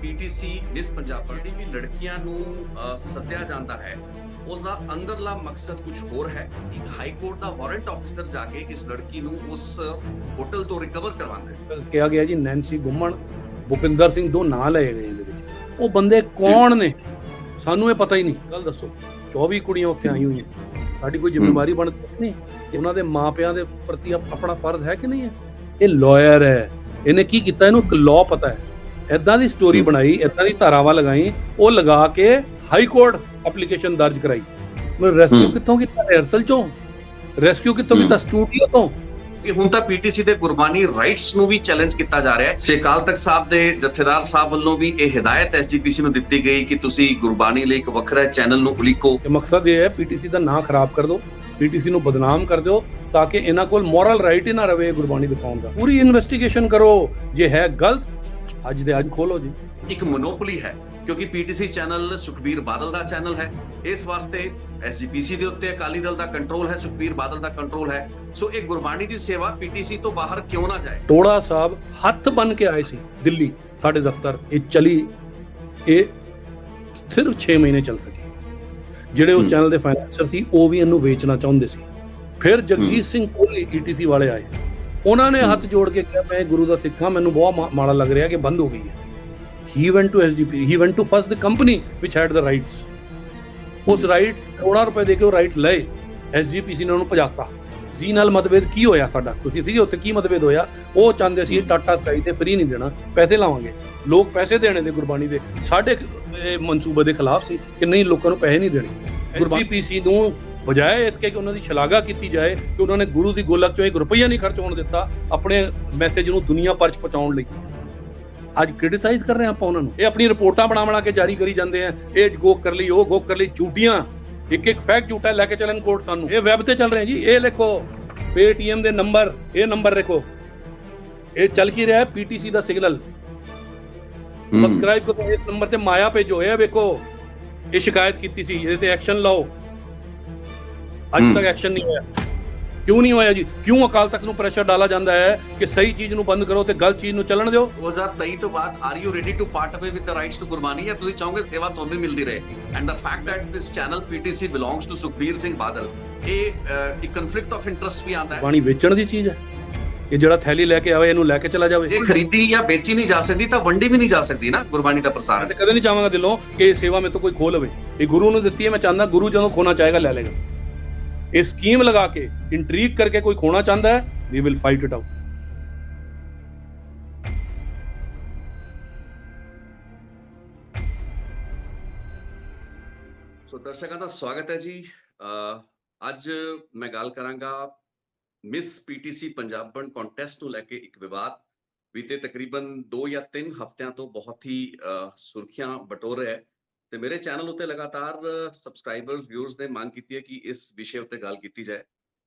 PTC miss Punjab ਜਿਹੜੀ ਵੀ ਲੜਕੀਆਂ ਨੂੰ ਸੱਦਿਆ ਜਾਂਦਾ ਹੈ ਉਸਦਾ ਅੰਦਰਲਾ ਮਕਸਦ ਕੁਝ ਹੋਰ ਹੈ। ਇੱਕ ਹਾਈ ਕੋਰਟ ਦਾ ਵਾਰੰਟ ਆਫੀਸਰ ਜਾ ਕੇ ਇਸ ਲੜਕੀ ਨੂੰ ਉਸ ਹੋਟਲ ਤੋਂ ਰਿਕਵਰ ਕਰਵਾਉਂਦਾ ਹੈ। ਕਿਹਾ ਗਿਆ ਜੀ ਨੈਂਸੀ ਗੁੰਮਣ, ਭੁਪਿੰਦਰ ਸਿੰਘ ਦੋ ਨਾਂ ਲਏ ਗਏ ਇਹਦੇ ਵਿੱਚ। ਉਹ ਬੰਦੇ ਕੌਣ ਨੇ ਸਾਨੂੰ ਇਹ ਪਤਾ ਹੀ ਨਹੀਂ। ਗੱਲ ਦੱਸੋ, 24 ਕੁੜੀਆਂ ਉੱਥੇ ਆਈ ਹੋਈਆਂ, ਸਾਡੀ ਕੋਈ ਜ਼ਿੰਮੇਵਾਰੀ ਬਣਦੀ ਨਹੀਂ? ਉਹਨਾਂ ਦੇ ਮਾਪਿਆਂ ਦੇ ਪ੍ਰਤੀ ਆਪਣਾ ਫਰਜ਼ ਹੈ ਕਿ ਨਹੀਂ ਹੈ? ਇਹ ਲਾਇਰ ਹੈ, ਇਹਨੇ ਕੀ ਕੀਤਾ, ਇਹਨੂੰ ਇੱਕ ਲਾਅ ਪਤਾ ਹੈ। ਇਦਾਂ ਦੀ ਸਟੋਰੀ ਬਣਾਈ, ਇਦਾਂ ਦੀ ਧਾਰਾਵਾਂ ਲਗਾਈ, ਉਹ ਲਗਾ ਕੇ ਹਾਈ ਕੋਰਟ ਐਪਲੀਕੇਸ਼ਨ ਦਰਜ ਕਰਾਈ। ਮੈਂ ਰੈਸਕਿਊ ਕਿੱਥੋਂ ਕੀਤਾ? ਰਿਹਰਸਲ ਚੋਂ। ਰੈਸਕਿਊ ਕਿੱਥੋਂ ਕੀਤਾ? ਸਟੂਡੀਓ ਤੋਂ। ਕਿ ਹੁਣ ਤਾਂ ਪੀਟੀਸੀ ਦੇ ਗੁਰਬਾਨੀ ਰਾਈਟਸ ਨੂੰ ਵੀ ਚੈਲੰਜ ਕੀਤਾ ਜਾ ਰਿਹਾ ਹੈ। ਸ਼੍ਰੀ ਅਕਾਲ ਤਖਤ ਸਾਹਿਬ ਦੇ ਜਥੇਦਾਰ ਸਾਹਿਬ ਵੱਲੋਂ ਵੀ ਇਹ ਹਦਾਇਤ ਐਸਜੀਪੀਸੀ ਨੂੰ ਦਿੱਤੀ ਗਈ ਕਿ ਤੁਸੀਂ ਗੁਰਬਾਨੀ ਲਈ ਇੱਕ ਵੱਖਰਾ ਚੈਨਲ ਨੂੰ ਉਲੀਕੋ। ਮਕਸਦ ਇਹ ਹੈ ਪੀਟੀਸੀ ਦਾ ਨਾਂ ਖਰਾਬ ਕਰ ਦਿਓ, ਪੀਟੀਸੀ ਨੂੰ ਬਦਨਾਮ ਕਰ ਦਿਓ, ਤਾਂ ਕਿ ਇਹਨਾਂ ਕੋਲ ਮੋਰਲ ਰਾਈਟ ਹੀ ਨਾ ਰਵੇ ਗੁਰਬਾਨੀ ਦਿਖਾਉਣ ਦਾ। ਪੂਰੀ ਇਨਵੈਸਟੀਗੇਸ਼ਨ ਕਰੋ, ਜੇ ਹੈ ਗਲਤ ਅੱਜ ਦੇ ਅੱਜ ਖੋਲੋ ਜੀ। ਇੱਕ ਮੋਨੋਪੋਲੀ ਹੈ ਕਿਉਂਕਿ ਪੀਟੀਸੀ ਚੈਨਲ ਸੁਖਬੀਰ ਬਾਦਲ ਦਾ ਚੈਨਲ ਹੈ। ਇਸ ਵਾਸਤੇ ਐਸਜੀਪੀਸੀ ਦੇ ਉੱਤੇ ਅਕਾਲੀ ਦਲ ਦਾ ਕੰਟਰੋਲ ਹੈ, ਸੁਖਬੀਰ ਬਾਦਲ ਦਾ ਕੰਟਰੋਲ ਹੈ। ਸੋ ਇਹ ਗੁਰਬਾਣੀ ਦੀ ਸੇਵਾ ਪੀਟੀਸੀ ਤੋਂ ਬਾਹਰ ਕਿਉਂ ਨਾ ਜਾਏ? ਟੋੜਾ ਸਾਹਿਬ ਹੱਥ ਬਨ ਕੇ ਆਏ ਸੀ ਦਿੱਲੀ ਸਾਡੇ ਦਫ਼ਤਰ। ਇਹ ਚਲੀ, ਇਹ ਸਿਰਫ 6 ਮਹੀਨੇ ਚੱਲ ਸਕੀ। ਜਿਹੜੇ ਉਸ ਚੈਨਲ ਦੇ ਫਾਈਨੈਂਸਰ ਸੀ ਉਹ ਵੀ ਇਹਨੂੰ ਵੇਚਣਾ ਚਾਹੁੰਦੇ ਸੀ। ਫਿਰ ਜਗਜੀਤ ਸਿੰਘ ਕੋਹਲੀ ਈਟੀਸੀ ਵਾਲੇ ਆਏ, ਉਹਨਾਂ ਨੇ ਹੱਥ ਜੋੜ ਕੇ ਕਿਹਾ ਮੈਂ ਗੁਰੂ ਦਾ ਸਿੱਖ ਹਾਂ, ਮੈਨੂੰ ਬਹੁਤ ਮਾੜਾ ਲੱਗ ਰਿਹਾ ਕਿ ਬੰਦ ਹੋ ਗਈ ਹੈ। He went to SGP, he went to first the company which had the rights. ਉਸ ਰਾਈਟ ਕਰੋੜਾਂ ਰੁਪਏ ਦੇ ਕੇ ਉਹ ਰਾਈਟ ਲਏ, ਐਸਜੀਪੀਸੀ ਨੇ ਉਹਨੂੰ ਭਜਾਤਾ। ਜੀ ਨਾਲ ਮਤਭੇਦ ਕੀ ਹੋਇਆ ਸਾਡਾ? ਤੁਸੀਂ ਸੀਗੇ ਉੱਥੇ, ਕੀ ਮਤਭੇਦ ਹੋਇਆ? ਉਹ ਚਾਹੁੰਦੇ ਸੀ ਟਾਟਾ ਸਕਾਈ ਤੇ ਫ੍ਰੀ ਨਹੀਂ ਦੇਣਾ, ਪੈਸੇ ਲਾਵਾਂਗੇ। ਲੋਕ ਪੈਸੇ ਦੇਣੇ ਦੇ ਗੁਰਬਾਣੀ ਦੇ, ਸਾਡੇ ਮਨਸੂਬੇ ਦੇ ਖਿਲਾਫ ਸੀ ਕਿ ਨਹੀਂ, ਲੋਕਾਂ ਨੂੰ ਪੈਸੇ ਨਹੀਂ ਦੇਣੇ। ਐਸਜੀਪੀਸੀ ਨੂੰ ਬਜਾਏ ਇਸ ਕੇ ਕਿ ਉਹਨਾਂ ਦੀ ਸ਼ਲਾਘਾ ਕੀਤੀ ਜਾਏ ਕਿ ਉਹਨਾਂ ਨੇ ਗੁਰੂ ਦੀ ਗੋਲਕ ਚੋਂ 1 ਰੁਪਈਆ ਨਹੀਂ ਖਰਚ ਹੋਣ ਦਿੱਤਾ ਆਪਣੇ ਮੈਸੇਜ ਨੂੰ ਦੁਨੀਆ ਭਰ ਚ ਪਹੁੰਚਾਉਣ ਲਈ। ਅੱਜ ਕ੍ਰਿਟਿਸਾਈਜ਼ ਕਰ ਰਹੇ ਆਪਾਂ ਉਹਨਾਂ ਨੂੰ। ਇਹ ਆਪਣੀ ਰਿਪੋਰਟਾਂ ਬਣਾ ਕੇ ਜਾਰੀ ਕਰੀ ਜਾਂਦੇ ਆ, ਇਹ ਗੋਕ ਕਰ ਲਈ, ਉਹ ਗੋਕ ਕਰ ਲਈ, ਝੂਠੀਆਂ। ਇੱਕ ਫੈਕਟ ਝੂਠਾ ਲੈ ਕੇ ਚੱਲਣ ਕੋਰਟ ਸਾਨੂੰ। ਇਹ ਵੈਬ ਤੇ ਚੱਲ ਰਹੇ ਜੀ, ਇਹ ਲਿਖੋ ਪੇਟੀਐਮ ਦੇ ਨੰਬਰ, ਇਹ ਨੰਬਰ ਲਿਖੋ, ਇਹ ਚੱਲ ਕੀ ਰਿਹਾ ਹੈ ਪੀਟੀਸੀ ਦਾ ਸਿਗਨਲ। ਸਬਸਕ੍ਰਾਈਬ ਕਰੋ ਇਸ ਨੰਬਰ ਤੇ, ਮਾਇਆ ਭੇਜੋ। ਇਹ ਵੇਖੋ, ਇਹ ਸ਼ਿਕਾਇਤ ਕੀਤੀ ਸੀ, ਇਹਦੇ ਤੇ ਐਕਸ਼ਨ ਲਓ। ਅੱਜ ਤੱਕ ਐਕਸ਼ਨ ਨਹੀਂ ਹੋਇਆ। ਕਿਉਂ ਨਹੀਂ ਹੋਇਆ ਜੀ? ਕਿਉਂ ਅਕਾਲ ਤਖਤ ਨੂੰ ਪ੍ਰੈਸ਼ਰ ਡਾਲਾ ਜਾਂਦਾ ਹੈ ਕਿ ਸਹੀ ਚੀਜ਼ ਨੂੰ ਬੰਦ ਕਰੋ ਤੇ ਗਲਤ ਚੀਜ਼ ਨੂੰ ਚੱਲਣ ਦਿਓ? 2023 ਤੋਂ ਬਾਅਦ are you ready to part away with the rights to Gurbani, ਜਾਂ ਤੁਸੀਂ ਚਾਹੋਗੇ ਸੇਵਾ ਤੁਹਾਨੂੰ ਵੀ ਮਿਲਦੀ ਰਹੇ? And the fact that this channel PTC belongs to Sukhbir Singh Badal, ਇਹ ਇੱਕ ਕਨਫਲਿਕਟ ਆਫ ਇੰਟਰਸਟ ਵੀ ਆਉਂਦਾ ਹੈ। ਬਾਣੀ ਵੇਚਣ ਦੀ ਚੀਜ਼ ਹੈ, ਇਹ ਜਿਹੜਾ ਥੈਲੀ ਲੈ ਕੇ ਆਵੇ ਇਹਨੂੰ ਲੈ ਕੇ ਚਲਾ ਜਾਵੇ। ਜੇ ਖਰੀਦੀ ਜਾਂ ਵੇਚੀ ਨਹੀਂ ਜਾ ਸਕਦੀ ਤਾਂ ਵੰਡੀ ਵੀ ਨਹੀਂ ਜਾ ਸਕਦੀ ਨਾ ਗੁਰਬਾਣੀ ਦਾ ਪ੍ਰਸਾਰ। ਮੈਂ ਕਦੇ ਨਹੀਂ ਚਾਹਾਂਗਾ ਦਿਲੋਂ ਕਿ ਇਹ ਸੇਵਾ ਮੇਰੇ ਤੋਂ ਕੋਈ ਖੋਹ ਲਵੇ। ਇਹ ਗੁਰੂ ਨੂੰ ਦਿੱਤੀ ਹੈ, ਮੈਂ ਚਾਹੁੰਦਾ ਗੁਰੂ ਜਦੋਂ ਖੋਣਾ ਚਾਹੇਗਾ ਲੈ ਲੇਗਾ। ਇਹ ਸਕੀਮ ਲਗਾ ਕੇ ਇੰਟਰੀਗ ਕਰਕੇ ਕੋਈ ਖੋਣਾ ਚਾਹੁੰਦਾ ਹੈ, we will fight it out. So ਦਰਸ਼ਕਾਂ ਦਾ ਸਵਾਗਤ ਹੈ ਜੀ। ਅੱਜ ਮੈਂ ਗੱਲ ਕਰਾਂਗਾ ਮਿਸ ਪੀਟੀਸੀ ਪੰਜਾਬਣ ਕੰਟੈਸਟ ਨੂੰ ਲੈ ਕੇ। ਇੱਕ ਵਿਵਾਦ ਬੀਤੇ ਤਕਰੀਬਨ 2 ਜਾਂ 3 ਹਫ਼ਤਿਆਂ ਤੋਂ ਬਹੁਤ ਹੀ ਸੁਰਖੀਆਂ ਬਟੋਰ ਰਿਹਾ ਹੈ ਤੇ ਮੇਰੇ ਚੈਨਲ ਉੱਤੇ ਲਗਾਤਾਰ ਸਬਸਕ੍ਰਾਈਬਰਸ, ਵਿਊਅਰਸ ਨੇ ਮੰਗ ਕੀਤੀ ਹੈ ਕਿ ਇਸ ਵਿਸ਼ੇ ਉੱਤੇ ਗੱਲ ਕੀਤੀ ਜਾਏ,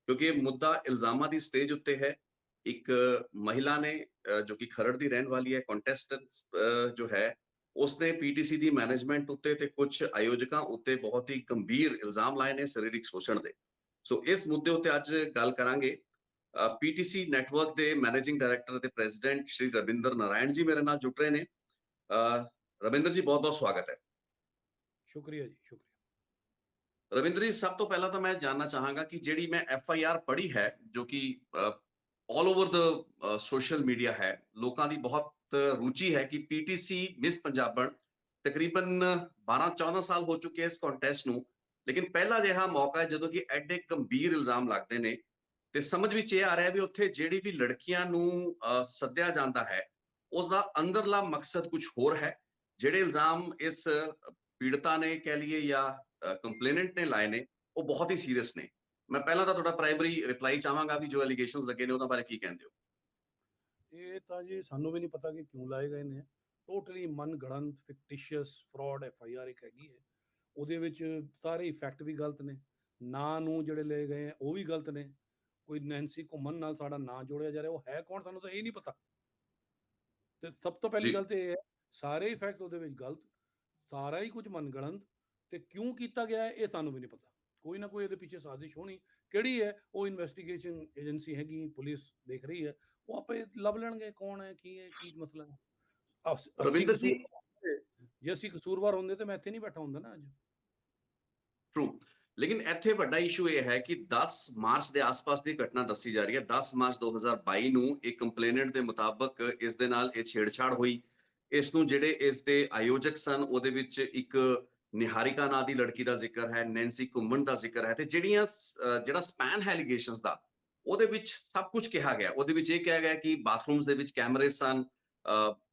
ਕਿਉਂਕਿ ਇਹ ਮੁੱਦਾ ਇਲਜ਼ਾਮਾਂ ਦੀ ਸਟੇਜ ਉੱਤੇ ਹੈ। ਇੱਕ ਮਹਿਲਾ ਨੇ ਜੋ ਕਿ ਖਰੜ ਦੀ ਰਹਿਣ ਵਾਲੀ ਹੈ, ਕੰਟੈਸਟੈਂਟ ਜੋ ਹੈ, ਉਸਨੇ ਪੀਟੀਸੀ ਦੀ ਮੈਨੇਜਮੈਂਟ ਉੱਤੇ ਤੇ ਕੁਝ ਆਯੋਜਕਾਂ ਉੱਤੇ ਬਹੁਤ ਹੀ ਗੰਭੀਰ ਇਲਜ਼ਾਮ ਲਾਏ ਨੇ ਸਰੀਰਕ ਸ਼ੋਸ਼ਣ ਦੇ। ਸੋ ਇਸ ਮੁੱਦੇ ਉੱਤੇ ਅੱਜ ਗੱਲ ਕਰਾਂਗੇ। ਪੀਟੀਸੀ ਨੈਟਵਰਕ ਦੇ ਮੈਨੇਜਿੰਗ ਡਾਇਰੈਕਟਰ ਤੇ ਪ੍ਰੈਜ਼ੀਡੈਂਟ ਸ਼੍ਰੀ ਰਵਿੰਦਰ ਨਾਰਾਇਣ ਜੀ ਮੇਰੇ ਨਾਲ ਜੁੜ ਰਹੇ ਨੇ। ਰਵਿੰਦਰ ਜੀ, ਬਹੁਤ ਬਹੁਤ ਸਵਾਗਤ ਹੈ। ਸ਼ੁਕਰੀਆ ਜੀ, ਸ਼ੁਕਰੀਆ। ਰਵਿੰਦਰ ਜੀ, ਸਭ ਤੋਂ ਪਹਿਲਾਂ ਤਾਂ ਮੈਂ ਜਾਨਣਾ ਚਾਹਾਂਗਾ ਕਿ ਜਿਹੜੀ ਮੈਂ FIR ਪੜ੍ਹੀ ਹੈ, ਜੋ ਕਿ ਆਲ ਓਵਰ ਦ ਸੋਸ਼ਲ ਮੀਡੀਆ ਹੈ, ਲੋਕਾਂ ਦੀ ਬਹੁਤ ਰੁਚੀ ਹੈ ਕਿ ਪੀਟੀਸੀ ਮਿਸ ਪੰਜਾਬਣ ਤਕਰੀਬਨ 12-14 ਸਾਲ ਹੋ ਚੁੱਕੇ ਇਸ ਕੰਟੈਸਟ ਨੂੰ, ਲੇਕਿਨ ਪਹਿਲਾ ਜਿਹਾ ਮੌਕਾ ਹੈ ਜਦੋਂ ਕਿ ਐਡੇ ਗੰਭੀਰ ਇਲਜ਼ਾਮ ਲੱਗਦੇ ਨੇ ਤੇ ਸਮਝ ਵਿੱਚ ਇਹ ਆ ਰਿਹਾ ਵੀ ਉੱਥੇ ਜਿਹੜੀ ਵੀ ਲੜਕੀਆਂ ਨੂੰ ਸੱਦਿਆ ਜਾਂਦਾ ਹੈ ਉਸਦਾ ਅੰਦਰਲਾ ਮਕਸਦ ਕੁਝ ਹੋਰ ਹੈ। ਜਿਹੜੇ ਇਲਜ਼ਾਮ ਇਸ ਪੀੜਤਾ ਨੇ ਕਹਿ ਲਈਏ ਜਾਂ ਕੰਪਲੇਨੈਂਟ ਨੇ ਲਾਏ ਨੇ, ਉਹ ਬਹੁਤ ਹੀ ਸੀਰੀਅਸ ਨੇ। ਮੈਂ ਪਹਿਲਾਂ ਤਾਂ ਤੁਹਾਡਾ ਪ੍ਰਾਇਮਰੀ ਰਿਪਲਾਈ ਚਾਹਾਂਗਾ ਵੀ ਜੋ ਐਲੀਗੇਸ਼ਨਸ ਲੱਗੇ ਨੇ ਉਹਨਾਂ ਬਾਰੇ ਕੀ ਕਹਿੰਦੇ ਹੋ? ਇਹ ਤਾਂ ਜੀ ਸਾਨੂੰ ਵੀ ਨਹੀਂ ਪਤਾ ਕਿ ਕਿਉਂ ਲਾਏ ਗਏ ਨੇ। ਟੋਟਲੀ ਮਨਗੜੰਤ ਫਿਕਟੀਸ਼ੀਅਸ ਫਰਾਡ FIR ਇੱਕ ਹੈਗੀ ਹੈ। ਉਹਦੇ ਵਿੱਚ ਸਾਰੇ ਫੈਕਟ ਵੀ ਗਲਤ ਨੇ, ਨਾਂ ਨੂੰ ਜਿਹੜੇ ਲਏ ਗਏ ਆ ਉਹ ਵੀ ਗਲਤ ਨੇ। ਕੋਈ ਨੈਂਸੀ ਘੁੰਮਣ ਨਾਲ ਸਾਡਾ ਨਾਂ ਜੋੜਿਆ ਜਾ ਰਿਹਾ, ਉਹ ਹੈ ਕੌਣ ਸਾਨੂੰ ਤਾਂ ਇਹ ਨਹੀਂ ਪਤਾ। ਤੇ ਸਭ ਤੋਂ ਪਹਿਲੀ ਗੱਲ ਤੇ ਇਹ ਹੈ, ਸਾਰੇ ਫੈਕਟ ਉਹਦੇ ਵਿੱਚ ਗਲਤ, ਸਾਰਾ ਹੀ ਕੁਝ ਮਨਗੜੰਤ। ਤੇ ਕਿਉਂ ਕੀਤਾ ਗਿਆ ਹੈ ਇਹ ਸਾਨੂੰ ਵੀ ਨਹੀਂ ਪਤਾ। ਕੋਈ ਨਾ ਕੋਈ ਇਹਦੇ ਪਿੱਛੇ ਸਾਜ਼ਿਸ਼ ਹੋਣੀ, ਕਿਹੜੀ ਹੈ ਉਹ ਇਨਵੈਸਟੀਗੇਸ਼ਨ ਏਜੰਸੀ ਹੈਗੀ, ਪੁਲਿਸ ਦੇਖ ਰਹੀ ਹੈ, ਉਹ ਆਪੇ ਲੱਭ ਲੈਣਗੇ ਕੌਣ ਹੈ, ਕੀ ਮਸਲਾ ਹੈ। ਰਵਿੰਦਰ ਜੀ, ਜੇ ਅਸੀਂ ਕਸੂਰਵਾਰ ਹੁੰਦੇ ਤੇ ਮੈਂ ਇੱਥੇ ਨਹੀਂ ਬੈਠਾ ਹੁੰਦਾ ਨਾ ਅੱਜ। ਟਰੂ। ਲੇਕਿਨ ਇੱਥੇ ਵੱਡਾ ਇਸ਼ੂ ਇਹ ਹੈ ਕਿ 10 ਮਾਰਚ ਦੇ ਆਸ-ਪਾਸ ਦੀ ਘਟਨਾ ਦੱਸੀ ਜਾ ਰਹੀ ਹੈ। 10 ਮਾਰਚ 2022 ਨੂੰ ਇੱਕ ਕੰਪਲੇਨੈਂਟ ਦੇ ਮੁਤਾਬਕ ਇਸ ਦੇ ਨਾਲ ਇਹ ਛੇੜਛਾੜ ਹੋਈ। ਇਸ ਨੂੰ ਜਿਹੜੇ ਇਸ ਦੇ ਆਯੋਜਕ ਸਨ ਉਹਦੇ ਵਿੱਚ ਇੱਕ ਨਿਹਾਰਿਕਾ ਨਾਂ ਦੀ ਲੜਕੀ ਦਾ ਜ਼ਿਕਰ ਹੈ, ਨੈਂਸੀ ਘੁੰਮਣ ਦਾ ਜ਼ਿਕਰ ਹੈ ਤੇ ਜਿਹੜੀਆਂ ਜਿਹੜਾ ਸਪੈਨ ਹੈ ਐਲੀਗੇਸ਼ਨਸ ਦਾ ਉਹਦੇ ਵਿੱਚ ਸਭ ਕੁਝ ਕਿਹਾ ਗਿਆ। ਉਹਦੇ ਵਿੱਚ ਇਹ ਕਿਹਾ ਗਿਆ ਕਿ ਬਾਥਰੂਮਸ ਦੇ ਵਿੱਚ ਕੈਮਰੇ ਸਨ,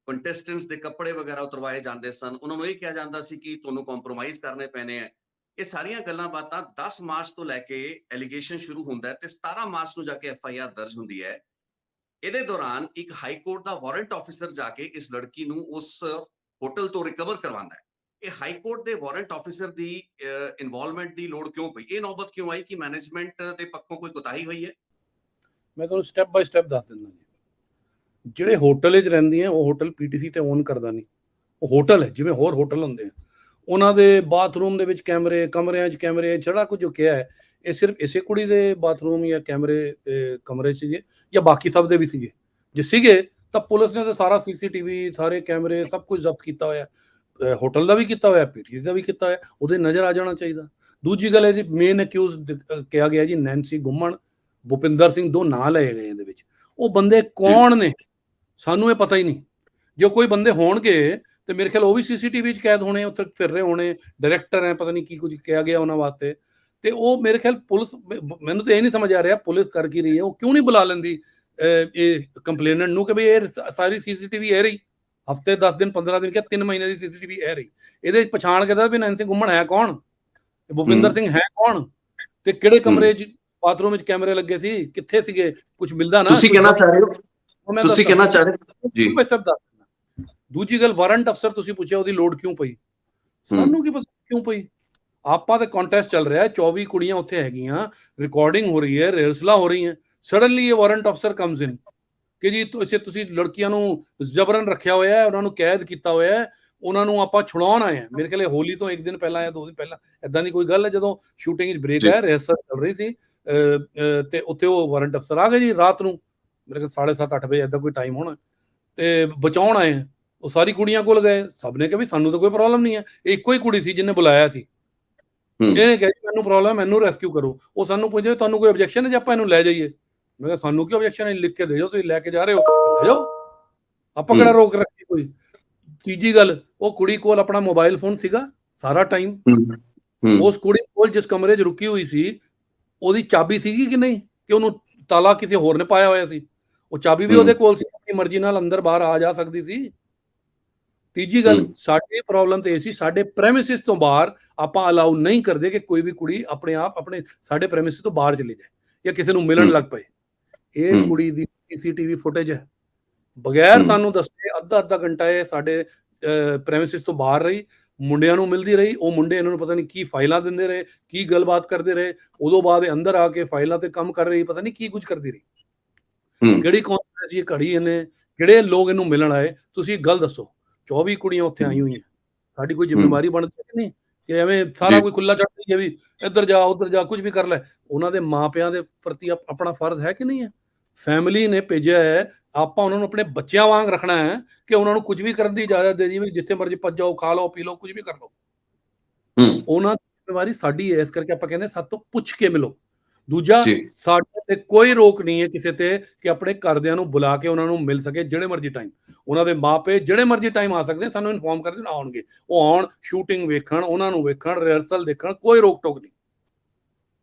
ਕੰਟੈਸਟੈਂਟਸ ਦੇ ਕੱਪੜੇ ਵਗੈਰਾ ਉਤਰਵਾਏ ਜਾਂਦੇ ਸਨ, ਉਹਨਾਂ ਨੂੰ ਇਹ ਕਿਹਾ ਜਾਂਦਾ ਸੀ ਕਿ ਤੁਹਾਨੂੰ ਕੰਪਰੋਮਾਈਜ਼ ਕਰਨੇ ਪੈਣੇ ਹੈ। ਇਹ ਸਾਰੀਆਂ ਗੱਲਾਂ ਬਾਤਾਂ 10 ਮਾਰਚ ਤੋਂ ਲੈ ਕੇ ਐਲੀਗੇਸ਼ਨ ਸ਼ੁਰੂ ਹੁੰਦਾ ਹੈ ਤੇ 17 ਮਾਰਚ ਨੂੰ ਜਾ ਕੇ FIR ਦਰਜ ਹੁੰਦੀ ਹੈ। ਇਹਦੇ ਦੌਰਾਨ ਇੱਕ ਹਾਈ ਕੋਰਟ ਦਾ ਵਾਰੰਟ ਆਫੀਸਰ ਜਾ ਕੇ ਇਸ ਲੜਕੀ ਨੂੰ ਉਸ ਹੋਟਲ ਤੋਂ ਰਿਕਵਰ ਕਰਵਾਉਂਦਾ ਹੈ। ਇਹ ਹਾਈ ਕੋਰਟ ਦੇ ਵਾਰੰਟ ਆਫੀਸਰ ਦੀ ਇਨਵੋਲਵਮੈਂਟ ਦੀ ਲੋੜ ਕਿਉਂ ਪਈ? ਇਹ ਨੌਬਤ ਕਿਉਂ ਆਈ ਕਿ ਮੈਨੇਜਮੈਂਟ ਦੇ ਪੱਖੋਂ ਕੋਈ ਕੋਤਾਹੀ ਹੋਈ ਹੈ? ਮੈਂ ਤੁਹਾਨੂੰ ਸਟੈਪ ਬਾਈ ਸਟੈਪ ਦੱਸ ਦਿੰਦਾ ਜੀ। ਜਿਹੜੇ ਹੋਟਲ ਵਿੱਚ ਰਹਿੰਦੀਆਂ ਉਹ ਹੋਟਲ PTC ਤੇ ਓਨ ਕਰਦਾ ਨਹੀਂ। ਉਹ ਹੋਟਲ ਹੈ ਜਿਵੇਂ ਹੋਰ ਹੋਟਲ ਹੁੰਦੇ ਆ, ਉਹਨਾਂ ਦੇ ਬਾਥਰੂਮ ਦੇ ਵਿੱਚ ਕੈਮਰੇ, ਕਮਰਿਆਂ 'ਚ ਕੈਮਰੇ, ਜਿਹੜਾ ਕੁਝ ਜੋ ਕਿਹਾ ਹੈ ਇਹ ਸਿਰਫ ਇਸੇ ਕੁੜੀ ਦੇ ਬਾਥਰੂਮ ਜਾਂ ਕੈਮਰੇ ਕਮਰੇ ਸੀਗੇ ਜਾਂ ਬਾਕੀ ਸਭ ਦੇ ਵੀ ਸੀਗੇ? ਜੇ ਸੀਗੇ ਤਾਂ ਪੁਲਿਸ ਨੇ ਤਾਂ ਸਾਰਾ CCTV, ਸਾਰੇ ਕੈਮਰੇ, ਸਭ ਕੁਝ ਜ਼ਬਤ ਕੀਤਾ ਹੋਇਆ, ਹੋਟਲ ਦਾ ਵੀ ਕੀਤਾ ਹੋਇਆ, PTC ਦਾ ਵੀ ਕੀਤਾ ਹੋਇਆ, ਉਹਦੇ ਨਜ਼ਰ ਆ ਜਾਣਾ ਚਾਹੀਦਾ। ਦੂਜੀ ਗੱਲ ਹੈ ਜੀ, ਮੇਨ ਅਕਿਊਜ਼ ਕਿਹਾ ਗਿਆ ਜੀ ਨੈਂਸੀ ਘੁੰਮਣ, ਭੁਪਿੰਦਰ ਸਿੰਘ, ਦੋ ਨਾਂ ਲਏ ਗਏ ਇਹਦੇ ਵਿੱਚ। ਉਹ ਬੰਦੇ ਕੌਣ ਨੇ ਸਾਨੂੰ ਇਹ ਪਤਾ ਹੀ ਨਹੀਂ। ਜੇ ਕੋਈ ਬੰਦੇ ਹੋਣਗੇ ਤੇ ਮੇਰੇ ਖਿਆਲ ਉਹ ਵੀ CCTV 'ਚ ਕੈਦ ਹੋਣੇ, ਉੱਥੇ ਫਿਰ ਰਹੇ ਹੋਣੇ, ਡਾਇਰੈਕਟਰ ਹੈ, ਪਤਾ ਨਹੀਂ ਕੀ ਕੁਝ ਕਿਹਾ ਗਿਆ ਉਹਨਾਂ ਵਾਸਤੇ। ਤੇ ਉਹ ਮੇਰੇ ਖਿਆਲ ਪੁਲਿਸ, ਮੈਨੂੰ ਤਾਂ ਇਹ ਨਹੀਂ ਸਮਝ ਆ ਰਿਹਾ ਪੁਲਿਸ ਕਰ ਕੀ ਰਹੀ ਹੈ। ਉਹ ਕਿਉਂ ਨਹੀਂ ਬੁਲਾ ਲੈਂਦੀ ਇਹ ਕੰਪਲੇਨੈਂਟ ਨੂੰ ਕਿ ਬਈ ਇਹ ਸਾਰੀ CCTV ਇਹ ਰਹੀ, ਹਫਤੇ 10 ਦਿਨ 15 ਦਿਨ ਕਿਹਾ 3 ਮਹੀਨੇ ਦੀ CCTV ਇਹ ਰਹੀ, ਇਹਦੇ ਪਛਾਣ ਕੇ ਦੱਸ ਵੀ ਨੈਂਸੀ ਘੁੰਮਣ ਹੈ ਕੌਣ, ਭੁਪਿੰਦਰ ਸਿੰਘ ਹੈ ਕੌਣ, ਤੇ ਕਿਹੜੇ ਕਮਰੇ 'ਚ ਬਾਥਰੂਮ ਵਿੱਚ ਕੈਮਰੇ ਲੱਗੇ ਸੀ, ਕਿੱਥੇ ਸੀਗੇ, ਕੁਝ ਮਿਲਦਾ ਨਾ। ਤੁਸੀਂ ਕਹਿਣਾ ਚਾਹ ਰਹੇ ਹੋ, ਤੁਸੀਂ ਕਹਿਣਾ ਚਾਹ ਰਹੇ ਹੋ ਜੀ। ਦੂਜੀ ਗੱਲ, ਵਾਰੰਟ ਅਫਸਰ ਤੁਸੀਂ ਪੁੱਛਿਆ ਉਹਦੀ ਲੋੜ ਕਿਉਂ ਪਈ? ਸਾਨੂੰ ਕੀ ਪਤਾ ਕਿਉਂ ਪਈ। ਆਪਾਂ ਤੇ ਕੰਟੈਸਟ ਚੱਲ ਰਿਹਾ, 24 ਕੁੜੀਆਂ ਉੱਥੇ ਹੈਗੀਆਂ, ਰਿਕਾਰਡਿੰਗ ਹੋ ਰਹੀ ਹੈ, ਰਿਹਰਸਲਾਂ ਹੋ ਰਹੀਆਂ। ਸਡਨਲੀ ਇਹ ਵਾਰੰਟ ਅਫਸਰ ਕਮਸ ਇਨ ਕਿ ਜੀ ਤੁਸੀਂ ਲੜਕੀਆਂ ਨੂੰ ਜ਼ਬਰਨ ਰੱਖਿਆ ਹੋਇਆ ਹੈ, ਉਹਨਾਂ ਨੂੰ ਕੈਦ ਕੀਤਾ ਹੋਇਆ ਹੈ, ਉਹਨਾਂ ਨੂੰ ਆਪਾਂ ਛੁਡਾਉਣ ਆਏ ਹਾਂ। ਮੇਰੇ ਖਿਆਲ ਹੋਲੀ ਤੋਂ 1 ਦਿਨ ਪਹਿਲਾਂ ਜਾਂ 2 ਦਿਨ ਪਹਿਲਾਂ ਇਦਾਂ ਦੀ ਕੋਈ ਗੱਲ ਹੈ, ਜਦੋਂ ਸ਼ੂਟਿੰਗ 'ਚ ਬ੍ਰੇਕ ਆਇਆ, ਰਿਹਰਸਲ ਚੱਲ ਰਹੀ ਸੀ ਤੇ ਉੱਥੇ ਉਹ ਵਾਰੰਟ ਅਫਸਰ ਆ ਗਏ ਜੀ ਰਾਤ ਨੂੰ, ਮੇਰੇ ਖਿਆਲ 7:30 8 ਵਜੇ ਇਦਾਂ ਕੋਈ ਟਾਈਮ ਹੋਣਾ, ਤੇ ਬਚਾਉਣ ਆਏ। ਉਹ ਸਾਰੀ ਕੁੜੀਆਂ ਕੋਲ ਗਏ, ਸਭ ਨੇ ਕਿਹਾ ਵੀ ਸਾਨੂੰ ਤਾਂ ਕੋਈ ਪ੍ਰੋਬਲਮ ਨਹੀਂ ਹੈ। ਇਹ ਇੱਕੋ ਹੀ ਕੁੜੀ ਸੀ ਜਿਹਨੇ ਬੁਲਾਇਆ ਸੀ, ਇਹਨੇ ਕਿਹਾ ਮੈਨੂੰ ਪ੍ਰੋਬਲਮ, ਮੈਨੂੰ ਰੈਸਕਿਊ ਕਰੋ। ਉਹ ਸਾਨੂੰ ਪੁੱਛਦੇ ਤੁਹਾਨੂੰ ਕੋਈ ਆਬਜੈਕਸ਼ਨ ਹੈ ਜੇ ਆਪਾਂ ਇਹਨੂੰ ਲੈ ਜਾਈਏ? ਮੈਂ ਕਿਹਾ ਸਾਨੂੰ ਕੀ ਆਬਜੈਕਸ਼ਨ ਹੈ, ਲਿਖ ਕੇ ਦੇ ਜਾਓ, ਤੁਸੀਂ ਲੈ ਕੇ ਜਾ ਰਹੇ ਹੋ ਲੈ ਜਾਓ, ਆਪਾਂ ਕਿਹੜਾ ਰੋਕ ਰੱਖੀ ਕੋਈ। ਤੀਜੀ ਗੱਲ, ਉਹ ਕੁੜੀ ਕੋਲ ਆਪਣਾ ਮੋਬਾਈਲ ਫੋਨ ਸੀਗਾ ਸਾਰਾ ਟਾਈਮ। ਉਸ ਕੁੜੀ ਕੋਲ ਜਿਸ ਕਮਰੇ 'ਚ ਰੁਕੀ ਹੋਈ ਸੀ ਉਹਦੀ ਚਾਬੀ ਸੀਗੀ ਕਿ ਨਹੀਂ, ਕਿ ਉਹਨੂੰ ਤਾਲਾ ਕਿਸੇ ਹੋਰ ਨੇ ਪਾਇਆ ਹੋਇਆ ਸੀ? ਉਹ ਚਾਬੀ ਵੀ ਉਹਦੇ ਕੋਲ ਸੀ, ਆਪਣੀ ਮਰਜ਼ੀ ਨਾਲ ਅੰਦਰ ਬਾਹਰ ਆ ਜਾ ਸਕਦੀ ਸੀ। ਤੀਜੀ ਗੱਲ, ਸਾਡੀ ਪ੍ਰੋਬਲਮ ਤੇ ਇਹ ਸੀ, ਸਾਡੇ ਪ੍ਰੈਮਿਸਿਸ ਤੋਂ ਬਾਹਰ ਆਪਾਂ ਅਲਾਉ ਨਹੀਂ ਕਰਦੇ ਕਿ ਕੋਈ ਵੀ ਕੁੜੀ ਆਪਣੇ ਆਪ ਆਪਣੇ ਸਾਡੇ ਪ੍ਰੈਮਿਸਿਸ ਤੋਂ ਬਾਹਰ ਚਲੀ ਜਾਏ ਜਾਂ ਕਿਸੇ ਨੂੰ ਮਿਲਣ ਲੱਗ ਪਏ। ਇਹ ਕੁੜੀ ਦੀ CCTV ਫੁਟੇਜ ਹੈ, ਬਗੈਰ ਸਾਨੂੰ ਦੱਸੇ ਅੱਧਾ ਘੰਟਾ ਇਹ ਸਾਡੇ ਪ੍ਰੈਮਿਸਿਸ ਤੋਂ ਬਾਹਰ ਰਹੀ, ਮੁੰਡਿਆਂ ਨੂੰ ਮਿਲਦੀ ਰਹੀ। ਉਹ ਮੁੰਡੇ ਇਹਨਾਂ ਨੂੰ ਪਤਾ ਨਹੀਂ ਕੀ ਫਾਈਲਾਂ ਦਿੰਦੇ ਰਹੇ, ਕੀ ਗੱਲਬਾਤ ਕਰਦੇ ਰਹੇ। ਉਦੋਂ ਬਾਅਦ ਇਹ ਅੰਦਰ ਆ ਕੇ ਫਾਈਲਾਂ ਤੇ ਕੰਮ ਕਰ ਰਹੀ, ਪਤਾ ਨਹੀਂ ਕੀ ਕੁਝ ਕਰਦੀ ਰਹੀ। ਕਿਹੜੀ ਕੌਨਫਰੰਸ ਘੜੀ ਇਹਨੇ, ਕਿਹੜੇ ਲੋਕ ਇਹਨੂੰ ਮਿਲਣ ਆਏ? ਤੁਸੀਂ ਗੱਲ ਦੱਸੋ। 24 ਕੁੜੀਆਂ ਉੱਥੇ ਆਈ ਹੋਈਆਂ, ਸਾਡੀ ਕੋਈ ਜ਼ਿੰਮੇਵਾਰੀ ਬਣਦੀ ਹੈ ਕਿ ਨਹੀਂ ਕਿ ਐਵੇਂ ਸਾਰਾ ਕੋਈ ਖੁੱਲਾ ਛੱਡ ਦਈਏ ਵੀ ਇੱਧਰ ਜਾ ਉੱਧਰ ਜਾ, ਕੁਝ ਵੀ ਕਰ ਲੈ? ਉਹਨਾਂ ਦੇ ਮਾਪਿਆਂ ਦੇ ਪ੍ਰਤੀ ਆਪਣਾ ਫਰਜ਼ ਹੈ ਕਿ ਨਹੀਂ ਹੈ? ਫੈਮਿਲੀ ਨੇ ਭੇਜਿਆ ਹੈ, ਆਪਾਂ ਉਹਨਾਂ ਨੂੰ ਆਪਣੇ ਬੱਚਿਆਂ ਵਾਂਗ ਰੱਖਣਾ ਹੈ ਕਿ ਉਹਨਾਂ ਨੂੰ ਕੁਝ ਵੀ ਕਰਨ ਦੀ ਇਜਾਜ਼ਤ ਦੇ ਦਈਏ, ਜਿੱਥੇ ਮਰਜ਼ੀ ਭੱਜ ਜਾਓ, ਖਾ ਲਓ, ਪੀ ਲਓ, ਕੁਝ ਵੀ ਕਰ ਲਓ। ਉਹਨਾਂ ਦੀ ਜ਼ਿੰਮੇਵਾਰੀ ਸਾਡੀ ਹੈ, ਇਸ ਕਰਕੇ ਆਪਾਂ ਕਹਿੰਦੇ ਸਾਡੇ ਤੋਂ ਪੁੱਛ ਕੇ ਮਿਲੋ। ਦੂਜਾ, ਸਾਡੇ ਤੇ ਕੋਈ ਰੋਕ ਨਹੀਂ ਹੈ ਕਿਸੇ ਤੇ ਕਿ ਆਪਣੇ ਘਰਦਿਆਂ ਨੂੰ ਬੁਲਾ ਕੇ ਉਹਨਾਂ ਨੂੰ ਮਿਲ ਸਕੇ ਜਿਹੜੇ ਮਰਜ਼ੀ ਟਾਈਮ। ਉਹਨਾਂ ਦੇ ਮਾਪੇ ਜਿਹੜੇ ਮਰਜ਼ੀ ਟਾਈਮ ਆ ਸਕਦੇ, ਸਾਨੂੰ ਇਨਫੋਰਮ ਕਰ ਦੇਣ, ਆਉਣਗੇ। ਉਹ ਆਉਣ, ਸ਼ੂਟਿੰਗ ਵੇਖਣ, ਉਹਨਾਂ ਨੂੰ ਵੇਖਣ, ਰਿਹਰਸਲ ਦੇਖਣ, ਕੋਈ ਰੋਕ ਟੋਕ ਨਹੀਂ।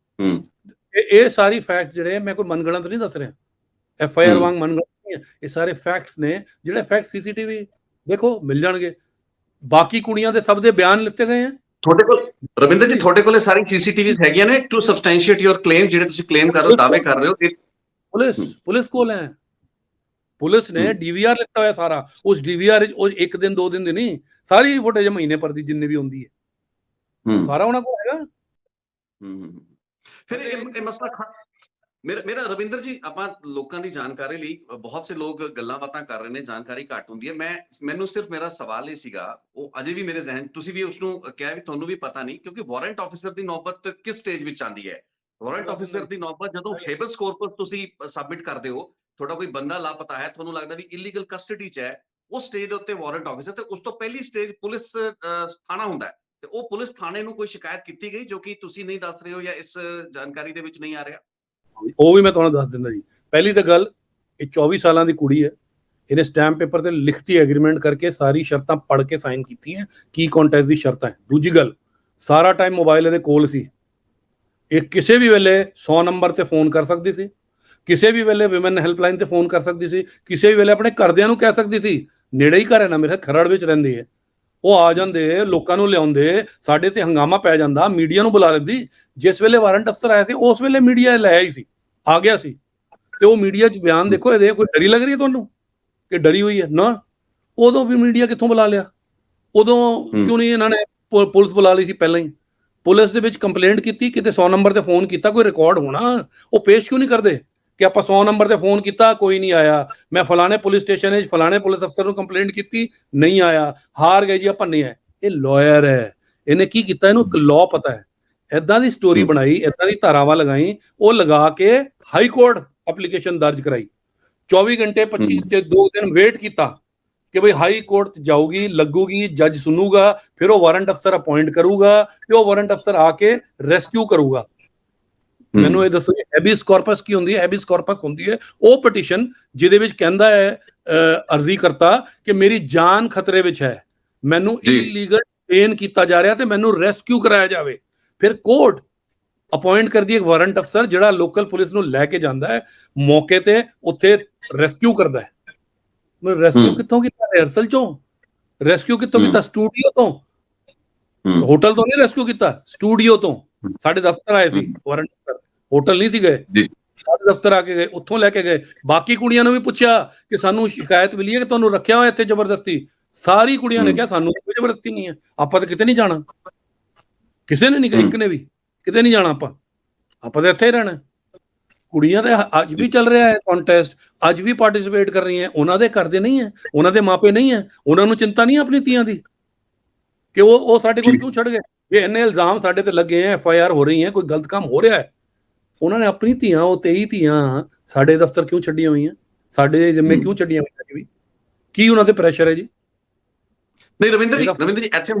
ਇਹ ਸਾਰੀ ਫੈਕਟ ਜਿਹੜੇ, ਮੈਂ ਕੋਈ ਮਨਗਣਤ ਨਹੀਂ ਦੱਸ ਰਿਹਾ, FIR ਵਾਂਗ ਮਨਗਣਤ ਨਹੀਂ ਹੈ, ਇਹ ਸਾਰੇ ਫੈਕਟਸ ਨੇ। ਜਿਹੜੇ ਫੈਕਟ CCTV ਦੇਖੋ ਮਿਲ ਜਾਣਗੇ। ਬਾਕੀ ਕੁੜੀਆਂ ਦੇ ਸਭ ਦੇ ਬਿਆਨ ਲਿੱਤੇ ਗਏ ਆ ਤੁਹਾਡੇ ਕੋਲ। ਰਵਿੰਦਰ ਜੀ, ਤੁਹਾਡੇ ਕੋਲੇ ਸਾਰੀ CCTVs ਹੈਗੀਆਂ ਨੇ ਟੂ ਸਬਸਟੈਂਸ਼ੀਏਟ ਯੋਰ ਕਲੇਮ, ਜਿਹੜੇ ਤੁਸੀਂ ਕਲੇਮ ਕਰ ਰਹੇ ਹੋ, ਦਾਅਵੇ ਕਰ ਰਹੇ ਹੋ? ਪੁਲਿਸ ਕੋਲ ਹੈ, ਪੁਲਿਸ ਨੇ DVR ਲਿੱਤਾ ਹੋਇਆ ਸਾਰਾ। ਉਸ DVR ਵਿੱਚ ਉਹ 1 ਦਿਨ 2 ਦਿਨ ਦੀ ਨਹੀਂ, ਸਾਰੀ ਫੁਟੇਜ ਮਹੀਨੇ ਪਰ ਦੀ ਜਿੰਨੀ ਵੀ ਹੁੰਦੀ ਹੈ, ਸਾਰਾ ਉਹਨਾਂ ਕੋਲ ਹੈਗਾ। ਫਿਰ ਇਹ ਮਸਲਾ ਮੇਰਾ ਰਵਿੰਦਰ ਜੀ, ਆਪਾਂ ਲੋਕਾਂ ਦੀ ਜਾਣਕਾਰੀ ਲਈ ਬਹੁਤ ਸੇ ਲੋਕ ਗੱਲਾਂ ਬਾਤਾਂ ਕਰ ਰਹੇ ਨੇ, ਜਾਣਕਾਰੀ ਘੱਟ ਹੁੰਦੀ ਹੈ। ਮੈਨੂੰ ਸਿਰਫ ਮੇਰਾ ਸਵਾਲ ਇਹ ਸੀਗਾ, ਉਹ ਅਜੇ ਵੀ ਮੇਰੇ ਜ਼ਿਹਨ, ਤੁਸੀਂ ਵੀ ਉਸਨੂੰ ਕਿਹਾ ਵੀ ਤੁਹਾਨੂੰ ਵੀ ਪਤਾ ਨਹੀਂ, ਕਿਉਂਕਿ ਵਾਰੰਟ ਆਫੀਸਰ ਦੀ ਨੌਬਤ ਕਿਸ ਸਟੇਜ ਵਿੱਚ ਆਉਂਦੀ ਹੈ? ਵਾਰੰਟ ਆਫੀਸਰ ਦੀ ਨੌਬਤ ਜਦੋਂ ਹੇਬਸ ਕੋਰਪਸ ਤੁਸੀਂ ਸਬਮਿਟ ਕਰਦੇ ਹੋ, ਤੁਹਾਡਾ ਕੋਈ ਬੰਦਾ ਲਾਪਤਾ ਹੈ, ਤੁਹਾਨੂੰ ਲੱਗਦਾ ਵੀ ਇਲੀਗਲ ਕਸਟਡੀ 'ਚ ਹੈ, ਉਸ ਸਟੇਜ ਦੇ ਉੱਤੇ ਵਾਰੰਟ ਆਫਿਸਰ ਤੇ ਉਸ ਤੋਂ ਪਹਿਲੀ ਸਟੇਜ ਪੁਲਿਸ ਥਾਣਾ ਹੁੰਦਾ ਹੈ, ਤੇ ਉਹ ਪੁਲਿਸ ਥਾਣੇ ਨੂੰ ਕੋਈ ਸ਼ਿਕਾਇਤ ਕੀਤੀ ਗਈ ਜੋ ਕਿ ਤੁਸੀਂ ਨਹੀਂ ਦੱਸ ਰਹੇ ਹੋ ਜਾਂ ਇਸ ਜਾਣਕਾਰੀ ਦੇ ਵਿੱਚ ਨਹੀਂ ਆ ਰਿਹਾ? ਉਹ ਵੀ ਮੈਂ ਤੁਹਾਨੂੰ ਦੱਸ ਦਿੰਦਾ ਜੀ। ਪਹਿਲੀ ਤਾਂ ਗੱਲ, ਇਹ 24 ਸਾਲਾਂ ਦੀ ਕੁੜੀ ਹੈ, ਇਹਨੇ ਸਟੈਂਪ ਪੇਪਰ ਤੇ ਲਿਖਤੀ ਐਗਰੀਮੈਂਟ ਕਰਕੇ ਸਾਰੀ ਸ਼ਰਤਾਂ ਪੜ੍ਹ ਕੇ ਸਾਈਨ ਕੀਤੀਆਂ ਕੀ ਕੰਟੈਸਟ ਦੀ ਸ਼ਰਤਾਂ ਹੈ। ਦੂਜੀ ਗੱਲ, ਸਾਰਾ ਟਾਈਮ ਮੋਬਾਈਲ ਇਹਦੇ ਕੋਲ ਸੀ, ਇਹ ਕਿਸੇ ਵੀ ਵੇਲੇ 100 ਨੰਬਰ ਤੇ ਫੋਨ ਕਰ ਸਕਦੀ ਸੀ, ਕਿਸੇ ਵੀ ਵੇਲੇ ਵਿਮਨ ਹੈਲਪਲਾਈਨ ਤੇ ਫੋਨ ਕਰ ਸਕਦੀ ਸੀ, ਕਿਸੇ ਵੀ ਵੇਲੇ ਆਪਣੇ ਘਰਦਿਆਂ ਨੂੰ ਕਹਿ ਸਕਦੀ ਸੀ। ਨੇੜੇ ਹੀ ਘਰ ਹੈ ਨਾ ਮੇਰੇ, ਖਰੜ ਵਿੱਚ ਰਹਿੰਦੀ ਹੈ, ਉਹ ਆ ਜਾਂਦੇ, ਲੋਕਾਂ ਨੂੰ ਲਿਆਉਂਦੇ, ਸਾਡੇ ਤੇ ਹੰਗਾਮਾ ਪੈ ਜਾਂਦਾ, ਮੀਡੀਆ ਨੂੰ ਬੁਲਾ ਲੈਂਦੀ। ਜਿਸ ਵੇਲੇ ਵਾਰੰਟ ਅਫਸਰ ਆਇਆ ਸੀ ਉਸ ਵੇਲੇ ਮੀਡੀਆ ਲੈ ਆਈ ਸੀ, ਆ ਗਿਆ ਸੀ, ਤੇ ਉਹ ਮੀਡੀਆ 'ਚ ਬਿਆਨ ਦੇਖੋ ਇਹਦੇ। ਕੋਈ ਡਰੀ ਲੱਗ ਰਹੀ ਹੈ ਤੁਹਾਨੂੰ ਕਿ ਡਰੀ ਹੋਈ ਹੈ? ਨਾ, ਉਦੋਂ ਵੀ ਮੀਡੀਆ ਕਿੱਥੋਂ ਬੁਲਾ ਲਿਆ? ਉਦੋਂ ਕਿਉਂ ਨਹੀਂ ਇਹਨਾਂ ਨੇ ਪੁਲਿਸ ਬੁਲਾ ਲਈ ਸੀ ਪਹਿਲਾਂ ਹੀ? ਪੁਲਿਸ ਦੇ ਵਿੱਚ ਕੰਪਲੇਂਟ ਕੀਤੀ, ਕਿਤੇ 100 ਨੰਬਰ ਤੇ ਫੋਨ ਕੀਤਾ, ਕੋਈ ਰਿਕਾਰਡ ਹੋਣਾ, ਉਹ ਪੇਸ਼ ਕਿਉਂ ਨਹੀਂ ਕਰਦੇ ਕਿ ਆਪਾਂ 100 ਨੰਬਰ ਤੇ ਫੋਨ ਕੀਤਾ, ਕੋਈ ਨਹੀਂ ਆਇਆ, ਮੈਂ ਫਲਾਣੇ ਪੁਲਿਸ ਸਟੇਸ਼ਨ ਵਿੱਚ ਫਲਾਣੇ ਪੁਲਿਸ ਅਫਸਰ ਨੂੰ ਕੰਪਲੇਂਟ ਕੀਤੀ, ਨਹੀਂ ਆਇਆ, ਹਾਰ ਗਏ ਜੀ, ਆਪਾਂ ਨਹੀਂ ਹੈ। ਇਹ ਲਾਇਰ ਹੈ, ਇਹਨੇ ਕੀ ਕੀਤਾ, ਇਹਨੂੰ ਇੱਕ ਲਾਅ ਪਤਾ ਹੈ। ਏਦਾਂ ਦੀ ਸਟੋਰੀ ਬਣਾਈ, ਏਦਾਂ ਦੀ ਧਾਰਾਵਾਂ ਲਗਾਈ, ਉਹ ਲਗਾ ਕੇ ਹਾਈ ਕੋਰਟ ਐਪਲੀਕੇਸ਼ਨ ਦਰਜ ਕਰਾਈ। 24 ਘੰਟੇ 25 ਤੇ 2 ਦਿਨ ਵੇਟ ਕੀਤਾ ਕਿ ਬਈ ਹਾਈ ਕੋਰਟ ਜਾਊਗੀ, ਲੱਗੂਗੀ, ਜੱਜ ਸੁਣੂਗਾ, ਫਿਰ ਉਹ ਵਾਰੰਟ ਅਫਸਰ ਅਪਾਇੰਟ ਕਰੂਗਾ, ਤੇ ਉਹ ਵਾਰੰਟ ਅਫਸਰ ਆ ਕੇ ਰੈਸਕਿਊ ਕਰੂਗਾ। ਮੈਨੂੰ ਇਹ ਦੱਸੋ, ਹੈਬਿਸ ਕਾਰਪਸ ਕੀ ਹੁੰਦੀ ਹੈ? ਹੈਬਿਸ ਕਾਰਪਸ ਹੁੰਦੀ ਹੈ ਉਹ ਪਟੀਸ਼ਨ ਜਿਹਦੇ ਵਿੱਚ ਕਹਿੰਦਾ ਹੈ ਅਰਜ਼ੀ ਕਰਤਾ ਕਿ ਮੇਰੀ ਜਾਨ ਖਤਰੇ ਵਿੱਚ ਹੈ, ਮੈਨੂੰ ਇਲੀਗਲ ਡਿਟੇਨ ਕੀਤਾ ਜਾ ਰਿਹਾ ਤੇ ਮੈਨੂੰ ਰੈਸਕਿਊ ਕਰਾਇਆ ਜਾਵੇ। ਫਿਰ ਕੋਰਟ ਅਪਾਇੰਟ ਕਰਦੀ ਹੈ ਇੱਕ ਵਾਰੰਟ ਅਫਸਰ, ਜਿਹੜਾ ਲੋਕਲ ਪੁਲਿਸ ਨੂੰ ਲੈ ਕੇ ਜਾਂਦਾ ਹੈ ਮੌਕੇ ਤੇ, ਉੱਥੇ ਰੈਸਕਿਊ ਕਰਦਾ ਹੈ। ਰੈਸਕਿਊ ਕਿੱਥੋਂ ਕੀਤਾ? ਰਿਹਰਸਲ ਚੋਂ। ਰੈਸਕਿਊ ਕਿੱਥੋਂ ਕੀਤਾ? ਸਟੂਡੀਓ ਤੋਂ। ਹੋਟਲ ਤੋਂ ਨਹੀਂ ਰੈਸਕਿਊ ਕੀਤਾ, ਸਟੂਡੀਓ ਤੋਂ। ਸਾਡੇ ਦਫ਼ਤਰ ਆਏ ਸੀ ਵਾਰੰਟ ਅਫਸਰ, ਹੋਟਲ ਨਹੀਂ ਸੀ ਗਏ, ਸਾਡੇ ਦਫ਼ਤਰ ਆ ਕੇ ਗਏ, ਉੱਥੋਂ ਲੈ ਕੇ ਗਏ। ਬਾਕੀ ਕੁੜੀਆਂ ਨੂੰ ਵੀ ਪੁੱਛਿਆ ਕਿ ਸਾਨੂੰ ਸ਼ਿਕਾਇਤ ਮਿਲੀ ਹੈ ਕਿ ਤੁਹਾਨੂੰ ਰੱਖਿਆ ਹੋਇਆ ਇੱਥੇ ਜ਼ਬਰਦਸਤੀ। ਸਾਰੀ ਕੁੜੀਆਂ ਨੇ ਕਿਹਾ ਸਾਨੂੰ ਕੋਈ ਜ਼ਬਰਦਸਤੀ ਨਹੀਂ ਹੈ, ਆਪਾਂ ਤਾਂ ਕਿਤੇ ਨਹੀਂ ਜਾਣਾ। ਕਿਸੇ ਨੇ ਨਹੀਂ ਕਿਹਾ, ਇੱਕ ਨੇ ਵੀ ਕਿਤੇ ਨਹੀਂ ਜਾਣਾ, ਆਪਾਂ ਤਾਂ ਇੱਥੇ ਹੀ ਰਹਿਣਾ। ਕੁੜੀਆਂ ਤਾਂ ਅੱਜ ਵੀ ਚੱਲ ਰਿਹਾ ਹੈ ਕੰਟੈਸਟ, ਅੱਜ ਵੀ ਪਾਰਟਿਸਿਪੇਟ ਕਰ ਰਹੀਆਂ। ਉਹਨਾਂ ਦੇ ਘਰ ਦੇ ਨਹੀਂ ਹੈ, ਉਹਨਾਂ ਦੇ ਮਾਪੇ ਨਹੀਂ ਹੈ, ਉਹਨਾਂ ਨੂੰ ਚਿੰਤਾ ਨਹੀਂ ਆਪਣੀ ਧੀਆਂ ਦੀ ਕਿ ਉਹ ਸਾਡੇ ਕੋਲ ਕਿਉਂ ਛੱਡ ਗਏ। ਇਹ ਇੰਨੇ ਇਲਜ਼ਾਮ ਸਾਡੇ ਤੇ ਲੱਗੇ ਹੈ, FIR ਹੋ ਰਹੀ ਹੈ, ਕੋਈ ਗਲਤ ਕੰਮ ਹੋ ਰਿਹਾ ਹੈ। ਉਹਨਾਂ ਨੇ ਆਪਣੀ ਧੀਆਂ, ਉਹ 23 ਧੀਆਂ ਸਾਡੇ ਦਫ਼ਤਰ ਕਿਉਂ ਛੱਡੀਆਂ ਹੋਈਆਂ, ਸਾਡੇ ਜ਼ਿੰਮੇ ਕਿਉਂ ਛੱਡੀਆਂ ਹੋਈਆਂ? ਕੀ ਉਹਨਾਂ ਤੇ ਪ੍ਰੈਸ਼ਰ ਹੈ ਜੀ? ਨਹੀਂ ਰਵਿੰਦਰ ਜੀ, ਇੱਥੇ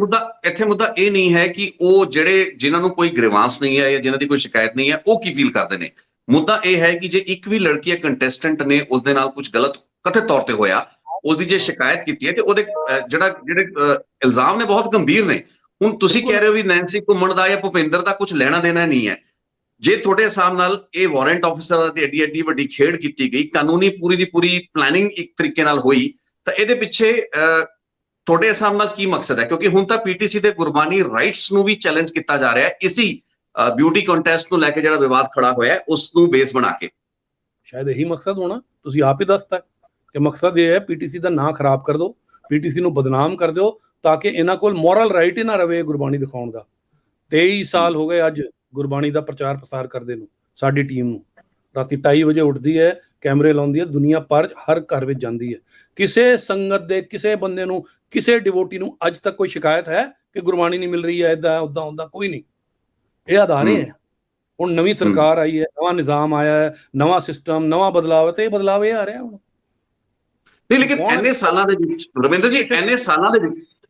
ਮੁੱਦਾ ਇਹ ਨਹੀਂ ਹੈ ਕਿ ਉਹ ਜਿਹੜੇ ਜਿਨ੍ਹਾਂ ਨੂੰ ਕੋਈ ਗ੍ਰੀਵਾਂਸ ਨਹੀਂ ਹੈ ਜਾਂ ਜਿਨ੍ਹਾਂ ਦੀ ਕੋਈ ਸ਼ਿਕਾਇਤ ਨਹੀਂ ਹੈ ਉਹ ਕੀ ਫੀਲ ਕਰਦੇ ਨੇ। ਮੁੱਦਾ ਇਹ ਹੈ ਕਿ ਜੇ ਇੱਕ ਵੀ ਲੜਕੀ ਜਾਂ ਕੰਟੈਸਟੈਂਟ ਨੇ ਉਸ ਦੇ ਨਾਲ ਕੁਝ ਗਲਤ ਕਥਿਤ ਤੌਰ ਤੇ ਹੋਇਆ, ਉਹਦੀ ਜੇ ਸ਼ਿਕਾਇਤ ਕੀਤੀ ਹੈ ਤੇ ਉਹਦੇ ਜਿਹੜੇ ਇਲਜ਼ਾਮ ਨੇ ਬਹੁਤ ਗੰਭੀਰ ਨੇ। ਹੁਣ ਤੁਸੀਂ ਕਹਿ ਰਹੇ ਹੋ ਵੀ ਨੈਂਸੀ ਘੁੰਮਣ ਦਾ ਜਾਂ ਭੁਪਿੰਦਰ ਦਾ ਕੁਝ ਲੈਣਾ ਦੇਣਾ ਨਹੀਂ ਹੈ। ਜੇ ਤੁਹਾਡੇ ਹਿਸਾਬ ਨਾਲ ਇਹ ਵਾਰੰਟ ਆਫਿਸਰ ਦੀ ਐਡੀ ਵੱਡੀ ਖੇਡ ਕੀਤੀ ਗਈ, ਕਾਨੂੰਨੀ ਪੂਰੀ ਦੀ ਪੂਰੀ ਪਲੈਨਿੰਗ ਇੱਕ ਤਰੀਕੇ ਨਾਲ ਹੋਈ, ਤਾਂ ਇਹਦੇ ਪਿੱਛੇ ਤੁਹਾਡੇ ਹਿਸਾਬ ਨਾਲ ਕੀ ਮਕਸਦ ਹੈ? ਕਿਉਂਕਿ ਹੁਣ ਤਾਂ PTC ਦੇ ਗੁਰਬਾਨੀ ਰਾਈਟਸ ਨੂੰ ਵੀ ਚੈਲੰਜ ਕੀਤਾ ਜਾ ਰਿਹਾ ਹੈ ਇਸੀ ਬਿਊਟੀ ਕੰਟੈਸਟ ਨੂੰ ਲੈ ਕੇ, ਜਿਹੜਾ ਵਿਵਾਦ ਖੜਾ ਹੋਇਆ ਉਸ ਨੂੰ ਬੇਸ ਬਣਾ ਕੇ। ਸ਼ਾਇਦ ਇਹੀ ਮਕਸਦ ਹੋਣਾ, ਤੁਸੀਂ ਆਪ ਹੀ ਦੱਸਤਾ ਕਿ ਮਕਸਦ ਇਹ ਹੈ PTC ਦਾ ਨਾਂ ਖਰਾਬ ਕਰ ਦਿਓ, PTC ਨੂੰ ਬਦਨਾਮ ਕਰ ਦਿਓ, ਤਾਂ ਕਿ ਇਹਨਾਂ ਕੋਲ ਮੋਰਲ ਰਾਈਟ ਹੀ ਨਾ ਰਵੇ ਗੁਰਬਾਣੀ ਦਿਖਾਉਣ ਦਾ। 23 ਸਾਲ ਹੋ ਗਏ ਅੱਜ ਗੁਰਬਾਣੀ ਦਾ ਪ੍ਰਚਾਰ ਪ੍ਰਸਾਰ ਕਰਦੇ ਨੂੰ। ਸਾਡੀ ਟੀਮ ਨੂੰ ਰਾਤੀ 2:30 ਵਜੇ ਉੱਠਦੀ ਹੈ, ਕੈਮਰੇ ਲਾਉਂਦੀ ਹੈ, ਦੁਨੀਆ ਭਰ ਹਰ ਘਰ ਵਿੱਚ ਜਾਂਦੀ ਹੈ। ਕਿਸੇ ਸੰਗਤ ਦੇ ਕਿਸੇ ਬੰਦੇ ਨੂੰ, ਕਿਸੇ ਡਿਵੋਟੀ ਨੂੰ ਅੱਜ ਤੱਕ ਕੋਈ ਸ਼ਿਕਾਇਤ ਹੈ ਕਿ ਗੁਰਬਾਣੀ ਨਹੀਂ ਮਿਲ ਰਹੀ ਹੈ, ਏਦਾਂ ਉੱਦਾਂ ਹੁੰਦਾ? ਕੋਈ ਨਹੀਂ। ਇਹ ਅਦਾਰੇ ਹੈ। ਹੁਣ ਨਵੀਂ ਸਰਕਾਰ ਆਈ ਹੈ, ਨਵਾਂ ਨਿਜ਼ਾਮ ਆਇਆ ਹੈ, ਨਵਾਂ ਸਿਸਟਮ, ਨਵਾਂ ਬਦਲਾਵ ਹੈ, ਤੇ ਇਹ ਬਦਲਾਵ ਇਹ ਆ ਰਿਹਾ ਹੁਣ। ਨਹੀਂ, ਲੇਕਿਨ ਇੰਨੇ ਸਾਲਾਂ ਦੇ ਵਿੱਚ ਰਵਿੰਦਰ ਜੀ,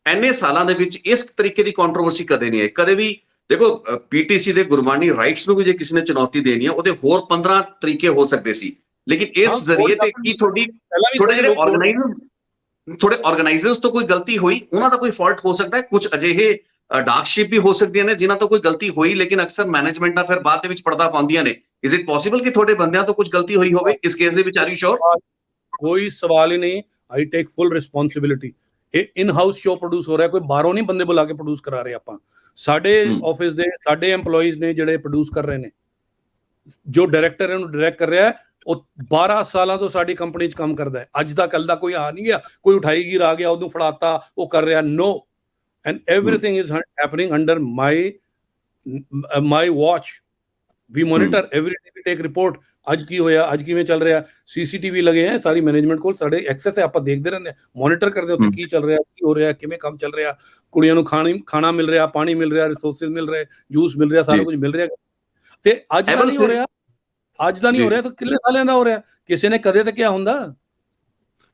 ਇੰਨੇ ਸਾਲਾਂ ਦੇ ਵਿੱਚ ਇਸ ਤਰੀਕੇ ਦੀ ਕੰਟਰੋਵਰਸੀ ਕਦੇ ਨਹੀਂ ਆਈ। ਕਦੇ ਵੀ ਦੇਖੋ, PTC ਦੇ ਗੁਰਬਾਣੀ ਰਾਈਟਸ ਨੂੰ ਵੀ ਜੇ ਕਿਸੇ ਨੇ ਚੁਣੌਤੀ ਦੇਣੀ ਹੈ, ਉਹਦੇ ਹੋਰ 15 ਤਰੀਕੇ ਹੋ ਸਕਦੇ ਸੀ, ਲੇਕਿਨ ਇਸ ਜ਼ਰੀਏ ਤੇ ਕੀ ਤੁਹਾਡੇ ਆਰਗੇਨਾਈਜ਼ਰਸ ਤੋਂ ਕੋਈ ਗਲਤੀ ਹੋਈ? ਉਹਨਾਂ ਦਾ ਕੋਈ ਫਾਲਟ ਹੋ ਸਕਦਾ ਹੈ। ਕੁਝ ਅਜਿਹੇ ਡਾਰਕ ਸ਼ਿਪ ਵੀ ਹੋ ਸਕਦੀਆਂ ਨੇ ਜਿਨ੍ਹਾਂ ਤੋਂ ਕੋਈ ਗਲਤੀ ਹੋਈ, ਲੇਕਿਨ ਅਕਸਰ ਮੈਨੇਜਮੈਂਟਾਂ ਫਿਰ ਬਾਅਦ ਦੇ ਵਿੱਚ ਪਰਦਾ ਪਾਉਂਦੀਆਂ ਨੇ। ਇਜ਼ ਇਟ ਪੋਸੀਬਲ ਕਿ ਤੁਹਾਡੇ ਬੰਦਿਆਂ ਤੋਂ ਕੁਝ ਗਲਤੀ ਹੋਈ ਹੋਵੇ ਇਸ ਕੇਸ ਦੇ ਵਿੱਚ? ਆਰ ਯੂ ਸ਼ੋਰ? ਕੋਈ ਸਵਾਲ ਹੀ ਨਹੀਂ। ਆਈ ਟੇਕ ਫੁੱਲ ਰਿਸਪੌਂਸਿਬਿਲਿਟੀ। ਇਹ ਇਨ ਹਾਊਸ ਸ਼ੋ ਪ੍ਰੋਡਿਊਸ ਹੋ ਰਿਹਾ, ਕੋਈ ਬਾਹਰੋਂ ਨਹੀਂ ਬੰਦੇ ਬੁਲਾ ਕੇ ਪ੍ਰੋਡਿਊਸ ਕਰਾ ਰਹੇ ਆਪਾਂ। ਸਾਡੇ ਆਫਿਸ ਦੇ ਸਾਡੇ EMPLOYEES ਨੇ ਜਿਹੜੇ ਪ੍ਰੋਡਿਊਸ ਕਰ ਰਹੇ ਨੇ। ਜੋ ਡਾਇਰੈਕਟਰ ਇਹਨੂੰ ਡਾਇਰੈਕਟ ਕਰ ਰਿਹਾ ਉਹ 12 ਸਾਲਾਂ ਤੋਂ ਸਾਡੀ ਕੰਪਨੀ 'ਚ ਕੰਮ ਕਰਦਾ ਹੈ। ਅੱਜ ਦਾ ਕੱਲ ਦਾ ਕੋਈ ਆ ਨਹੀਂ ਗਿਆ, ਕੋਈ ਉਠਾਈ ਗਿਰ ਆ ਗਿਆ ਉਹਨੂੰ ਫੜਾਤਾ ਉਹ ਕਰ ਰਿਹਾ। No, and everything is happening under my watch. We monitor every day, we take report. ਅੱਜ ਕੀ ਹੋਇਆ, ਅੱਜ ਕਿਵੇਂ ਚੱਲ ਰਿਹਾ, CCTV ਲਗੇ ਹੈ ਸਾਰੀ ਮੈਨੇਜਮੈਂਟ ਕੋਲ, ਸਾਡੇ ਐਕਸੈਸ ਹੈ, ਆਪਾਂ ਦੇਖਦੇ ਰਹਿੰਦੇ ਹਾਂ, ਮੋਨੀਟਰ ਕਰਦੇ ਉੱਥੇ ਕੀ ਚੱਲ ਰਿਹਾ, ਕੀ ਹੋ ਰਿਹਾ, ਕਿਵੇਂ ਕੰਮ ਚੱਲ ਰਿਹਾ, ਕੁੜੀਆਂ ਨੂੰ ਖਾਣਾ ਮਿਲ ਰਿਹਾ, ਪਾਣੀ ਮਿਲ ਰਿਹਾ, ਰਿਸੋਰਸਿਸ ਮਿਲ ਰਹੇ, ਜੂਸ ਮਿਲ ਰਿਹਾ, ਸਾਰਾ ਕੁਝ ਮਿਲ ਰਿਹਾ। ਤੇ ਅੱਜ ਦਾ ਨਹੀਂ ਹੋ ਰਿਹਾ, ਅੱਜ ਦਾ ਨਹੀਂ ਹੋ ਰਿਹਾ ਤਾਂ ਕਿੰਨੇ ਸਾਲਾਂ ਦਾ ਹੋ ਰਿਹਾ? ਕਿਸੇ ਨੇ ਕਦੇ ਤਾਂ ਕਿਹਾ ਹੁੰਦਾ?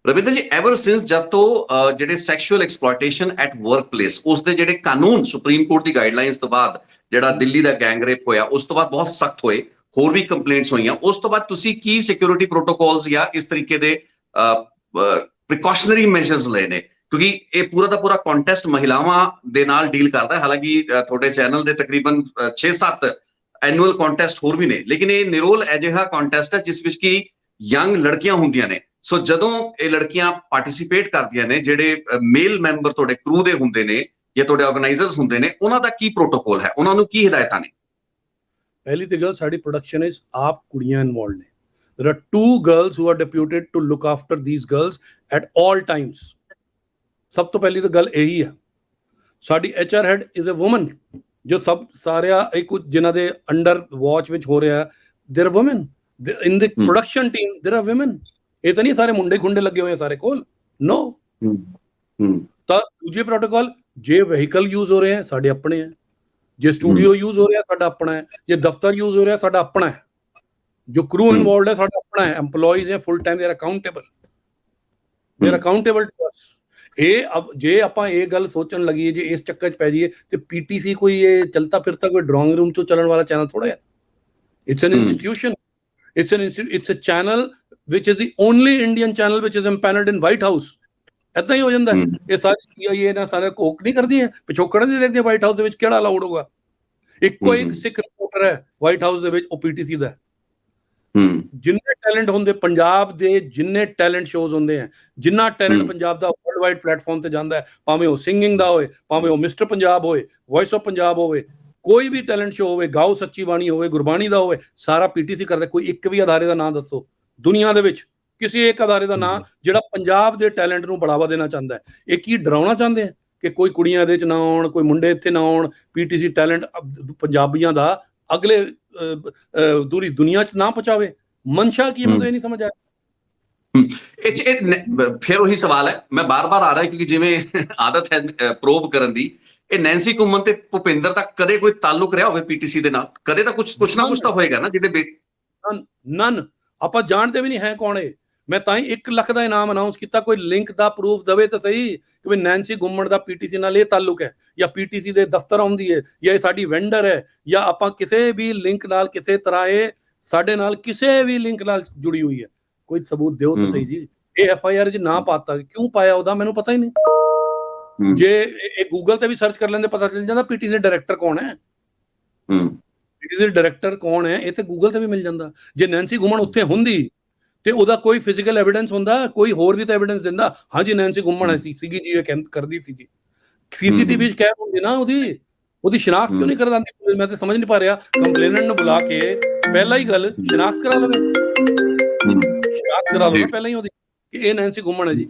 ਰਵਿੰਦਰ ਜੀ, ਐਵਰ ਸਿੰਸ ਜਦ ਤੋਂ ਜਿਹੜੇ ਸੈਕਸ਼ੂਅਲ ਐਕਸਪਲੋਇਟੇਸ਼ਨ ਐਟ ਵਰਕਪਲੇਸ ਉਸ ਦੇ ਜਿਹੜੇ ਕਾਨੂੰਨ ਸੁਪਰੀਮ ਕੋਰਟ ਦੀ ਗਾਈਡਲਾਈਨਸ ਤੋਂ ਬਾਅਦ ਜਿਹੜਾ ਦਿੱਲੀ ਦਾ ਗੈਂਗ ਰੇਪ ਹੋਇਆ ਉਸ ਤੋਂ ਬਾਅਦ ਬਹੁਤ ਸਖਤ ਹੋਏ, ਹੋਰ ਵੀ ਕੰਪਲੇਂਟਸ ਹੋਈਆਂ, ਉਸ ਤੋਂ ਬਾਅਦ ਤੁਸੀਂ ਕੀ ਸਿਕਿਉਰਿਟੀ ਪ੍ਰੋਟੋਕਾਲਸ ਜਾਂ ਇਸ ਤਰੀਕੇ ਦੇ ਪ੍ਰੀਕਾਸ਼ਨਰੀ ਮੈਜਰਸ ਲਏ ਨੇ? ਕਿਉਂਕਿ ਇਹ ਪੂਰਾ ਦਾ ਪੂਰਾ ਕੰਟੈਸਟ ਮਹਿਲਾਵਾਂ ਦੇ ਨਾਲ ਡੀਲ ਕਰਦਾ ਹੈ। ਹਾਲਾਂਕਿ ਤੁਹਾਡੇ ਚੈਨਲ ਦੇ ਤਕਰੀਬਨ 6-7 ਐਨੂਅਲ ਕੰਟੈਸਟ ਹੋਰ ਵੀ ਨੇ, ਲੇਕਿਨ ਇਹ ਨਿਰੋਲ ਅਜਿਹਾ ਕੰਟੈਸਟ ਹੈ ਜਿਸ ਵਿੱਚ ਕਿ ਯੰਗ ਲੜਕੀਆਂ ਹੁੰਦੀਆਂ ਨੇ। ਸੋ ਜਦੋਂ ਇਹ ਲੜਕੀਆਂ ਪਾਰਟਿਸਿਪੇਟ ਕਰਦੀਆਂ ਨੇ, ਜਿਹੜੇ ਮੇਲ ਮੈਂਬਰ ਤੁਹਾਡੇ ਕਰੂ ਦੇ ਹੁੰਦੇ ਨੇ ਜਾਂ ਤੁਹਾਡੇ ਆਰਗੇਨਾਈਜ਼ਰਸ ਹੁੰਦੇ ਨੇ, ਉਹਨਾਂ ਦਾ ਕੀ ਪ੍ਰੋਟੋਕਾਲ ਹੈ, ਉਹਨਾਂ ਨੂੰ ਕੀ ਹਦਾਇਤਾਂ ਨੇ? ਪਹਿਲੀ ਤੇ ਗੱਲ, ਸਾਡੀ ਪ੍ਰੋਡਕਸ਼ਨ ਵਿੱਚ ਆਪ ਕੁੜੀਆਂ ਇਨਵੋਲਡ ਨੇ। there are 2 girls who are deputed to look after these girls at all times। ਸਭ ਤੋਂ ਪਹਿਲੀ ਤਾਂ ਗੱਲ ਇਹੀ ਹੈ। ਸਾਡੀ HR head is a woman, ਜੋ ਸਭ ਸਾਰਿਆ ਇੱਕ ਜਿਨ੍ਹਾਂ ਦੇ ਅੰਡਰ ਵਾਚ ਵਿੱਚ ਹੋ ਰਿਹਾ, there are women in the production team, there are women। ਇਹ ਤਾਂ ਨਹੀਂ ਸਾਰੇ ਮੁੰਡੇ ਖੁੰਡੇ ਲੱਗੇ ਹੋਏ ਆ ਸਾਰੇ ਕੋਲ, ਨੋ। ਤਾਂ ਦੂਜੇ ਪ੍ਰੋਟੋਕਾਲ, ਜੇ ਵਹੀਕਲ ਯੂਜ਼ ਹੋ ਰਹੇ ਹੈ ਸਾਡੇ ਆਪਣੇ ਹੈ, ਜੇ ਸਟੂਡੀਓ ਯੂਜ਼ ਹੋ ਰਿਹਾ ਸਾਡਾ ਆਪਣਾ ਹੈ, ਜੇ ਦਫ਼ਤਰ ਯੂਜ਼ ਹੋ ਰਿਹਾ ਸਾਡਾ ਆਪਣਾ ਹੈ, ਜੋ ਕਰੂ ਇਨਵੋਲਡ ਹੈ ਸਾਡਾ ਆਪਣਾ ਹੈ, EMPLOYEES ਹੈ full time, they are accountable to us. ਇਹ ਜੇ ਆਪਾਂ ਇਹ ਗੱਲ ਸੋਚਣ ਲੱਗੀਏ, ਜੇ ਇਸ ਚੱਕਰ 'ਚ ਪੈ ਜਾਈਏ, ਤੇ PTC ਕੋਈ ਇਹ ਚਲਤਾ ਫਿਰਤਾ ਕੋਈ ਡਰਾਇੰਗ ਰੂਮ 'ਚੋਂ ਚੱਲਣ ਵਾਲਾ ਚੈਨਲ ਥੋੜਾ ਹੈ। It's N institution, it's a channel which is the only Indian channel which is empaneled in White House। ਏਦਾਂ ਹੀ ਹੋ ਜਾਂਦਾ। ਇਹ ਸਾਰੀ CIA ਨਾ ਸਾਰੇ ਕੋਕ ਨਹੀਂ ਕਰਦੀਆਂ, ਪਿਛੋਕੜ ਨਹੀਂ ਦੇਖਦੀਆਂ ਵਾਈਟ ਹਾਊਸ ਦੇ ਵਿੱਚ ਕਿਹੜਾ ਅਲਾਉਡ ਹੋਗਾ। ਇੱਕੋ ਇੱਕ ਸਿੱਖ ਰਿਪੋਰਟਰ ਹੈ ਵਾਈਟ ਹਾਊਸ ਦੇ ਵਿੱਚ, ਉਹ PTC ਦਾ। ਜਿੰਨੇ ਟੈਲੈਂਟ ਹੁੰਦੇ ਪੰਜਾਬ ਦੇ, ਜਿੰਨੇ ਟੈਲੈਂਟ ਸ਼ੋਜ਼ ਹੁੰਦੇ ਆ, ਜਿੰਨਾ ਟੈਲੈਂਟ ਪੰਜਾਬ ਦਾ ਵਰਲਡ ਵਾਈਡ ਪਲੇਟਫਾਰਮ ਤੇ ਜਾਂਦਾ ਹੈ, ਭਾਵੇਂ ਉਹ ਸਿੰਗਿੰਗ ਦਾ ਹੋਏ, ਭਾਵੇਂ ਉਹ ਮਿਸਟਰ ਪੰਜਾਬ ਹੋਏ, ਵੌਇਸ ਆਫ ਪੰਜਾਬ ਹੋਵੇ, ਕੋਈ ਵੀ ਟੈਲੈਂਟ ਸ਼ੋ ਹੋਵੇ, ਗਾਓ ਸੱਚੀ ਬਾਣੀ ਹੋਵੇ, ਗੁਰਬਾਣੀ ਦਾ ਹੋਵੇ, ਸਾਰਾ PTC ਕਰਦਾ। ਕੋਈ ਇੱਕ ਵੀ ਅਦਾਰੇ ਦਾ ਨਾਂ ਦੱਸੋ ਦੁਨੀਆ ਦੇ ਵਿੱਚ, ਕਿਸੇ ਇੱਕ ਅਦਾਰੇ ਦਾ ਨਾਂ ਜਿਹੜਾ ਪੰਜਾਬ ਦੇ ਟੈਲੈਂਟ ਨੂੰ ਬੜਾਵਾ ਦੇਣਾ ਚਾਹੁੰਦਾ ਹੈ। ਇਹ ਕੀ ਡਰਾਉਣਾ ਚਾਹੁੰਦੇ ਆ ਕਿ ਕੋਈ ਕੁੜੀਆਂ ਇਹਦੇ 'ਚ ਨਾ ਆਉਣ, ਕੋਈ ਮੁੰਡੇ ਇੱਥੇ ਨਾ ਆਉਣ, PTC ਟੈਲੈਂਟ ਪੰਜਾਬੀਆਂ ਦਾ ਅਗਲੇ ਦੂਰੀ ਦੁਨੀਆ 'ਚ ਨਾ ਪਹੁੰਚਾਵੇ? ਮਨਸ਼ਾ ਕੀ, ਮੈਨੂੰ ਇਹ ਨਹੀਂ ਸਮਝ ਆਇਆ। ਫਿਰ ਉਹੀ ਸਵਾਲ ਹੈ, ਮੈਂ ਬਾਰ-ਬਾਰ ਆ ਰਿਹਾ ਕਿਉਂਕਿ ਜਿਵੇਂ ਆਦਤ ਹੈ ਪ੍ਰੋਬ ਕਰਨ ਦੀ, ਇਹ ਨੈਂਸੀ ਘੁੰਮਣ ਤੇ ਭੁਪਿੰਦਰ ਦਾ ਕਦੇ ਕੋਈ ਤਾਲੁਕ ਰਿਹਾ ਹੋਵੇ PTC ਦੇ ਨਾਲ? ਕਦੇ ਤਾਂ ਕੁਛ ਨਾ ਕੁਛ ਤਾਂ ਹੋਏਗਾ ਨਾ ਜਿਹਦੇ ਨਨ। ਆਪਾਂ ਜਾਣਦੇ ਵੀ ਨਹੀਂ ਹੈ ਕੌਣ ਹੈ। ਮੈਂ ਤਾਂ ਹੀ 1 ਲੱਖ ਦਾ ਇਨਾਮ ਅਨਾਉਂਸ ਕੀਤਾ, ਕੋਈ ਲਿੰਕ ਦਾ ਪ੍ਰੂਫ ਦਵੇ ਤਾਂ ਸਹੀ ਕਿ ਵੀ ਨੈਂਸੀ ਘੁੰਮਣ ਦਾ PTC ਨਾਲ ਇਹ ਤਾਲੁਕ ਹੈ, ਜਾਂ PTC ਦੇ ਦਫ਼ਤਰ ਆਉਂਦੀ ਹੈ, ਜਾਂ ਇਹ ਸਾਡੀ ਵੈਂਡਰ ਹੈ, ਜਾਂ ਆਪਾਂ ਕਿਸੇ ਵੀ ਲਿੰਕ ਨਾਲ, ਕਿਸੇ ਤਰ੍ਹਾਂ ਇਹ ਸਾਡੇ ਨਾਲ ਕਿਸੇ ਵੀ ਲਿੰਕ ਨਾਲ ਜੁੜੀ ਹੋਈ ਹੈ। ਕੋਈ ਸਬੂਤ ਦਿਓ ਤਾਂ ਸਹੀ ਜੀ। ਇਹ FIR 'ਚ ਨਾ ਪਾਤਾ, ਕਿਉਂ ਪਾਇਆ ਉਹਦਾ ਮੈਨੂੰ ਪਤਾ ਹੀ ਨਹੀਂ। ਜੇ ਇਹ ਗੂਗਲ ਤੇ ਵੀ ਸਰਚ ਕਰ ਲੈਂਦੇ ਪਤਾ ਚੱਲ ਜਾਂਦਾ PTC ਦੇ ਡਾਇਰੈਕਟਰ ਕੌਣ ਹੈ। PTC ਦੇ ਡਾਇਰੈਕਟਰ ਕੌਣ ਹੈ ਇਹ ਤੇ ਗੂਗਲ ਤੇ ਵੀ ਮਿਲ ਜਾਂਦਾ। ਜੇ ਨੈਂਸੀ ਘੁੰਮਣ ਉੱਥੇ ਹੁੰਦੀ ਤੇ ਉਹਦਾ ਕੋਈ ਫਿਜ਼ੀਕਲ ਐਵੀਡੈਂਸ ਹੁੰਦਾ, ਕੋਈ ਹੋਰ ਵੀ ਤਾਂ ਐਵੀਡੈਂਸ ਦਿੰਦਾ। ਹਾਂਜੀ ਨੈਂਸੀ ਘੁੰਮਣ ਸੀਗੀ ਜੀ, ਇਹ ਕਰਦੀ ਸੀਗੀ, CCTV 'ਚ ਕੈਦ ਹੁੰਦੀ ਨਾ, ਉਹਦੀ ਸ਼ਨਾਖਤ ਕਿਉਂ ਨਹੀਂ ਕਰਵਾਉਂਦੀ? ਮੈਂ ਤਾਂ ਸਮਝ ਨਹੀਂ ਪਾ ਰਿਹਾ। ਕੰਪਲੇਨੈਂਟ ਨੂੰ ਬੁਲਾ ਕੇ ਪਹਿਲਾਂ ਹੀ ਗੱਲ ਸ਼ਨਾਖਤ ਕਰਾ ਲਵੇ, ਸ਼ਨਾਖਤ ਕਰਾ ਲਵੇ ਪਹਿਲਾਂ ਹੀ ਉਹਦੀ ਕਿ ਇਹ ਨੈਂਸੀ ਘੁੰਮਣ ਹੈ ਜੀ,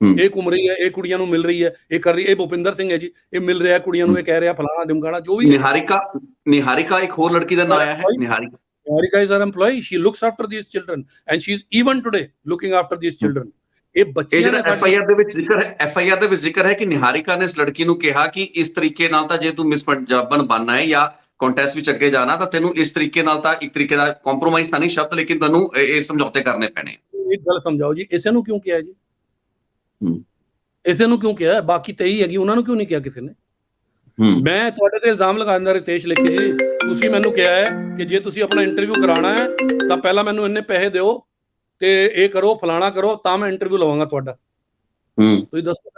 ਇਹ ਘੁੰਮ ਰਹੀ ਹੈ, ਇਹ ਕੁੜੀਆਂ ਨੂੰ ਮਿਲ ਰਹੀ ਹੈ, ਇਹ ਕਰ ਰਹੀ, ਇਹ ਭੁਪਿੰਦਰ ਸਿੰਘ ਹੈ ਜੀ, ਇਹ ਮਿਲ ਰਿਹਾ ਕੁੜੀਆਂ ਨੂੰ, ਇਹ ਕਹਿ ਰਿਹਾ ਫਲਾਣਾ ਡਿਮਕਾਣਾ ਜੋ ਵੀ। ਨਿਹਾਰਿਕਾ ਇੱਕ ਹੋਰ ਲੜਕੀ ਦਾ ਨਾਮ ਆਇਆ ਹੈ। ਨਿਹਾਰਿਕਾ is our employee, she looks after these children and she is even today looking after these children। ਇਹ ਬੱਚੇ ਜਿਹੜਾ FIR ਦੇ ਵਿੱਚ ਜ਼ਿਕਰ ਹੈ ਕਿ ਨਿਹਾਰਿਕਾ ਨੇ ਇਸ ਲੜਕੀ ਨੂੰ ਕਿਹਾ ਕਿ ਇਸ ਤਰੀਕੇ ਨਾਲ ਤਾਂ ਜੇ ਤੂੰ ਮਿਸ ਪੰਜਾਬਣ ਬਣਨਾ ਹੈ ਜਾਂ ਕੰਟੈਸਟ ਵਿੱਚ ਅੱਗੇ ਜਾਣਾ ਤਾਂ ਤੈਨੂੰ ਇਸ ਤਰੀਕੇ ਨਾਲ ਤਾਂ ਇੱਕ ਤਰੀਕੇ ਦਾ ਕੰਪਰੋਮਾਈਜ਼ ਤਾਂ ਨਹੀਂ ਸ਼ਬਦ, ਲੇਕਿਨ ਤੁਹਾਨੂੰ ਇਹ ਸਮਝੌਤੇ ਕਰਨੇ ਪੈਣੇ। ਇੱਕ ਗੱਲ ਸਮਝਾਓ ਜੀ, ਇਸੇ ਨੂੰ ਕਿਉਂ ਕਿਹਾ ਜੀ? ਇਸੇ ਨੂੰ ਕਿਉਂ ਕਿਹਾ? ਬਾਕੀ ਤੇ ਹੀ ਹੈਗੀ, ਉਹਨਾਂ ਨੂੰ ਕਿਉਂ ਨਹੀਂ ਕਿਹਾ ਕਿਸੇ ਨੇ? ਮੈਂ ਤੁਹਾਡੇ ਤੇ ਇਲਜ਼ਾਮ ਲਗਾਉਂਦਾ ਰਿਤੇਸ਼ ਲਿਖੀ ਜੀ, ਤੁਸੀਂ ਮੈਨੂੰ ਕਿਹਾ ਹੈ ਕਿ ਜੇ ਤੁਸੀਂ ਆਪਣਾ ਇੰਟਰਵਿਊ ਕਰਾਉਣਾ ਹੈ ਤਾਂ ਪਹਿਲਾਂ ਮੈਨੂੰ ਇੰਨੇ ਪੈਸੇ ਦਿਓ ਤੇ ਇਹ ਕਰੋ ਫਲਾਣਾ ਕਰੋ ਤਾਂ ਮੈਂ ਇੰਟਰਵਿਊ ਲਵਾਂਗਾ ਤੁਹਾਡਾ। ਤੁਸੀਂ ਦੱਸੋ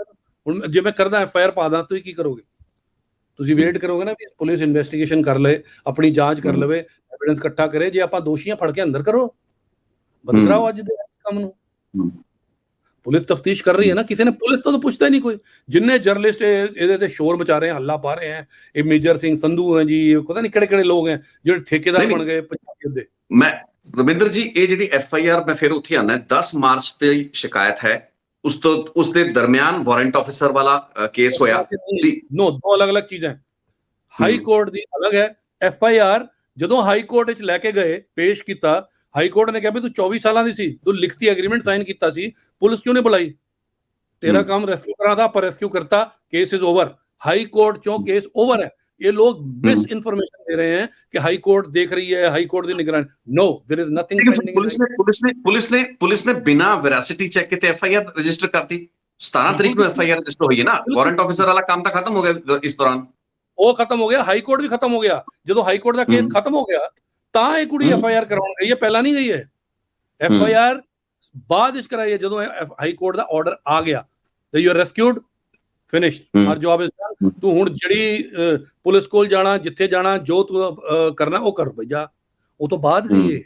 ਹੁਣ ਜੇ ਮੈਂ ਕਰਦਾ FIR ਪਾ ਦਾਂ ਤੁਸੀਂ ਕੀ ਕਰੋਗੇ? ਤੁਸੀਂ ਵੇਟ ਕਰੋਗੇ ਨਾ ਵੀ ਪੁਲਿਸ ਇਨਵੈਸਟੀਗੇਸ਼ਨ ਕਰ ਲਏ, ਆਪਣੀ ਜਾਂਚ ਕਰ ਲਵੇ, ਐਵੀਡੈਂਸ ਇਕੱਠਾ ਕਰੇ। ਜੇ ਆਪਾਂ ਦੋਸ਼ੀਆਂ ਫੜ ਕੇ ਅੰਦਰ ਕਰੋ, ਬੰਦ ਕਰਾਓ ਅੱਜ ਦੇ ਕੰਮ ਨੂੰ। ਪੁਲਿਸ ਤਫਤੀਸ਼ ਕਰ ਰਹੀ ਹੈ ਨਾ, ਕਿਸੇ ਨੇ ਪੁਲਿਸ ਤੋਂ ਤਾਂ ਪੁੱਛਦਾ ਹੀ ਨਹੀਂ ਕੋਈ। ਜਿੰਨੇ ਜਰਨਲਿਸਟ ਇਹਦੇ ਤੇ ਸ਼ੋਰ ਮਚਾ ਰਹੇ, ਹੱਲਾ ਪਾ ਰਹੇ ਹੈ, ਇਹ ਮੇਜਰ ਸਿੰਘ ਸੰਧੂ ਹੈ ਜੀ, ਪਤਾ ਨਹੀਂ ਕਿਹੜੇ ਕਿਹੜੇ ਲੋਕ ਹੈ ਜਿਹੜੇ ਠੇਕੇਦਾਰ ਬਣ ਗਏ ਪੰਜਾਬੀ ਦੇ। ਮੈਂ ਰਵਿੰਦਰ ਜੀ, ਇਹ ਜਿਹੜੀ FIR ਮੈਂ ਫਿਰ ਉੱਥੇ ਆਉਣਾ, 10 ਮਾਰਚ ਤੇ ਸ਼ਿਕਾਇਤ ਹੈ, ਉਸ ਦੇ ਦਰਮਿਆਨ ਵਾਰੰਟ ਆਫਿਸਰ ਵਾਲਾ ਕੇਸ ਹੋਇਆ। ਨੋ, ਦੋ ਅਲੱਗ-ਅਲੱਗ ਚੀਜ਼ਾਂ। ਹਾਈ ਕੋਰਟ ਦੀ ਅਲੱਗ ਹੈ, FIR ਜਦੋਂ ਹਾਈ ਕੋਰਟ ਵਿੱਚ ਲੈ ਕੇ ਗਏ, ਪੇਸ਼ ਕੀਤਾ, ਹਾਈ ਕੋਰਟ ਨੇ ਕਿਹਾ ਵੀ ਤੂੰ 24 ਸਾਲਾਂ ਦੀ ਸੀ, ਤੂੰ ਲਿਖਤੀ ਐਗਰੀਮੈਂਟ ਸਾਈਨ ਕੀਤਾ ਸੀ, ਪੁਲਿਸ ਕਿਉਂ ਨਹੀਂ ਬੁਲਾਈ? ਤੇਰਾ ਕੰਮ ਰੈਸਕਿਊ ਕਰਾਦਾ, ਪਰ ਰੈਸਕਿਊ ਕਰਤਾ, case is over. High court ਚੋਂ ਕੇਸ ਓਵਰ ਹੈ। ये लोग मिस इन्फॉर्मेशन दे रहे हैं कि हाई कोर्ट देख रही है, हाई कोर्ट की निगरानी। No, there is nothing pending. Police ने बिना वेरासिटी चेक किते एफआईआर रजिस्टर करती। 17 तरीक ਨੂੰ एफआईआर रजिस्टर ਹੋਈ ਹੈ ਨਾ, ਵਾਰੰਟ ਆਫੀਸਰ ਵਾਲਾ ਕੰਮ ਤਾਂ ਖਤਮ ਹੋ ਗਿਆ ਇਸ ਦੌਰਾਨ। ਉਹ ਖਤਮ ਹੋ ਗਿਆ, ਹਾਈ ਕੋਰਟ ਵੀ ਖਤਮ ਹੋ ਗਿਆ। ਜਦੋਂ ਹਾਈ ਕੋਰਟ ਦਾ ਕੇਸ ਖਤਮ ਹੋ ਗਿਆ ਤਾਂ ਇਹ ਕੁੜੀ ਐਫਆਈਆਰ ਕਰਾਉਣ ਗਈ ਹੈ, ਪਹਿਲਾਂ ਨਹੀਂ ਗਈ ਹੈ। ਐਫਆਈਆਰ ਬਾਅਦ ਵਿੱਚ ਕਰਾਈ ਹੈ, ਜਦੋਂ ਹਾਈ ਕੋਰਟ ਦਾ ਆਰਡਰ ਆ ਗਿਆ ਤੇ you are rescued, finished, our job is done. ਤੂੰ ਹੁਣ ਜਿਹੜੀ ਪੁਲਿਸ ਕੋਲ ਜਾਣਾ, ਜਿੱਥੇ ਜਾਣਾ, ਜੋ ਤੂੰ ਕਰਨਾ ਉਹ ਕਰ ਭਈ ਜਾ। ਉਹ ਤੋਂ ਬਾਅਦ ਗਈ ਹੈ,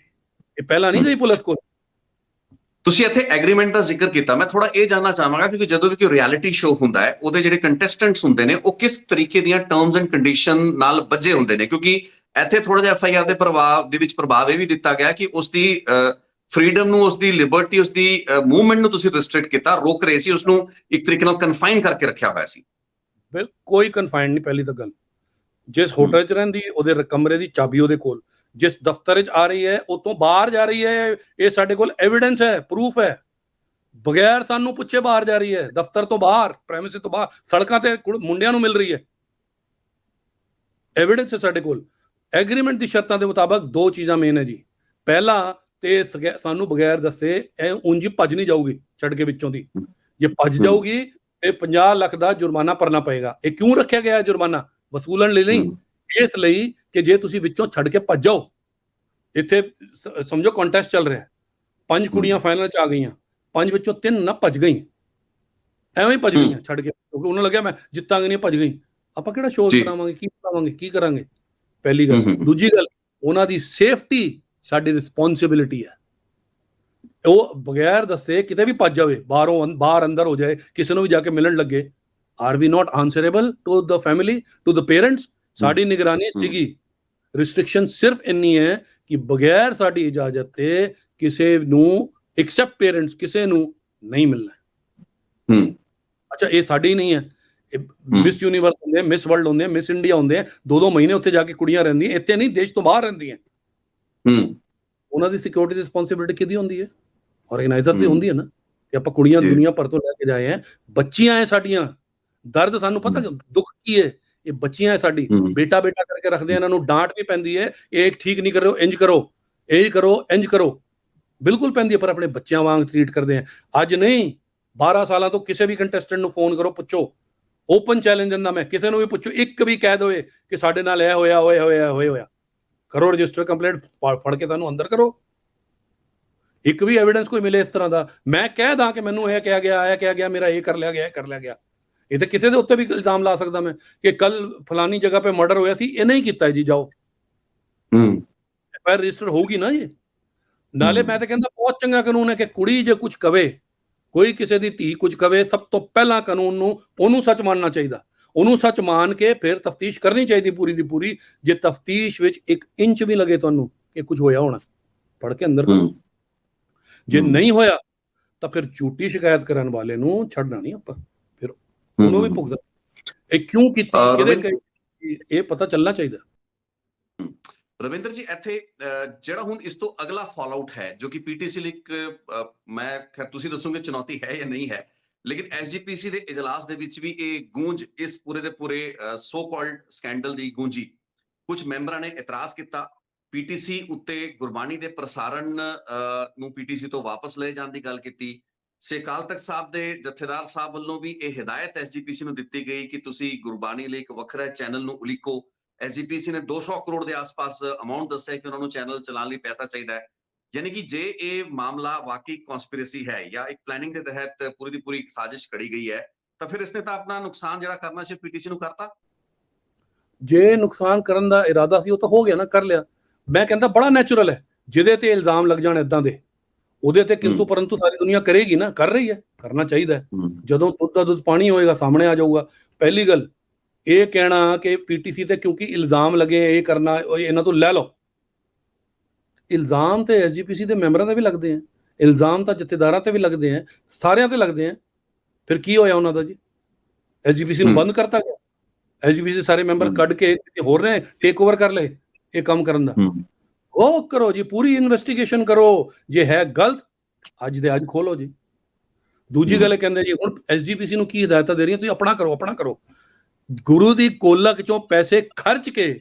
ਇਹ ਪਹਿਲਾਂ ਨਹੀਂ ਗਈ ਪੁਲਿਸ ਕੋਲ। ਤੁਸੀਂ ਇੱਥੇ ਐਗਰੀਮੈਂਟ ਦਾ ਜ਼ਿਕਰ ਕੀਤਾ, ਮੈਂ ਥੋੜਾ ਇਹ ਜਾਨਣਾ ਚਾਹਾਂਗਾ ਕਿਉਂਕਿ ਜਦੋਂ ਵੀ ਕੋਈ ਰਿਐਲਿਟੀ ਸ਼ੋਅ ਹੁੰਦਾ ਹੈ ਉਹਦੇ ਜਿਹੜੇ ਕੰਟੈਸਟੈਂਟਸ ਹੁੰਦੇ ਨੇ ਉਹ ਕਿਸ ਤਰੀਕੇ ਦੀਆਂ ਟਰਮਸ ਐਂਡ ਕੰਡੀਸ਼ਨ ਨਾਲ ਬੱਝੇ ਹੁੰਦੇ ਨੇ, ਕਿਉਂਕਿ ਇੱਥੇ ਥੋੜਾ ਜਿਹਾ ਐਫਆਈਆਰ ਦੇ ਪ੍ਰਭਾਵ ਦੇ ਵਿੱਚ ਪ੍ਰਭਾਵ ਇਹ ਵੀ ਦਿੱਤਾ ਗਿਆ ਕਿ ਉਸਦੀ ਫਰੀडम ਨੂੰ, ਉਸਦੀ ਲਿਬਰਟੀ, ਉਸਦੀ ਮੂਵਮੈਂਟ ਨੂੰ ਤੁਸੀਂ ਰਿਸਟ੍ਰਿਕਟ ਕੀਤਾ, ਰੋਕ ਰਹੇ ਸੀ, ਉਸਨੂੰ ਇੱਕ ਤਰੀਕੇ ਨਾਲ ਕਨਫਾਈਨ ਕਰਕੇ ਰੱਖਿਆ ਹੋਇਆ ਸੀ। ਬਿਲਕੁਲ ਕੋਈ ਕਨਫਾਈਨ ਨਹੀਂ। ਪਹਿਲੀ ਤਾਂ ਗੱਲ, ਜਿਸ ਹੋਟਲ 'ਚ ਰਹਿੰਦੀ ਉਹਦੇ ਕਮਰੇ ਦੀ ਚਾਬੀ ਉਹਦੇ ਕੋਲ, ਜਿਸ ਦਫ਼ਤਰ 'ਚ ਆ ਰਹੀ ਹੈ ਉਤੋਂ ਬਾਹਰ ਜਾ ਰਹੀ ਹੈ, ਇਹ ਸਾਡੇ ਕੋਲ ਐਵੀਡੈਂਸ ਹੈ, ਪ੍ਰੂਫ ਹੈ। ਬਗੈਰ ਸਾਨੂੰ ਪੁੱਛੇ ਬਾਹਰ ਜਾ ਰਹੀ ਹੈ, ਦਫ਼ਤਰ ਤੋਂ ਬਾਹਰ, ਪ੍ਰੈਮਿਸਿਸ ਤੋਂ ਬਾਹਰ, ਸੜਕਾਂ ਤੇ ਮੁੰਡਿਆਂ ਨੂੰ ਮਿਲ ਰਹੀ ਹੈ। ਐਵੀਡੈਂਸ ਹੈ ਸਾਡੇ ਕੋਲ। ਐਗਰੀਮੈਂਟ ਦੀ ਸ਼ਰਤਾਂ ਦੇ ਮੁਤਾਬਕ ਦੋ ਚੀਜ਼ਾਂ ਮੇਨ ਹੈ ਜੀ। ਪਹਿਲਾ ਤੇ ਸਾਨੂੰ ਬਗੈਰ ਦੱਸੇ ਇਹ ਉਂਝ ਭੱਜ ਨਹੀਂ ਜਾਊਗੀ ਛੱਡ ਕੇ ਵਿੱਚੋਂ ਦੀ। ਜੇ ਭੱਜ ਜਾਊਗੀ ਤੇ 50 ਲੱਖ ਦਾ ਜੁਰਮਾਨਾ ਭਰਨਾ ਪਏਗਾ। ਇਹ ਕਿਉਂ ਰੱਖਿਆ ਗਿਆ ਜੁਰਮਾਨਾ? ਵਸੂਲਣ ਲਈ ਨਹੀਂ, ਇਸ ਲਈ ਕਿ ਜੇ ਤੁਸੀਂ ਵਿੱਚੋਂ ਛੱਡ ਕੇ ਭੱਜ ਜਾਓ। ਇੱਥੇ ਸਮਝੋ ਕੰਟੈਸਟ ਚੱਲ ਰਿਹਾ, 5 ਕੁੜੀਆਂ ਫਾਈਨਲ 'ਚ ਆ ਗਈਆਂ, 5 ਵਿੱਚੋਂ 3 ਨਾ ਭੱਜ ਗਈ, ਐਵੇਂ ਹੀ ਭੱਜ ਗਈਆਂ ਛੱਡ ਕੇ, ਕਿਉਂਕਿ ਉਹਨਾਂ ਲੱਗਿਆ ਮੈਂ ਜਿੱਤਾਂਗੇ, ਨਹੀਂ ਭੱਜ ਗਈ। ਆਪਾਂ ਕਿਹੜਾ ਸ਼ੋਅ ਬਣਾਵਾਂਗੇ, ਕੀ ਬਣਾਵਾਂਗੇ, ਕੀ ਕਰਾਂਗੇ? ਪਹਿਲੀ ਗੱਲ। ਦੂਜੀ ਗੱਲ, ਉਹਨਾਂ ਦੀ ਸੇਫਟੀ ਸਾਡੀ ਰਿਸਪੌਂਸਿਬਿਲਿਟੀ ਹੈ। ਉਹ ਬਗੈਰ ਦੱਸੇ ਕਿਤੇ ਵੀ ਭੱਜ ਜਾਵੇ, ਬਾਹਰ ਅੰਦਰ ਹੋ ਜਾਏ, ਕਿਸੇ ਨੂੰ ਵੀ ਜਾ ਕੇ ਮਿਲਣ ਲੱਗੇ, are we not answerable to the family, to the parents? ਸਾਡੀ ਨਿਗਰਾਨੀ ਸੀਗੀ। ਰਿਸਟ੍ਰਿਕਸ਼ਨ ਸਿਰਫ ਇੰਨੀ ਹੈ ਕਿ ਬਗੈਰ ਸਾਡੀ ਇਜਾਜ਼ਤ ਤੇ ਕਿਸੇ ਨੂੰ, ਐਕਸੈਪਟ ਪੇਰੈਂਟਸ, ਕਿਸੇ ਨੂੰ ਨਹੀਂ ਮਿਲਣਾ। ਅੱਛਾ, ਇਹ ਸਾਡੀ ਨਹੀਂ ਹੈ। ਮਿਸ ਯੂਨੀਵਰਸ ਹੁੰਦੇ, ਮਿਸ ਵਰਲਡ ਹੁੰਦੇ, ਮਿਸ ਇੰਡੀਆ ਹੁੰਦੇ, 2-2 ਮਹੀਨੇ ਉੱਥੇ ਜਾ ਕੇ ਕੁੜੀਆਂ ਰਹਿੰਦੀਆਂ, ਇੱਥੇ ਨਹੀਂ, ਦੇਸ਼ ਤੋਂ ਬਾਹਰ ਰਹਿੰਦੀਆਂ। ਉਹਨਾਂ ਦੀ ਸਿਕਿਉਰਿਟੀ ਦੀ ਰਿਸਪੌਂਸਿਬਿਲਿਟੀ ਕਿਹਦੀ ਹੁੰਦੀ ਹੈ? ਆਰਗੇਨਾਈਜ਼ਰ ਦੀ ਹੁੰਦੀ ਹੈ ਨਾ। ਤੇ ਆਪਾਂ ਕੁੜੀਆਂ ਦੁਨੀਆ ਭਰ ਤੋਂ ਲੈ ਕੇ ਜਾਏ ਹੈ, ਬੱਚੀਆਂ ਹੈ ਸਾਡੀਆਂ। ਦਰਦ ਸਾਨੂੰ ਪਤਾ, ਦੁੱਖ ਕੀ ਹੈ? ਇਹ ਬੱਚੀਆਂ ਹੈ ਸਾਡੀ, ਬੇਟਾ ਬੇਟਾ ਕਰਕੇ ਰੱਖਦੇ, ਇਹਨਾਂ ਨੂੰ ਡਾਂਟ ਵੀ ਪੈਂਦੀ ਹੈ, ਇਹ ਠੀਕ ਨਹੀਂ ਕਰ ਰਹੇ ਹੋ, ਇੰਜ ਕਰੋ, ਇਹ ਕਰੋ, ਇੰਜ ਕਰੋ, ਬਿਲਕੁਲ ਪੈਂਦੀ ਹੈ, ਪਰ ਆਪਣੇ ਬੱਚਿਆਂ ਵਾਂਗ ਟ੍ਰੀਟ ਕਰਦੇ ਆ। ਅੱਜ ਨਹੀਂ, 12 ਸਾਲਾਂ ਤੋਂ ਕਿਸੇ ਵੀ ਕੰਟੈਸਟੈਂਟ ਨੂੰ ਫੋਨ ਕਰੋ, ਪੁੱਛੋ, ਓਪਨ ਚੈਲੰਜ ਦਿੰਦਾ ਮੈਂ, ਕਿਸੇ ਨੂੰ ਵੀ ਪੁੱਛੋ, ਇੱਕ ਵੀ ਕਹਿ ਦੋਏ ਕਿ ਸਾਡੇ ਨਾਲ ਇਹ ਹੋਇਆ, ਕਰੋ ਰਜਿਸਟਰ ਕੰਪਲੇਂਟ, ਫੜ ਕੇ ਸਾਨੂੰ ਅੰਦਰ ਕਰੋ। ਇੱਕ ਵੀ ਐਵੀਡੈਂਸ ਕੋਈ ਮਿਲੇ ਇਸ ਤਰ੍ਹਾਂ ਦਾ, ਮੈਂ ਕਹਿ ਦਾਂ ਕਿ ਮੈਨੂੰ ਇਹ ਕਿਹਾ ਗਿਆ, ਮੇਰਾ ਇਹ ਕਰ ਲਿਆ ਗਿਆ। ਇਹ ਤਾਂ ਕਿਸੇ ਦੇ ਉੱਤੇ ਵੀ ਇਲਜ਼ਾਮ ਲਾ ਸਕਦਾ ਮੈਂ ਕਿ ਕੱਲ ਫਲਾਨੀ ਜਗ੍ਹਾ पे ਮਰਡਰ ਹੋਇਆ ਸੀ, ਇਹ ਨਹੀਂ ਕੀਤਾ ਜੀ, ਜਾਓ ਐਫਆਈਆਰ ਰਜਿਸਟਰ ਹੋਊਗੀ ਨਾ ਜੀ। ਨਾਲੇ ਮੈਂ ਤਾਂ ਕਹਿੰਦਾ ਬਹੁਤ ਚੰਗਾ ਕਾਨੂੰਨ ਹੈ ਕਿ ਕੁੜੀ ਜੇ ਕੁਝ ਕਵੇ, ਕੋਈ ਕਿਸੇ ਦੀ ਧੀ ਕੁਝ ਕਵੇ, ਸਭ ਤੋਂ ਪਹਿਲਾਂ ਕਾਨੂੰਨ ਨੂੰ ਉਹਨੂੰ ਸੱਚ ਮੰਨਣਾ ਚਾਹੀਦਾ। ਉਹਨੂੰ ਸੱਚ ਮੰਨ ਕੇ ਫਿਰ ਤਫਤੀਸ਼ ਕਰਨੀ ਚਾਹੀਦੀ ਪੂਰੀ ਦੀ ਪੂਰੀ। ਜੇ ਤਫਤੀਸ਼ ਵਿੱਚ 1 ਇੰਚ ਵੀ ਲੱਗੇ ਤੁਹਾਨੂੰ ਕਿ ਕੁਝ ਹੋਇਆ ਹੋਣਾ, ਫੜ ਕੇ ਅੰਦਰ ਕਰੋ। ਜੇ ਨਹੀਂ ਹੋਇਆ ਤਾਂ ਫਿਰ ਝੂਠੀ ਸ਼ਿਕਾਇਤ ਕਰਨ ਵਾਲੇ ਨੂੰ ਛੱਡਣਾ ਨਹੀਂ ਆਪਾਂ, ਫਿਰ ਉਹਨੂੰ ਵੀ ਭੁਗਤਣਾ। ਇਹ ਕਿਉਂ ਕੀਤੀ, ਕਿਹਦੇ, ਇਹ ਪਤਾ ਚੱਲਣਾ ਚਾਹੀਦਾ। ਰਵਿੰਦਰ ਜੀ, ਇੱਥੇ ਜਿਹੜਾ ਹੁਣ ਇਸ ਤੋਂ ਅਗਲਾ ਫਾਲਆਊਟ ਹੈ ਜੋ ਕਿ ਪੀਟੀਸੀ ਲਈ ਇੱਕ, ਮੈਂ ਖੈਰ ਤੁਸੀਂ ਦੱਸੋਗੇ ਚੁਣੌਤੀ ਹੈ ਜਾਂ ਨਹੀਂ ਹੈ, ਲੇਕਿਨ ਐਸਜੀਪੀਸੀ ਦੇ ਇਜਲਾਸ ਦੇ ਵਿੱਚ ਵੀ ਇਹ ਗੂੰਜ, ਇਸ ਪੂਰੇ ਦੇ ਪੂਰੇ ਸੋ ਕਾਲਡ ਸਕੈਂਡਲ ਦੀ ਗੂੰਜੀ। ਕੁਝ ਮੈਂਬਰਾਂ ਨੇ ਇਤਰਾਜ਼ ਕੀਤਾ ਪੀਟੀਸੀ ਉੱਤੇ, ਗੁਰਬਾਣੀ ਦੇ ਪ੍ਰਸਾਰਣ ਨੂੰ ਪੀਟੀਸੀ ਤੋਂ ਵਾਪਸ ਲਏ ਜਾਣ ਦੀ ਗੱਲ ਕੀਤੀ। ਸ੍ਰੀ ਅਕਾਲ ਤਖਤ ਸਾਹਿਬ ਦੇ ਜਥੇਦਾਰ ਸਾਹਿਬ ਵੱਲੋਂ ਵੀ ਇਹ ਹਿਦਾਇਤ ਐਸਜੀਪੀਸੀ ਨੂੰ ਦਿੱਤੀ ਗਈ ਕਿ ਤੁਸੀਂ ਗੁਰਬਾਣੀ ਲਈ ਇੱਕ ਵੱਖਰਾ ਚੈਨਲ ਨੂੰ ਉਲੀਕੋ। ਐਸਜੀਪੀਸੀ ਨੇ 200 ਕਰੋੜ ਦੇ ਆਸ-ਪਾਸ ਅਮਾਉਂਟ ਦੱਸਿਆ ਕਿ ਉਹਨਾਂ ਨੂੰ ਚੈਨਲ ਚਲਾਉਣ ਲਈ ਪੈਸਾ ਚਾਹੀਦਾ ਹੈ। ਯਾਨੀ ਕਿ ਜੇ ਇਹ ਮਾਮਲਾ ਵਾਕਈ ਕਨਸਪੀਰੇਸੀ ਹੈ ਜਾਂ ਇੱਕ ਪਲੈਨਿੰਗ ਦੇ ਤਹਿਤ ਪੂਰੀ ਦੀ ਪੂਰੀ ਸਾਜ਼ਿਸ਼ ਘੜੀ ਗਈ ਹੈ, ਤਾਂ ਫਿਰ ਇਸਨੇ ਤਾਂ ਆਪਣਾ ਨੁਕਸਾਨ ਜਿਹੜਾ ਕਰਨਾ ਸੀ ਪੀਟੀਸੀ ਨੂੰ ਕਰਤਾ। ਜੇ ਨੁਕਸਾਨ ਕਰਨ ਦਾ ਇਰਾਦਾ ਸੀ ਉਹ ਤਾਂ ਹੋ ਗਿਆ ਨਾ, ਕਰ ਲਿਆ। ਮੈਂ ਕਹਿੰਦਾ ਬੜਾ ਨੈਚੁਰਲ ਹੈ, ਜਿਹਦੇ ਤੇ ਇਲਜ਼ਾਮ ਲੱਗ ਜਾਣ ਇਦਾਂ ਦੇ, ਉਹਦੇ ਤੇ ਕਿੰਤੂ ਪਰੰਤੂ ਸਾਰੀ ਦੁਨੀਆ ਕਰੇਗੀ ਨਾ, ਕਰ ਰਹੀ ਹੈ, ਕਰਨਾ ਚਾਹੀਦਾ। ਜਦੋਂ ਦੁੱਧ ਦਾ ਦੁੱਧ ਪਾਣੀ ਹੋਏਗਾ, ਸਾਹਮਣੇ ਆ ਜਾਊਗਾ। ਪਹਿਲੀ ਗੱਲ ਇਹ ਕਹਿਣਾ ਕਿ ਪੀਟੀਸੀ ਤੇ ਕਿਉਂਕਿ ਇਲਜ਼ਾਮ ਲੱਗੇ ਇਹ ਕਰਨਾ, ਇਹਨਾਂ ਤੋਂ ਲੈ ਲਓ। ਇਲਜ਼ਾਮ ਤੇ ਐਸਜੀਪੀਸੀ ਦੇ ਮੈਂਬਰਾਂ ਤੇ ਵੀ ਲੱਗਦੇ ਆ, ਇਲਜ਼ਾਮ ਤਾਂ ਜਥੇਦਾਰਾਂ ਤੇ ਵੀ ਲੱਗਦੇ ਆ, ਸਾਰਿਆਂ ਤੇ ਲੱਗਦੇ ਆ। ਫਿਰ ਕੀ ਹੋਇਆ ਉਹਨਾਂ ਦਾ ਜੀ? ਐਸਜੀਪੀਸੀ ਨੂੰ ਬੰਦ ਕਰਤਾ ਗਿਆ? ਐਸਜੀਪੀਸੀ ਸਾਰੇ ਮੈਂਬਰ ਕੱਢ ਕੇ ਕਿਸੇ ਹੋਰ ਨੇ ਟੇਕ ਓਵਰ ਕਰ ਲਏ ਇਹ ਕੰਮ ਕਰਨ ਦਾ? ਉਹ ਕਰੋ ਜੀ, ਪੂਰੀ ਇਨਵੈਸਟੀਗੇਸ਼ਨ ਕਰੋ, ਜੇ ਹੈ ਗਲਤ ਅੱਜ ਦੇ ਅੱਜ ਖੋਲੋ ਜੀ। ਦੂਜੀ ਗੱਲ ਕਹਿੰਦੇ ਜੀ ਹੁਣ ਐਸਜੀਪੀਸੀ ਨੂੰ ਕੀ ਹਦਾਇਤਾਂ ਦੇ ਰਹੀਆਂ, ਤੁਸੀਂ ਆਪਣਾ ਕਰੋ। ਗੁਰੂ ਦੀ ਗੋਲਕ ਚੋਂ ਪੈਸੇ ਖਰਚ ਕੇ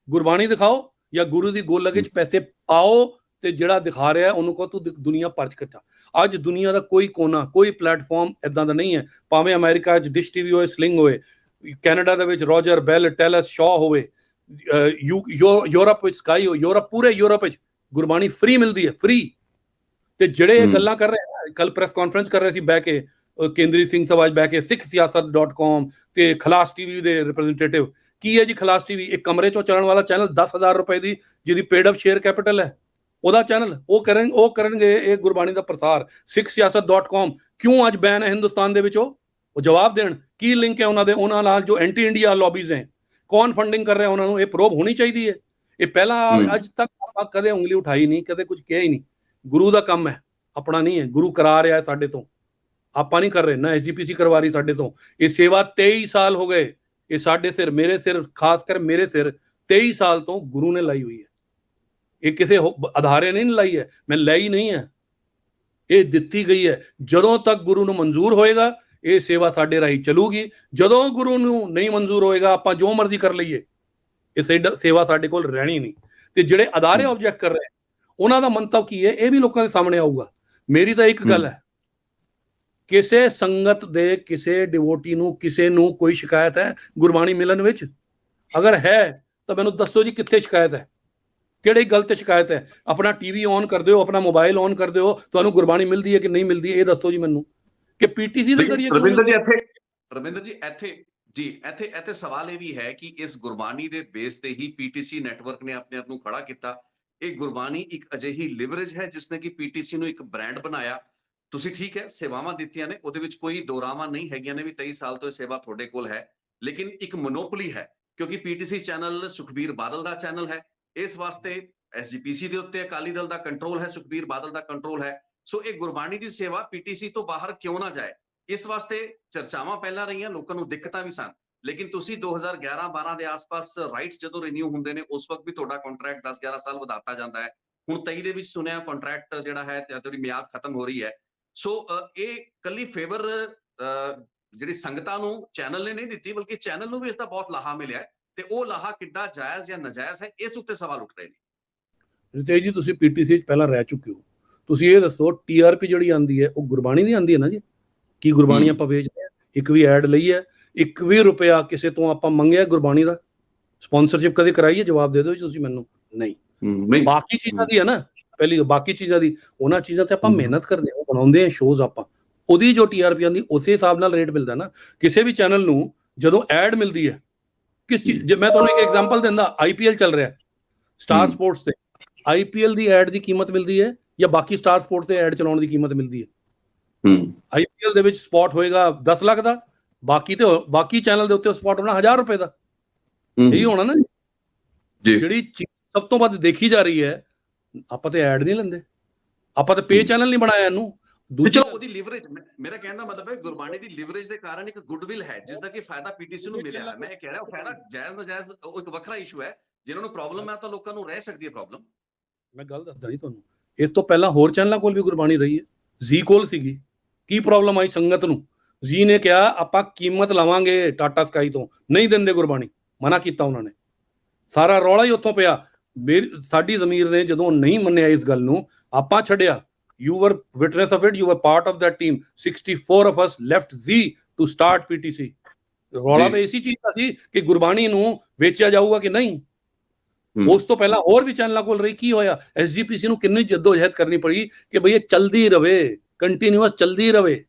ਗੁਰਬਾਣੀ ਦਿਖਾਓ, ਜਾਂ ਗੁਰੂ ਦੀ ਗੋਲਕ ਵਿੱਚ ਪੈਸੇ ਪਾਓ ਤੇ ਜਿਹੜਾ ਦਿਖਾ ਰਿਹਾ ਉਹਨੂੰ ਕਹੋ ਤੂੰ ਦੁਨੀਆ ਭਰ ਚ ਇਕੱਠਾ। ਅੱਜ ਦੁਨੀਆ ਦਾ ਕੋਈ ਕੋਨਾ, ਕੋਈ ਪਲੇਟਫਾਰਮ ਇਦਾਂ ਦਾ ਨਹੀਂ ਹੈ, ਭਾਵੇਂ ਅਮਰੀਕਾ 'ਚ ਡਿਸ਼ ਟੀਵੀ ਹੋਏ, ਸਲਿੰਗ ਹੋਏ, ਕੈਨੇਡਾ ਦੇ ਵਿੱਚ ਰੋਜਰ ਬੈਲ, ਟੈਲਸ, ਸ਼ਾਅ ਹੋਵੇ, ਯੂਰਪ ਵਿੱਚ ਸਕਾਈ ਹੋ, ਪੂਰੇ ਯੂਰਪ ਵਿੱਚ ਗੁਰਬਾਣੀ ਫ੍ਰੀ ਮਿਲਦੀ ਹੈ, ਫ੍ਰੀ। ਤੇ ਜਿਹੜੇ ਇਹ ਗੱਲਾਂ ਕਰ ਰਹੇ, ਕੱਲ ਪ੍ਰੈਸ ਕਾਨਫਰੰਸ ਕਰ ਰਹੇ ਸੀ ਬਹਿ ਕੇ ਕੇਂਦਰੀ ਸਿੰਘ ਸਭਾ 'ਚ ਬਹਿ ਕੇ, sikhsiyasat.com ਤੇ ਖਲਾਸ ਟੀਵੀ ਦੇ ਰਿਪਰੈਜ਼ੈਂਟੇਟਿਵ, ਕੀ ਹੈ ਜੀ ਖਲਾਸ ਟੀਵੀ? ਇੱਕ ਕਮਰੇ ਚੋਂ ਚੱਲਣ ਵਾਲਾ ਚੈਨਲ, 10,000 ਰੁਪਏ ਦੀ ਜਿਹਦੀ ਪੇਡ ਅਪ ਸ਼ੇਅਰ ਕੈਪੀਟਲ ਹੈ, ਉਹਦਾ ਚੈਨਲ। ਉਹ ਕਰਨਗੇ ਇਹ ਗੁਰਬਾਣੀ ਦਾ ਪ੍ਰਸਾਰ। sikhsiyasat.com ਕਿਉਂ ਅੱਜ ਬੈਨ ਹੈ ਹਿੰਦੁਸਤਾਨ ਦੇ ਵਿੱਚ? ਉਹ ਜਵਾਬ ਦੇਣ, ਕੀ ਲਿੰਕ ਹੈ ਉਹਨਾਂ ਨਾਲ ਜੋ ਐਂਟੀ ਇੰਡੀਆ ਲੌਬੀਜ਼ ਹੈ, ਕੌਣ ਫੰਡਿੰਗ ਕਰ ਰਿਹਾ ਉਹਨਾਂ ਨੂੰ? ਇਹ ਪ੍ਰੋਬ ਹੋਣੀ ਚਾਹੀਦੀ ਹੈ। ਇਹ ਪਹਿਲਾਂ ਅੱਜ ਤੱਕ ਆਪਾਂ ਕਦੇ ਉਂਗਲੀ ਉਠਾਈ ਨਹੀਂ, ਕਦੇ ਕੁਝ ਕਿਹਾ ਹੀ ਨਹੀਂ। ਗੁਰੂ ਦਾ ਕੰਮ ਹੈ, ਆਪਣਾ ਨਹੀਂ ਹੈ। ਗੁਰੂ ਕਰਾ ਰਿਹਾ ਹੈ ਸਾਡੇ ਤੋਂ, ਆਪਾਂ ਨਹੀਂ ਕਰ ਰਹੇ ਨਾ। SGPC ਕਰਵਾ ਰਹੀ ਸਾਡੇ ਤੋਂ। ਇਹ ਸੇਵਾ 23 ਸਾਲ ਹੋ ਗਏ, ਇਹ ਸਾਡੇ ਸਿਰ, ਮੇਰੇ ਸਿਰ, ਖਾਸ ਕਰ ਮੇਰੇ ਸਿਰ 23 ਸਾਲ ਤੋਂ ਗੁਰੂ ਨੇ ਲਾਈ ਹੋਈ ਹੈ। ਇਹ ਕਿਸੇ ਆਧਾਰੇ ਨਹੀਂ ਲਾਈ ਹੈ, ਮੈਂ ਲਈ ਨਹੀਂ ਹੈ, ਇਹ ਦਿੱਤੀ ਗਈ ਹੈ। ਜਦੋਂ ਤੱਕ ਗੁਰੂ ਨੂੰ ਮਨਜ਼ੂਰ ਹੋਏਗਾ ਇਹ ਸੇਵਾ ਸਾਡੇ ਰਾਹੀਂ ਚੱਲੂਗੀ। ਜਦੋਂ ਗੁਰੂ ਨੂੰ ਨਹੀਂ ਮਨਜ਼ੂਰ ਹੋਏਗਾ ਆਪਾਂ ਜੋ ਮਰਜ਼ੀ ਕਰ ਲਈਏ, ਇਹ ਸੇਵਾ ਸਾਡੇ ਕੋਲ ਰਹਿਣੀ ਨਹੀਂ। ਤੇ ਜਿਹੜੇ ਅਦਾਰੇ ਆਬਜੈਕਟ ਕਰ ਰਹੇ ਉਹਨਾਂ ਦਾ ਮੰਤਵ ਕੀ ਹੈ, ਇਹ ਵੀ ਲੋਕਾਂ ਦੇ ਸਾਹਮਣੇ ਆਊਗਾ। ਮੇਰੀ ਤਾਂ ਇੱਕ ਗੱਲ ਹੈ, ਕਿਸੇ ਸੰਗਤ ਦੇ ਕਿਸੇ ਡਿਵੋਟੀ ਨੂੰ, ਕਿਸੇ ਨੂੰ ਕੋਈ ਸ਼ਿਕਾਇਤ ਹੈ ਗੁਰਬਾਣੀ ਮਿਲਣ ਵਿੱਚ? ਅਗਰ ਹੈ ਤਾਂ ਮੈਨੂੰ ਦੱਸੋ ਜੀ, ਕਿੱਥੇ ਸ਼ਿਕਾਇਤ ਹੈ, ਕਿਹੜੀ ਗੱਲ ਤੇ ਸ਼ਿਕਾਇਤ ਹੈ? ਆਪਣਾ ਟੀਵੀ ਔਨ ਕਰ ਦਿਓ, ਆਪਣਾ ਮੋਬਾਈਲ ਔਨ ਕਰ ਦਿਓ, ਤੁਹਾਨੂੰ ਗੁਰਬਾਣੀ ਮਿਲਦੀ ਹੈ ਕਿ ਨਹੀਂ ਮਿਲਦੀ, ਇਹ ਦੱਸੋ ਜੀ ਮੈਨੂੰ। ਕਿ ਪੀਟੀਸੀ ਦੇ ਜ਼ਰੀਏ ਰਵਿੰਦਰ ਜੀ ਇੱਥੇ ਸਵਾਲ ਇਹ ਵੀ ਹੈ ਕਿ ਇਸ ਗੁਰਬਾਣੀ ਦੇ ਬੇਸ ਤੇ ਹੀ ਪੀਟੀਸੀ ਨੈਟਵਰਕ ਨੇ ਆਪਣੇ ਆਪ ਨੂੰ ਖੜਾ ਕੀਤਾ। ਇਹ ਗੁਰਬਾਣੀ ਇੱਕ ਅਜਿਹੀ ਲਿਵਰੇਜ ਹੈ ਜਿਸਨੇ ਕਿ ਪੀਟੀਸੀ ਨੂੰ ਇੱਕ ਬ੍ਰਾਂਡ ਬਣਾਇਆ। ਤੁਸੀਂ ਠੀਕ ਹੈ ਸੇਵਾਵਾਂ ਦਿੱਤੀਆਂ ਨੇ, ਉਹਦੇ ਵਿੱਚ ਕੋਈ ਦੋਰਾਵਾਂ ਨਹੀਂ ਹੈਗੀਆਂ ਨੇ ਵੀ 23 ਸਾਲ ਤੋਂ ਇਹ ਸੇਵਾ ਤੁਹਾਡੇ ਕੋਲ ਹੈ, ਲੇਕਿਨ ਇੱਕ ਮੋਨੋਪੋਲੀ ਹੈ ਕਿਉਂਕਿ ਪੀਟੀਸੀ ਚੈਨਲ ਸੁਖਬੀਰ ਬਾਦਲ ਦਾ ਚੈਨਲ ਹੈ। ਇਸ ਵਾਸਤੇ SGPC ਦੇ ਉੱਤੇ ਅਕਾਲੀ ਦਲ ਦਾ ਕੰਟਰੋਲ ਹੈ, ਸੁਖਬੀਰ ਬਾਦਲ ਦਾ ਕੰਟਰੋਲ ਹੈ। ਸੋ ਇਹ ਗੁਰਬਾਣੀ ਦੀ ਸੇਵਾ ਪੀਟੀਸੀ ਤੋਂ ਬਾਹਰ ਕਿਉਂ ਨਾ ਜਾਏ, ਇਸ ਵਾਸਤੇ ਚਰਚਾਵਾਂ ਪਹਿਲਾਂ ਰਹੀਆਂ, ਲੋਕਾਂ ਨੂੰ ਦਿੱਕਤਾਂ ਵੀ ਸਨ। ਲੇਕਿਨ ਤੁਸੀਂ 2011-12 ਦੇ ਆਸ-ਪਾਸ ਰਾਈਟਸ ਜਦੋਂ ਰਿਨਿਊ ਹੁੰਦੇ ਨੇ ਉਸ ਵਕਤ ਵੀ ਤੁਹਾਡਾ ਕੰਟਰੈਕਟ 10-11 ਸਾਲ ਵਧਾਤਾ ਜਾਂਦਾ ਹੈ। ਹੁਣ 23 ਦੇ ਵਿੱਚ ਸੁਣਿਆ ਕੰਟਰੈਕਟ ਜਿਹੜਾ ਹੈ ਤੁਹਾਡੀ ਮਿਆਦ ਖਤਮ ਹੋ ਰਹੀ ਹੈ। ਸੋ ਇਹ ਕੱਲੀ ਫੇਵਰ ਜਿਹੜੀ ਸੰਗਤਾਂ ਨੂੰ ਚੈਨਲ ਨੇ ਨਹੀਂ ਦਿੱਤੀ, ਬਲਕਿ ਚੈਨਲ ਨੂੰ ਵੀ ਇਸ ਦਾ ਬਹੁਤ ਲਾਹਾ ਮਿਲਿਆ ਹੈ। ਤੇ ਉਹ ਲਾਹਾ ਕਿੱਡਾ ਜਾਇਜ਼ ਜਾਂ ਨਾਜਾਇਜ਼ ਹੈ, ਇਸ ਉੱਤੇ ਸਵਾਲ ਉੱਠ ਰਹੇ ਨੇ। ਰਿਤੇਸ਼ ਜੀ, ਤੁਸੀਂ ਪੀਟੀਸੀ 'ਚ ਪਹਿਲਾਂ ਰਹਿ ਚੁੱਕੇ ਹੋ, ਤੁਸੀਂ ਇਹ ਦੱਸੋ TRP ਜਿਹੜੀ ਆਉਂਦੀ ਹੈ ਉਹ ਗੁਰਬਾਣੀ ਦੀ ਆਉਂਦੀ ਹੈ ਨਾ ਜੀ? ਕੀ ਗੁਰਬਾਣੀ ਆਪਾਂ ਵੇਚਦੇ ਹਾਂ? ਇੱਕ ਵੀ ਐਡ ਲਈ ਹੈ? ਇੱਕ ਵੀ ਰੁਪਇਆ ਕਿਸੇ ਤੋਂ ਆਪਾਂ ਮੰਗਿਆ ਗੁਰਬਾਣੀ ਦਾ? ਸਪਾਂਸਰਸ਼ਿਪ ਕਦੇ ਕਰਾਈ ਹੈ? ਜਵਾਬ ਦੇ ਦਿਓ ਜੀ ਤੁਸੀਂ ਮੈਨੂੰ। ਨਹੀਂ। ਬਾਕੀ ਚੀਜ਼ਾਂ ਦੀ ਹੈ ਨਾ, ਪਹਿਲੀ ਬਾਕੀ ਚੀਜ਼ਾਂ ਦੀ, ਉਹਨਾਂ ਚੀਜ਼ਾਂ ਤੇ ਆਪਾਂ ਮਿਹਨਤ ਕਰਦੇ ਹਾਂ, ਬਣਾਉਂਦੇ ਹਾਂ ਸ਼ੋਜ਼ ਆਪਾਂ, ਉਹਦੀ ਜੋ TRP ਆਉਂਦੀ ਉਸੇ ਹਿਸਾਬ ਨਾਲ ਰੇਟ ਮਿਲਦਾ ਨਾ। ਕਿਸੇ ਵੀ ਚੈਨਲ ਨੂੰ ਜਦੋਂ ਐਡ ਮਿਲਦੀ ਹੈ, ਕਿਸ ਚੀਜ਼, ਜੇ ਮੈਂ ਤੁਹਾਨੂੰ ਇੱਕ ਐਗਜ਼ਾਮਪਲ ਦਿੰਦਾ, IPL ਚੱਲ ਰਿਹਾ ਸਟਾਰ ਸਪੋਰਟਸ ਤੇ, IPL ਦੀ ਐਡ ਦੀ ਕੀਮਤ ਮਿਲਦੀ ਹੈ ਜਾਂ ਬਾਕੀ ਸਟਾਰ ਸਪੋਰਟ ਤੇ ਐਡ ਚਲਾਉਣ ਦੀ ਕੀਮਤ ਮਿਲਦੀ ਹੈ? IPL ਦੇ ਵਿੱਚ ਸਪੌਟ ਹੋਏਗਾ 10 ਲੱਖ ਦਾ, ਬਾਕੀ ਚੈਨਲ ਦੇ ਉੱਤੇ ਸਪੌਟ ਹੋਣਾ 1000 ਰੁਪਏ ਦਾ। ਇਹੀ ਹੋਣਾ ਨਾ ਜੀ। ਜਿਹੜੀ ਚੀਜ਼ ਸਭ ਤੋਂ ਵੱਧ ਦੇਖੀ ਜਾ ਰਹੀ ਹੈ, ਆਪਾਂ ਤੇ ਐਡ ਨਹੀਂ ਲੈਂਦੇ, ਆਪਾਂ ਤੇ ਪੇ ਚੈਨਲ ਨਹੀਂ ਬਣਾਇਆ ਇਹਨੂੰ। ਦੂਜਾ ਉਹਦੀ ਲਿਵਰੇਜ, ਮੇਰਾ ਕਹਿਣ ਦਾ ਮਤਲਬ ਹੈ ਗੁਰਬਾਣੀ ਦੀ ਲਿਵਰੇਜ ਦੇ ਕਾਰਨ ਇੱਕ ਗੁੱਡਵਿਲ ਹੈ ਜਿਸ ਦਾ ਕਿ ਫਾਇਦਾ ਪੀਟੀਸੀ ਨੂੰ ਮਿਲਿਆ। ਮੈਂ ਇਹ ਕਹਿ ਰਿਹਾ ਉਹ ਫਾਇਦਾ ਜਾਇਜ਼ ਨਾਜਾਇਜ਼ ਉਹ ਇੱਕ ਵੱਖਰਾ ਇਸ਼ੂ ਹੈ। ਜਿਹਨਾਂ ਨੂੰ ਪ੍ਰੋਬਲਮ ਹੈ ਤਾਂ ਲੋਕਾਂ ਨੂੰ ਰਹਿ ਸਕਦੀ ਹੈ ਪ੍ਰੋਬਲਮ। ਮੈਂ ਗੱਲ ਦੱਸਦਾ ਜੀ ਤੁਹਾਨੂੰ, ਇਸ ਤੋਂ ਪਹਿਲਾਂ ਹੋਰ ਚੈਨਲਾਂ ਕੋਲ ਵੀ ਗੁਰਬਾਣੀ ਰਹੀ ਹੈ। ਜ਼ੀ ਕੋਲ ਸੀਗੀ, ਕੀ ਪ੍ਰੋਬਲਮ ਆਈ ਸੰਗਤ ਨੂੰ? ਜ਼ੀ ਨੇ ਕਿਹਾ ਆਪਾਂ ਕੀਮਤ ਲਾਵਾਂਗੇ ਟਾਟਾ ਸਕਾਈ ਤੋਂ, ਨਹੀਂ ਦਿੰਦੇ ਗੁਰਬਾਣੀ, ਮਨਾ ਕੀਤਾ ਉਹਨਾਂ ਨੇ। ਸਾਰਾ ਰੌਲਾ ਹੀ ਉੱਥੋਂ ਪਿਆ। ਸਾਡੀ ਜ਼ਮੀਰ ਨੇ ਜਦੋਂ ਨਹੀਂ ਮੰਨਿਆ ਇਸ ਗੱਲ ਨੂੰ, ਆਪਾਂ ਛੱਡਿਆ। You were witness of it, you were part of that team. 64 of us left Z to start PTC. ਰੌਲਾ ਤਾਂ ਇਸੀ ਚੀਜ਼ ਦਾ ਸੀ ਕਿ ਗੁਰਬਾਣੀ ਨੂੰ ਵੇਚਿਆ ਜਾਊਗਾ ਕਿ ਨਹੀਂ। ਉਸ ਤੋਂ ਪਹਿਲਾਂ ਹੋਰ ਵੀ ਚੈਨਲਾਂ ਕੋਲ ਰਹੀ। ਕੀ ਹੋਇਆ? SGPC ਨੂੰ ਕਿੰਨੀ ਜਦੋਜਹਿਦ ਕਰਨੀ ਪੜੀ ਕਿ ਬਈ ਇਹ ਚਲਦੀ ਰਵੇ, ਕੰਟੀਨਿਊਅਸ ਚਲਦੀ ਰਵੇ।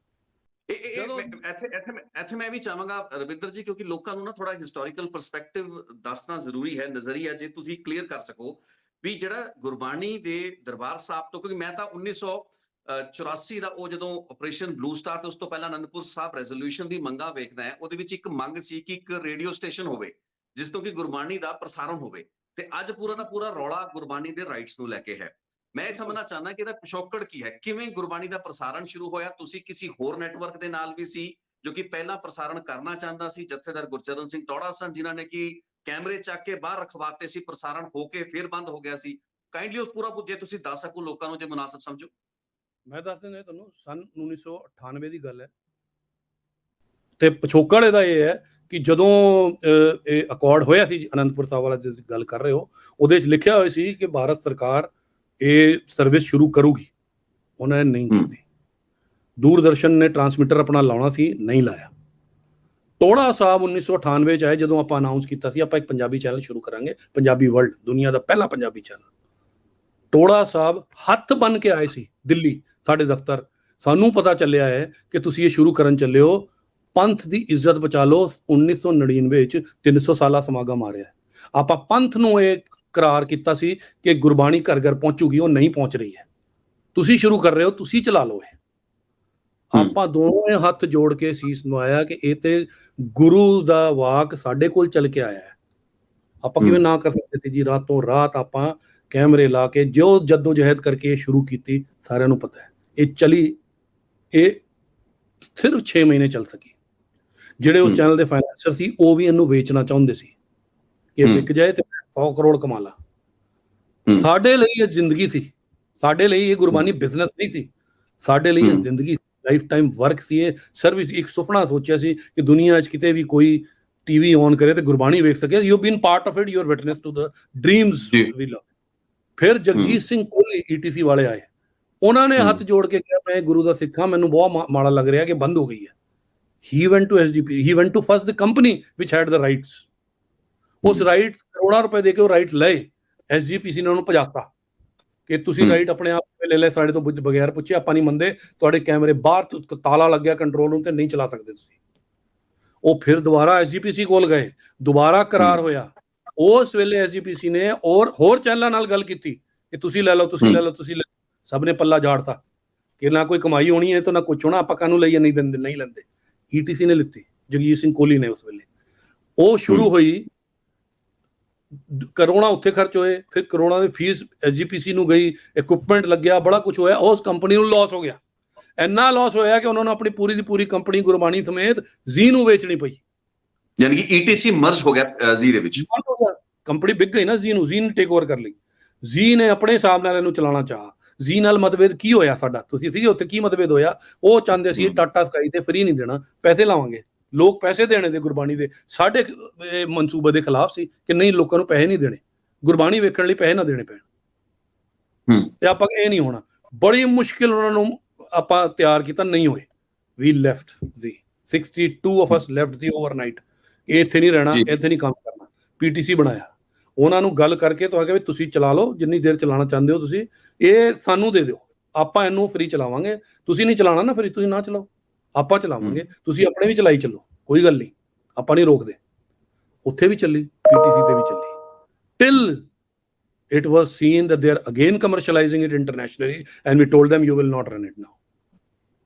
ਇੱਥੇ ਮੈਂ ਵੀ ਚਾਹਾਂਗਾ ਰਵਿੰਦਰ ਜੀ, ਕਿਉਂਕਿ ਲੋਕਾਂ ਨੂੰ ਨਾ ਥੋੜਾ ਹਿਸਟੋਰੀਕਲ ਪਰਸਪੈਕਟਿਵ ਦੱਸਣਾ ਜ਼ਰੂਰੀ ਹੈ, ਨਜ਼ਰੀਆ ਜੇ ਤੁਸੀਂ ਕਲੀਅਰ ਕਰ ਸਕੋ ਵੀ ਜਿਹੜਾ ਗੁਰਬਾਣੀ ਦੇ ਦਰਬਾਰ ਸਾਹਿਬ ਤੋਂ, ਕਿਉਂਕਿ ਮੈਂ ਤਾਂ 1984 ਦਾ ਉਹ ਜਦੋਂ ਆਪਰੇਸ਼ਨ ਬਲੂ ਸਟਾਰ ਤੇ ਉਸ ਤੋਂ ਪਹਿਲਾਂ ਅਨੰਦਪੁਰ ਸਾਹਿਬ ਰੈਜ਼ੋਲੂਸ਼ਨ ਦੀ ਮੰਗਾਂ ਵੇਖਦਾ ਹੈ, ਉਹਦੇ ਵਿੱਚ ਇੱਕ ਮੰਗ ਸੀ ਕਿ ਇੱਕ ਰੇਡੀਓ ਸਟੇਸ਼ਨ ਹੋਵੇ ਜਿਸ ਤੋਂ ਕਿ ਗੁਰਬਾਣੀ ਦਾ ਪ੍ਰਸਾਰਣ ਹੋਵੇ। ਤੇ ਅੱਜ ਪੂਰਾ ਦਾ ਪੂਰਾ ਰੌਲਾ ਗੁਰਬਾਣੀ ਦੇ ਰਾਈਟਸ ਨੂੰ ਲੈ ਕੇ ਹੈ। ਮੈਂ ਇਹ ਸਮਝਣਾ ਚਾਹੁੰਦਾ ਕਿ ਇਹਦਾ ਪਿਛੋਕੜ ਕੀ ਹੈ, ਕਿਵੇਂ ਗੁਰਬਾਣੀ ਦਾ ਪ੍ਰਸਾਰਣ ਸ਼ੁਰੂ ਹੋਇਆ? ਤੁਸੀਂ ਕਿਸੇ ਹੋਰ ਨੈਟਵਰਕ ਦੇ ਨਾਲ ਵੀ ਸੀ ਜੋ ਕਿ ਪਹਿਲਾਂ ਪ੍ਰਸਾਰਣ ਕਰਨਾ ਚਾਹੁੰਦਾ ਸੀ, ਜਥੇਦਾਰ ਗੁਰਚਰਨ ਸਿੰਘ ਟੌੜਾ ਸਨ ਜਿਨ੍ਹਾਂ ਨੇ ਕਿ ਕੈਮਰੇ ਚੱਕ ਕੇ ਬਾਹਰ ਰਖਵਾਤੇ ਸੀ, ਪ੍ਰਸਾਰਣ ਹੋ ਕੇ ਫਿਰ ਬੰਦ ਹੋ ਗਿਆ ਸੀ। ਕਾਈਂਡਲੀ ਉਹ ਪੂਰਾ ਜੇ ਤੁਸੀਂ ਦੱਸ ਸਕੋ ਲੋਕਾਂ ਨੂੰ, ਜੇ ਮੁਨਾਸਬ ਸਮਝੋ। ਮੈਂ ਦੱਸ ਦਿੰਦਾ ਤੁਹਾਨੂੰ, ਸਨ 1998 ਦੀ ਗੱਲ ਹੈ ਤੇ ਪਿਛੋਕੜ ਇਹਦਾ ਇਹ ਹੈ ਕਿ ਜਦੋਂ ਇਹ ਅਕੋਰਡ ਹੋਇਆ ਸੀ ਅਨੰਦਪੁਰ ਸਾਹਿਬ ਵਾਲਾ ਜਿਸ ਗੱਲ ਕਰ ਰਹੇ ਹੋ, ਉਹਦੇ 'ਚ ਲਿਖਿਆ ਹੋਇਆ ਸੀ ਕਿ ਭਾਰਤ ਸਰਕਾਰ ਇਹ ਸਰਵਿਸ ਸ਼ੁਰੂ ਕਰੂਗੀ, ਉਹਨਾਂ ਨੇ ਨਹੀਂ ਕੀਤੀ। ਦੂਰਦਰਸ਼ਨ ਨੇ ਟਰਾਂਸਮਿਟਰ ਆਪਣਾ ਲਾਉਣਾ ਸੀ, ਨਹੀਂ ਲਾਇਆ। ਟੋੜਾ ਸਾਹਿਬ 1998 'ਚ ਆਏ, ਜਦੋਂ ਆਪਾਂ ਅਨਾਉਂਸ ਕੀਤਾ ਸੀ ਆਪਾਂ ਇੱਕ ਪੰਜਾਬੀ ਚੈਨਲ ਸ਼ੁਰੂ ਕਰਾਂਗੇ, ਪੰਜਾਬੀ ਵਰਲਡ, ਦੁਨੀਆ ਦਾ ਪਹਿਲਾ ਪੰਜਾਬੀ ਚੈਨਲ। ਟੋੜਾ ਸਾਹਿਬ ਹੱਥ ਬੰਨ ਕੇ ਆਏ ਸੀ ਦਿੱਲੀ ਸਾਡੇ ਦਫ਼ਤਰ, ਸਾਨੂੰ ਪਤਾ ਚੱਲਿਆ ਹੈ ਕਿ ਤੁਸੀਂ ਇਹ ਸ਼ੁਰੂ ਕਰਨ ਚੱਲੇ ਹੋ, ਪੰਥ ਦੀ ਇੱਜ਼ਤ ਬਚਾ ਲਓ। 1999 ਵਿੱਚ 300 ਸਾਲਾ ਸਮਾਗਮ ਆ ਰਿਹਾ, ਆਪਾਂ ਪੰਥ ਨੂੰ ਇਹ ਕਰਾਰ ਕੀਤਾ ਸੀ ਕਿ ਗੁਰਬਾਣੀ ਘਰ ਘਰ ਪਹੁੰਚੂਗੀ, ਉਹ ਨਹੀਂ ਪਹੁੰਚ ਰਹੀ ਹੈ। ਤੁਸੀਂ ਸ਼ੁਰੂ ਕਰ ਰਹੇ ਹੋ, ਤੁਸੀਂ ਚਲਾ ਲਓ ਇਹ। ਆਪਾਂ ਦੋਵੇਂ ਹੱਥ ਜੋੜ ਕੇ ਸੀਸ ਨਵਾਇਆ ਕਿ ਇਹ ਤੇ ਗੁਰੂ ਦਾ ਵਾਕ ਸਾਡੇ ਕੋਲ ਚੱਲ ਕੇ ਆਇਆ ਹੈ, ਆਪਾਂ ਕਿਵੇਂ ਨਾ ਕਰ ਸਕਦੇ ਸੀ ਜੀ। ਰਾਤੋਂ ਰਾਤ ਆਪਾਂ ਕੈਮਰੇ ਲਾ ਕੇ ਜੋ ਜੱਦੋ ਜਹਿਦ ਕਰਕੇ ਇਹ ਸ਼ੁਰੂ ਕੀਤੀ, ਸਾਰਿਆਂ ਨੂੰ ਪਤਾ ਹੈ ਇਹ ਚਲੀ, ਇਹ ਸਿਰਫ 6 ਮਹੀਨੇ ਚੱਲ ਸਕੀ। ਜਿਹੜੇ ਉਸ ਚੈਨਲ ਦੇ ਫਾਈਨੈਂਸਰ ਸੀ ਉਹ ਵੀ ਇਹਨੂੰ ਵੇਚਣਾ ਚਾਹੁੰਦੇ ਸੀ ਕਿ ਇਹ ਵਿਕ ਜਾਏ ਤੇ 100 ਕਰੋੜ ਕਮਾ ਲਾ। ਸਾਡੇ ਲਈ ਇਹ ਜ਼ਿੰਦਗੀ ਸੀ, ਸਾਡੇ ਲਈ ਇਹ ਗੁਰਬਾਨੀ ਬਿਜ਼ਨਸ ਨਹੀਂ ਸੀ, ਸਾਡੇ ਲਈ ਇਹ ਜ਼ਿੰਦਗੀ, ਲਾਈਫ ਟਾਈਮ ਵਰਕ ਸੀ, ਇਹ ਸਰਵਿਸ। ਇੱਕ ਸੁਪਨਾ ਸੋਚਿਆ ਸੀ ਕਿ ਦੁਨੀਆ 'ਚ ਕਿਤੇ ਵੀ ਕੋਈ ਟੀਵੀ ਔਨ ਕਰੇ ਤੇ ਗੁਰਬਾਣੀ ਵੇਖ ਸਕੇ। You been part of it, you are witness to the dreams we love. ਫਿਰ ਜਗਜੀਤ ਸਿੰਘ ਕੋਹਲੀ ETC ਵਾਲੇ ਆਏ, ਉਹਨਾਂ ਨੇ ਹੱਥ ਜੋੜ ਕੇ ਕਿਹਾ ਮੈਂ ਗੁਰੂ ਦਾ ਸਿੱਖ ਹਾਂ, ਮੈਨੂੰ ਬਹੁਤ ਮਾੜਾ ਲੱਗ ਰਿਹਾ ਕਿ ਬੰਦ ਹੋ ਗਈ ਹੈ। He went to SGP, he went to first the company which had the rights, ਉਸ ਰਾਈਟ ਕਰੋੜਾਂ ਰੁਪਏ ਦੇ ਕੇ ਉਹ ਰਾਈਟ ਲਏ, SGPC ਨੇ ਉਹਨੂੰ ਭਜਾਤਾ ਕਿ ਤੁਸੀਂ ਰਾਈਟ ਆਪਣੇ ਆਪ ਲੈ ਲੈ, ਸਾਡੇ ਤੋਂ ਬਗੈਰ ਪੁੱਛੇ, ਆਪਾਂ ਨਹੀਂ ਮੰਨਦੇ, ਤੁਹਾਡੇ ਕੈਮਰੇ ਬਾਹਰ ਤਾਲਾ ਲੱਗਿਆ ਕੰਟਰੋਲ ਰੂਮ ਤੇ, ਨਹੀਂ ਚਲਾ ਸਕਦੇ ਤੁਸੀਂ। ਉਹ ਫਿਰ ਦੁਬਾਰਾ SGPC ਕੋਲ ਗਏ, ਦੁਬਾਰਾ ਕਰਾਰ ਹੋਇਆ। ਉਸ ਵੇਲੇ SGPC ਨੇ ਹੋਰ ਚੈਨਲਾਂ ਨਾਲ ਗੱਲ ਕੀਤੀ ਕਿ ਤੁਸੀਂ ਲੈ ਲਓ, ਤੁਸੀਂ ਲੈ ਲਓ, ਤੁਸੀਂ ਲੈ। ਸਭ ਨੇ ਪੱਲਾ ਝਾੜਤਾ ਕਿ ਨਾ ਕੋਈ ਕਮਾਈ ਹੋਣੀ ਹੈ ਤਾਂ ਨਾ ਕੁਛ ਹੋਣਾ, ਆਪਾਂ ਕਾਹਨੂੰ ਲਈਏ, ਨਹੀਂ ਦਿੰਦੇ, ਨਹੀਂ ਲੈਂਦੇ। ETC ਨੇ ਲਿੱਤੀ, ਜਗਜੀਤ ਸਿੰਘ ਕੋਹਲੀ ਨੇ ਉਸ ਵੇਲੇ। ਉਹ ਸ਼ੁਰੂ ਹੋਈ, ਕਰੋੜਾਂ ਉੱਥੇ ਖਰਚ ਹੋਏ, ਫਿਰ ਕਰੋੜਾਂ ਦੀ ਫੀਸ SGPC ਨੂੰ ਗਈ, ਇਕਵਿਪਮੈਂਟ ਲੱਗਿਆ, ਬੜਾ ਕੁਝ ਹੋਇਆ। ਉਸ ਕੰਪਨੀ ਨੂੰ ਲਾਸ ਹੋ ਗਿਆ, ਇੰਨਾ ਲਾਸ ਹੋਇਆ ਕਿ ਉਹਨਾਂ ਨੂੰ ਆਪਣੀ ਪੂਰੀ ਦੀ ਪੂਰੀ ਕੰਪਨੀ ਗੁਰਬਾਣੀ ਸਮੇਤ ਜ਼ੀ ਨੂੰ ਵੇਚਣੀ ਪਈ। ਯਾਨੀ ਕਿ ETC ਮਰਜ ਹੋ ਗਿਆ ਜ਼ੀ ਦੇ ਵਿੱਚ, ਕੰਪਨੀ ਵਿਕ ਗਈ ਨਾ ਜ਼ੀ ਨੂੰ, ਜ਼ੀ ਨੇ ਟੇਕ ਓਵਰ ਕਰ ਲਈ। ਜ਼ੀ ਨੇ ਆਪਣੇ ਹਿਸਾਬ ਨਾਲ ਇਹਨੂੰ ਚਲਾਉਣਾ ਚਾਹਾ। ਜ਼ੀ ਨਾਲ ਮਤਭੇਦ ਕੀ ਹੋਇਆ ਸਾਡਾ, ਤੁਸੀਂ ਸੀਗੇ ਉੱਥੇ, ਕੀ ਮਤਭੇਦ ਹੋਇਆ? ਉਹ ਚਾਹੁੰਦੇ ਸੀ ਟਾਟਾ ਸਕਾਈ ਤੇ ਫ੍ਰੀ ਨਹੀਂ ਦੇਣਾ, ਪੈਸੇ ਲਾਵਾਂਗੇ, ਲੋਕ ਪੈਸੇ ਦੇਣੇ ਦੇ ਗੁਰਬਾਣੀ ਦੇ। ਸਾਡੇ ਮਨਸੂਬੇ ਦੇ ਖਿਲਾਫ ਸੀ ਕਿ ਨਹੀਂ, ਲੋਕਾਂ ਨੂੰ ਪੈਸੇ ਨਹੀਂ ਦੇਣੇ, ਗੁਰਬਾਣੀ ਵੇਖਣ ਲਈ ਪੈਸੇ ਨਾ ਦੇਣੇ ਪੈਣ। ਤੇ ਆਪਾਂ ਇਹ ਨਹੀਂ ਹੋਣਾ, ਬੜੀ ਮੁਸ਼ਕਿਲ ਉਹਨਾਂ ਨੂੰ ਆਪਾਂ ਤਿਆਰ ਕੀਤਾ, ਨਹੀਂ ਹੋਏ। We left Zee, 62 of us left Zee overnight. ਇਹ ਇੱਥੇ ਨਹੀਂ ਰਹਿਣਾ, ਇੱਥੇ ਨਹੀਂ ਕੰਮ ਕਰਨਾ। PTC ਬਣਾਇਆ, ਉਹਨਾਂ ਨੂੰ ਗੱਲ ਕਰਕੇ ਤਾਂ ਆ ਵੀ ਤੁਸੀਂ ਚਲਾ ਲਓ, ਜਿੰਨੀ ਦੇਰ ਚਲਾਉਣਾ ਚਾਹੁੰਦੇ ਹੋ ਤੁਸੀਂ, ਇਹ ਸਾਨੂੰ ਦੇ ਦਿਓ, ਆਪਾਂ ਇਹਨੂੰ ਫ੍ਰੀ ਚਲਾਵਾਂਗੇ। ਤੁਸੀਂ ਨਹੀਂ ਚਲਾਉਣਾ ਨਾ ਫ੍ਰੀ, ਤੁਸੀਂ ਨਾ ਚਲਾਓ, ਆਪਾਂ ਚਲਾਵਾਂਗੇ, ਤੁਸੀਂ ਆਪਣੇ ਵੀ ਚਲਾਈ ਚੱਲੋ, ਕੋਈ ਗੱਲ ਨਹੀਂ, ਆਪਾਂ ਨਹੀਂ ਰੋਕਦੇ। ਉੱਥੇ ਵੀ ਚੱਲੀ, PTC ਤੇ ਵੀ ਚੱਲੀ, till it was seen that they are again commercializing it internationally and we told them you will not run it now.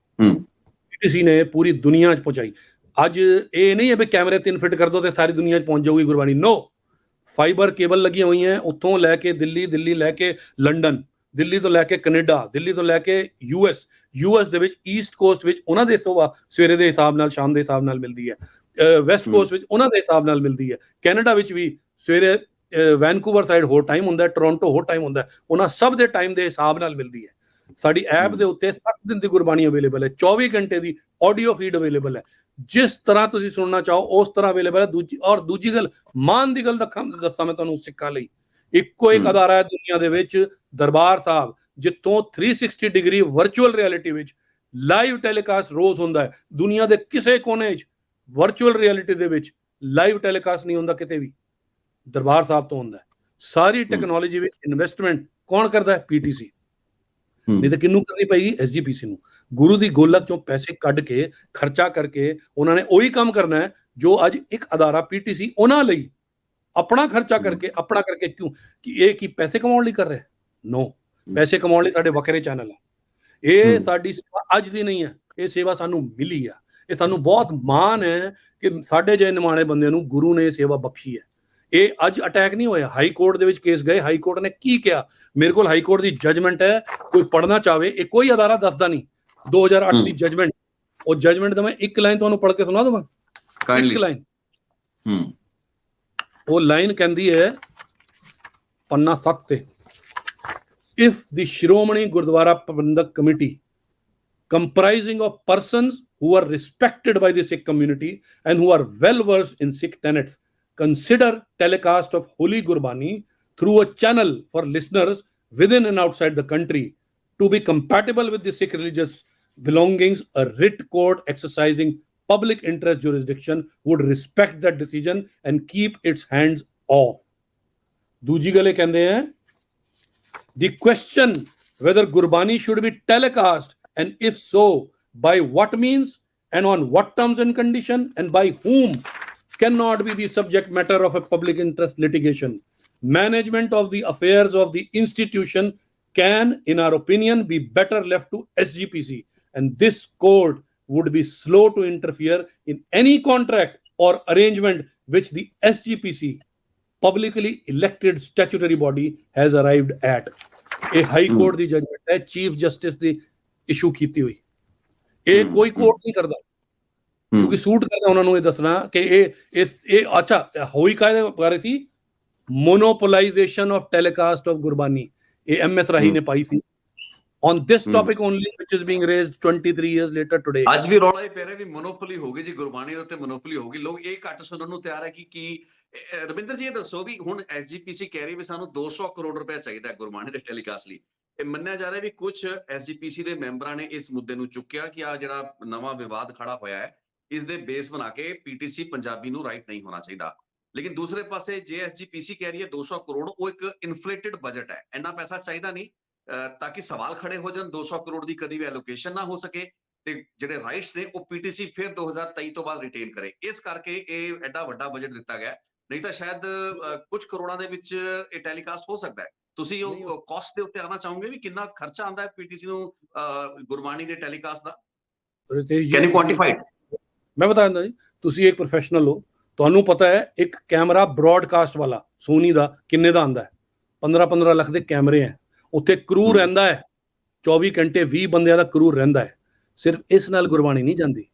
PTC ਨੇ ਪੂਰੀ ਦੁਨੀਆ 'ਚ ਪਹੁੰਚਾਈ। ਅੱਜ ਇਹ ਨਹੀਂ ਹੈ ਵੀ ਕੈਮਰੇ 3 ਫਿੱਟ ਕਰ ਦੋ ਤੇ ਸਾਰੀ ਦੁਨੀਆ 'ਚ ਪਹੁੰਚ ਜਾਊਗੀ ਗੁਰਬਾਣੀ, ਨੋ। ਫਾਈਬਰ ਕੇਬਲ ਲੱਗੀਆਂ ਹੋਈਆਂ, ਉੱਥੋਂ ਲੈ ਕੇ ਦਿੱਲੀ, ਦਿੱਲੀ ਲੈ ਕੇ ਲੰਡਨ, ਦਿੱਲੀ ਤੋਂ ਲੈ ਕੇ ਕੈਨੇਡਾ, ਦਿੱਲੀ ਤੋਂ ਲੈ ਕੇ US ਦੇ ਵਿੱਚ ਈਸਟ ਕੋਸਟ ਵਿੱਚ ਉਹਨਾਂ ਦੇ ਸਵੇਰੇ ਦੇ ਹਿਸਾਬ ਨਾਲ, ਸ਼ਾਮ ਦੇ ਹਿਸਾਬ ਨਾਲ ਮਿਲਦੀ ਹੈ। ਵੈਸਟ ਕੋਸਟ ਵਿੱਚ ਉਹਨਾਂ ਦੇ ਹਿਸਾਬ ਨਾਲ ਮਿਲਦੀ ਹੈ। ਕੈਨੇਡਾ ਵਿੱਚ ਵੀ ਸਵੇਰੇ ਵੈਨਕੂਵਰ ਸਾਈਡ ਹੋਰ ਟਾਈਮ ਹੁੰਦਾ, ਟੋਰਾਂਟੋ ਹੋਰ ਟਾਈਮ ਹੁੰਦਾ, ਉਹਨਾਂ ਸਭ ਦੇ ਟਾਈਮ ਦੇ ਹਿਸਾਬ ਨਾਲ ਮਿਲਦੀ ਹੈ। ਸਾਡੀ ਐਪ ਦੇ ਉੱਤੇ 7 ਦਿਨ ਦੀ ਗੁਰਬਾਣੀ ਅਵੇਲੇਬਲ ਹੈ, 24 ਘੰਟੇ ਦੀ ਆਡੀਓ ਫੀਡ ਅਵੇਲੇਬਲ ਹੈ, ਜਿਸ ਤਰ੍ਹਾਂ ਤੁਸੀਂ ਸੁਣਨਾ ਚਾਹੋ ਉਸ ਤਰ੍ਹਾਂ ਅਵੇਲੇਬਲ ਹੈ। ਦੂਜੀ ਗੱਲ, ਮਾਨ ਦੀ ਗੱਲ ਦੱਸਾਂ ਮੈਂ ਤੁਹਾਨੂੰ ਸਿੱਖਾਂ ਲਈ, ਇੱਕੋ ਇੱਕ ਅਦਾਰਾ ਹੈ ਦੁਨੀਆ ਦੇ ਵਿੱਚ, ਦਰਬਾਰ ਸਾਹਿਬ, ਜਿੱਥੋਂ 360 ਡਿਗਰੀ ਵਰਚੁਅਲ ਰਿਐਲਿਟੀ ਵਿੱਚ ਲਾਈਵ ਟੈਲੀਕਾਸਟ ਰੋਜ਼ ਹੁੰਦਾ ਹੈ। ਦੁਨੀਆ ਦੇ ਕਿਸੇ ਕੋਨੇ 'ਚ ਵਰਚੁਅਲ ਰਿਐਲਿਟੀ ਦੇ ਵਿੱਚ ਲਾਈਵ ਟੈਲੀਕਾਸਟ ਨਹੀਂ ਹੁੰਦਾ, ਕਿਤੇ ਵੀ ਦਰਬਾਰ ਸਾਹਿਬ ਤੋਂ ਹੁੰਦਾ। ਸਾਰੀ ਟੈਕਨੋਲੋਜੀ ਵਿੱਚ ਇਨਵੈਸਟਮੈਂਟ ਕੌਣ ਕਰਦਾ ਹੈ? PTC। ਨਹੀਂ ਤਾਂ ਕਿਹਨੂੰ ਕਰਨੀ ਪਏਗੀ? SGPC ਨੂੰ। ਗੁਰੂ ਦੀ ਗੋਲਕ ਚੋਂ ਪੈਸੇ ਕੱਢ ਕੇ ਖਰਚਾ ਕਰਕੇ ਉਹਨਾਂ ਨੇ ਉਹੀ ਕੰਮ ਕਰਨਾ ਹੈ ਜੋ ਅੱਜ ਇੱਕ ਅਦਾਰਾ PTC ਉਹਨਾਂ ਲਈ ਆਪਣਾ ਖਰਚਾ ਕਰਕੇ, ਆਪਣਾ ਕਰਕੇ, ਕਿਉਂ ਕਿ ਇਹ ਕੀ ਪੈਸੇ ਕਮਾਉਣ ਲਈ ਕਰ ਰਿਹਾ? ਨੋ, ਪੈਸੇ ਕਮਾਉਣ ਲਈ ਸਾਡੇ ਵੱਖਰੇ ਚੈਨਲ ਆ। ਇਹ ਸਾਡੀ ਅੱਜ ਦੀ ਨਹੀਂ ਹੈ, ਇਹ ਸੇਵਾ ਸਾਨੂੰ ਮਿਲੀ ਆ। ਇਹ ਸਾਨੂੰ ਬਹੁਤ ਮਾਣ ਹੈ ਕਿ ਸਾਡੇ ਜਿਹੇ ਨਿਮਾਣੇ ਬੰਦਿਆਂ ਨੂੰ ਗੁਰੂ ਨੇ ਇਹ ਸੇਵਾ ਬਖਸ਼ੀ ਹੈ। ਇਹ ਅੱਜ ਅਟੈਕ ਨਹੀਂ ਹੋਇਆ। ਹਾਈ ਕੋਰਟ ਦੇ ਵਿੱਚ ਕੇਸ ਗਏ, ਹਾਈ ਕੋਰਟ ਨੇ ਕੀ ਕਿਹਾ? ਮੇਰੇ ਕੋਲ ਹਾਈ ਕੋਰਟ ਦੀ ਜਜਮੈਂਟ ਹੈ, ਕੋਈ ਪੜ੍ਹਨਾ ਚਾਹਵੇ, ਇਹ ਕੋਈ ਅਦਾਰਾ ਦੱਸਦਾ ਨਹੀਂ। 2008 ਦੀ ਜਜਮੈਂਟ, ਉਹ ਜਜਮੈਂਟ ਦਾ ਮੈਂ ਇੱਕ ਲਾਈਨ ਤੁਹਾਨੂੰ ਪੜ੍ਹ ਕੇ ਸੁਣਾ ਦੇਵਾਂ। ਇੱਕ ਲਾਈਨ, ਉਹ ਲਾਈਨ ਕਹਿੰਦੀ ਹੈ ਪੰਨਾ 7 ਤੇ, if the Shiromani Gurdwara Parbandhak committee comprising of persons who are respected by the Sikh community and who are well versed in Sikh tenets consider telecast of Holy Gurbani through a channel for listeners within and outside the country to be compatible with the Sikh religious belongings, a writ court exercising public interest jurisdiction would respect that decision and keep its hands off. दूजी गल कहते हैं, the question whether Gurbani should be telecast and if so by what means and on what terms and condition and by whom cannot be the subject matter of a public interest litigation. Management of the affairs of the institution can, in our opinion, be better left to SGPC, and this court would be slow to interfere in any contract or arrangement which the SGPC, publicly elected statutory body, has arrived at. A high court the judgement ਹੈ, chief justice ਦੀ issue ਕੀਤੀ ਹੋਈ। ਇਹ ਕੋਈ court ਨਹੀਂ ਕਰਦਾ, ਕਿਉਂਕਿ suit ਕਰਦਾ ਉਹਨਾਂ ਨੂੰ ਇਹ ਦੱਸਣਾ ਕਿ ਇਹ ਅੱਛਾ ਹੋਈ ਕਾਹਦੇ ਬਾਰੇ ਸੀ, monopolization of telecast of Gurbani, ਇਹ MS ਰਾਹੀ ਨੇ ਪਾਈ ਸੀ on this topic only, which is being raised 23 years later today. ਅੱਜ ਵੀ ਰੌਲਾ ਹੀ ਪੈ ਰਿਹਾ ਵੀ ਮੋਨੋਪੋਲੀ ਹੋ ਗਈ ਜੀ, ਗੁਰਬਾਣੀ ਦੇ ਉੱਤੇ ਮੋਨੋਪੋਲੀ ਹੋ ਗਈ। ਲੋਕ ਇਹ ਘੱਟ ਸੁਣਨ ਨੂੰ ਤਿਆਰ ਹੈ ਕਿ ਰਵਿੰਦਰ ਜੀ ਇਹ ਦੱਸੋ ਵੀ ਹੁਣ SGPC ਕਹਿ ਰਹੀ ਵੀ ਸਾਨੂੰ 200 ਕਰੋੜ ਰੁਪਏ ਚਾਹੀਦਾ ਗੁਰਬਾਣੀ ਦੇ ਟੈਲੀਕਾਸਟ ਲਈ। ਇਹ ਮੰਨਿਆ ਜਾ ਰਿਹਾ ਵੀ ਕੁਝ SGPC ਦੇ ਮੈਂਬਰਾਂ ਨੇ ਇਸ ਮੁੱਦੇ ਨੂੰ ਚੁੱਕਿਆ ਕਿ ਆ ਜਿਹੜਾ ਨਵਾਂ ਵਿਵਾਦ ਖੜਾ ਹੋਇਆ ਹੈ, ਇਸ ਦੇ ਬੇਸ ਬਣਾ ਕੇ PTC ਪੰਜਾਬੀ ਨੂੰ ਰਾਈਟ ਨਹੀਂ ਹੋਣਾ ਚਾਹੀਦਾ। ਲੇਕਿਨ ਦੂਸਰੇ ਪਾਸੇ ਜੇ SGPC ਕਹਿ ਰਹੀ ਹੈ 200 ਕਰੋੜ, ਉਹ ਇੱਕ ਇਨਫਲੇਟਡ ਬਜਟ ਹੈ, ਇੰਨਾ ਪੈਸਾ ਚਾਹੀਦਾ ਨਹੀਂ ਤਾਂ ਕਿ ਸਵਾਲ ਖੜੇ ਹੋ ਜਾਣ 200 ਕਰੋੜ ਦੀ ਕਦੀ ਵੀ ਐਲੋਕੇਸ਼ਨ ਨਾ ਹੋ ਸਕੇ ਤੇ ਜਿਹੜੇ ਰਾਈਟਸ ਨੇ ਉਹ PTC ਫਿਰ 2023 ਤੋਂ ਬਾਅਦ ਰਿਟੇਨ ਕਰੇ। ਇਸ ਕਰਕੇ ਇਹ ਐਡਾ ਵੱਡਾ ਬਜਟ ਦਿੱਤਾ ਗਿਆ, ਨਹੀਂ ਤਾਂ ਸ਼ਾਇਦ ਕੁਝ ਕਰੋੜਾਂ ਦੇ ਵਿੱਚ ਇਹ ਟੈਲੀਕਾਸਟ ਹੋ ਸਕਦਾ ਹੈ। ਤੁਸੀਂ ਉਹ ਕਾਸਟ ਦੇ ਉੱਤੇ ਆਉਣਾ ਚਾਹੋਗੇ ਵੀ ਕਿੰਨਾ ਖਰਚਾ ਆਉਂਦਾ ਹੈ PTC ਨੂੰ ਗੁਰਬਾਣੀ ਦੇ ਟੈਲੀਕਾਸਟ ਦਾ? Can you quantify? ਮੈਂ ਬਤਾ ਦਿੰਦਾ ਜੀ, ਤੁਸੀਂ ਇੱਕ ਪ੍ਰੋਫੈਸ਼ਨਲ ਹੋ, ਤੁਹਾਨੂੰ ਪਤਾ ਹੈ ਇੱਕ ਕੈਮਰਾ ਬ੍ਰੌਡਕਾਸਟ ਵਾਲਾ ਸੋਨੀ ਦਾ ਕਿੰਨੇ ਦਾ ਆਉਂਦਾ ਹੈ? 15 ਲੱਖ ਦੇ ਕੈਮਰੇ ਹੈ, ਉੱਥੇ ਕਰੂ ਰਹਿੰਦਾ ਹੈ 24 ਘੰਟੇ, 20 ਬੰਦਿਆਂ ਦਾ ਕਰੂ ਰਹਿੰਦਾ ਹੈ। ਸਿਰਫ ਇਸ ਨਾਲ ਗੁਰਬਾਣੀ ਨਹੀਂ ਜਾਂਦੀ,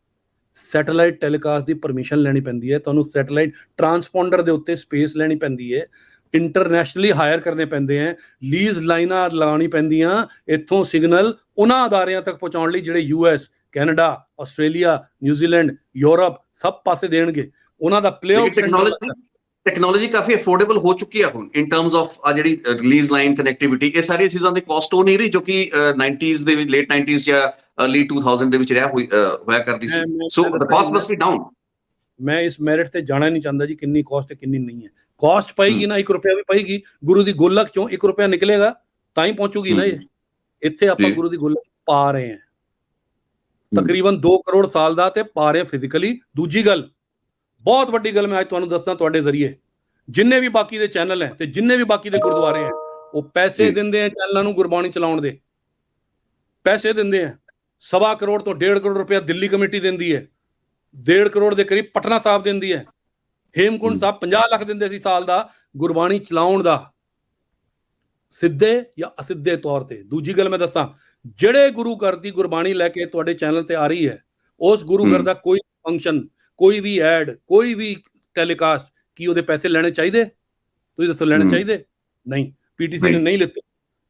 ਸੈਟੇਲਾਈਟ ਟੈਲੀਕਾਸਟ ਦੀ ਪਰਮਿਸ਼ਨ ਲੈਣੀ ਪੈਂਦੀ ਹੈ, ਤੁਹਾਨੂੰ ਸੈਟੇਲਾਈਟ ਟਰਾਂਸਪੌਂਡਰ ਦੇ ਉੱਤੇ ਸਪੇਸ ਲੈਣੀ ਪੈਂਦੀ ਹੈ, ਇੰਟਰਨੈਸ਼ਨਲੀ ਹਾਇਰ ਕਰਨੇ ਪੈਂਦੇ ਹੈ, ਲੀਜ਼ ਲਾਈਨਾਂ ਲਗਾਉਣੀ ਪੈਂਦੀਆਂ, ਇੱਥੋਂ ਸਿਗਨਲ ਉਹਨਾਂ ਅਦਾਰਿਆਂ ਤੱਕ ਪਹੁੰਚਾਉਣ ਲਈ ਜਿਹੜੇ US, Canada, Australia, New Zealand, Europe ਸਭ ਪਾਸੇ ਦੇਣਗੇ। ਉਹਨਾਂ ਦਾ ਪਲੇਆਊਟ ਟੈਕਨੋਲੋਜੀ ਕਾਫੀ ਅਫੋਰਡੇਬਲ ਹੋ ਚੁੱਕੀ ਹੈ ਹੁਣ ਇਨ ਟਰਮਸ ਆਫ ਆ ਜਿਹੜੀ ਰਿਲੀਜ਼ ਲਾਈਨ ਕਨੈਕਟੀਵਿਟੀ, ਇਹ ਸਾਰੀਆਂ ਚੀਜ਼ਾਂ ਦੀ ਕਾਸਟ ਹੋ ਨਹੀਂ ਰਹੀ ਜੋ ਕਿ 90s ਦੇ ਵਿੱਚ, ਲੇਟ 90s ਜਾਂ अर्ली 2000 ਦੇ ਵਿੱਚ ਹੋਇਆ ਕਰਦੀ ਸੀ। ਸੋ ਦ ਕਾਸਟ ਮਸਟ ਬੀ ਡਾਊਨ। ਮੈਂ ਇਸ ਮੈਰਿਟ ਤੇ ਜਾਣਾ ਨਹੀਂ ਚਾਹੁੰਦਾ ਜੀ ਕਿੰਨੀ ਕਾਸਟ ਹੈ ਕਿੰਨੀ ਨਹੀਂ ਹੈ। ਕਾਸਟ ਪਾਏਗੀ ਨਾ, 1 ਰੁਪਿਆ ਵੀ ਪਾਏਗੀ, ਗੁਰੂ ਦੀ ਗੋਲਕ ਚੋਂ 1 ਰੁਪਿਆ ਨਿਕਲੇਗਾ ਤਾਂ ਹੀ ਪਹੁੰਚੂਗੀ ਨਾ ਇਹ। ਇੱਥੇ ਆਪਾਂ ਗੁਰੂ ਦੀ ਗੋਲਕ ਪਾ ਰਹੇ ਹਾਂ ਤਕਰੀਬਨ 2 ਕਰੋੜ ਸਾਲ ਦਾ, ਤੇ ਪਾ ਰਹੇ ਫਿਜ਼ੀਕਲੀ। ਦੂਜੀ ਗੱਲ, ਬਹੁਤ ਵੱਡੀ ਗੱਲ ਮੈਂ ਅੱਜ ਤੁਹਾਨੂੰ ਦੱਸਦਾ ਤੁਹਾਡੇ ਜ਼ਰੀਏ, ਜਿੰਨੇ ਵੀ ਬਾਕੀ ਦੇ ਚੈਨਲ ਹੈ ਤੇ ਜਿੰਨੇ ਵੀ ਬਾਕੀ ਦੇ ਗੁਰਦੁਆਰੇ ਹੈ, ਉਹ ਪੈਸੇ ਦਿੰਦੇ ਆ ਚੈਨਲਾਂ ਨੂੰ ਗੁਰਬਾਣੀ ਚਲਾਉਣ ਦੇ, ਪੈਸੇ ਦਿੰਦੇ ਆ। 1.25 ਕਰੋੜ ਤੋਂ 1.5 ਕਰੋੜ ਰੁਪਇਆ ਦਿੱਲੀ ਕਮੇਟੀ ਦਿੰਦੀ ਹੈ, 1.5 ਕਰੋੜ ਦੇ ਕਰੀਬ ਪਟਨਾ ਸਾਹਿਬ ਦਿੰਦੀ ਹੈ, ਹੇਮਕੁੰਡ ਸਾਹਿਬ 50 ਲੱਖ ਦਿੰਦੇ ਸੀ ਸਾਲ ਦਾ ਗੁਰਬਾਣੀ ਚਲਾਉਣ ਦਾ, ਸਿੱਧੇ ਜਾਂ ਅਸਿੱਧੇ ਤੌਰ ਤੇ। ਦੂਜੀ ਗੱਲ ਮੈਂ ਦੱਸਾਂ, ਜਿਹੜੇ ਗੁਰੂ ਘਰ ਦੀ ਗੁਰਬਾਣੀ ਲੈ ਕੇ ਤੁਹਾਡੇ ਚੈਨਲ ਤੇ ਆ ਰਹੀ ਹੈ, ਉਸ ਗੁਰੂ ਘਰ ਦਾ ਕੋਈ ਫੰਕਸ਼ਨ, ਕੋਈ ਵੀ ਐਡ, ਕੋਈ ਵੀ ਟੈਲੀਕਾਸਟ, ਕੀ ਉਹਦੇ ਪੈਸੇ ਲੈਣੇ ਚਾਹੀਦੇ? ਤੁਸੀਂ ਦੱਸੋ, ਲੈਣੇ ਚਾਹੀਦੇ? ਨਹੀਂ। PTC ਨੇ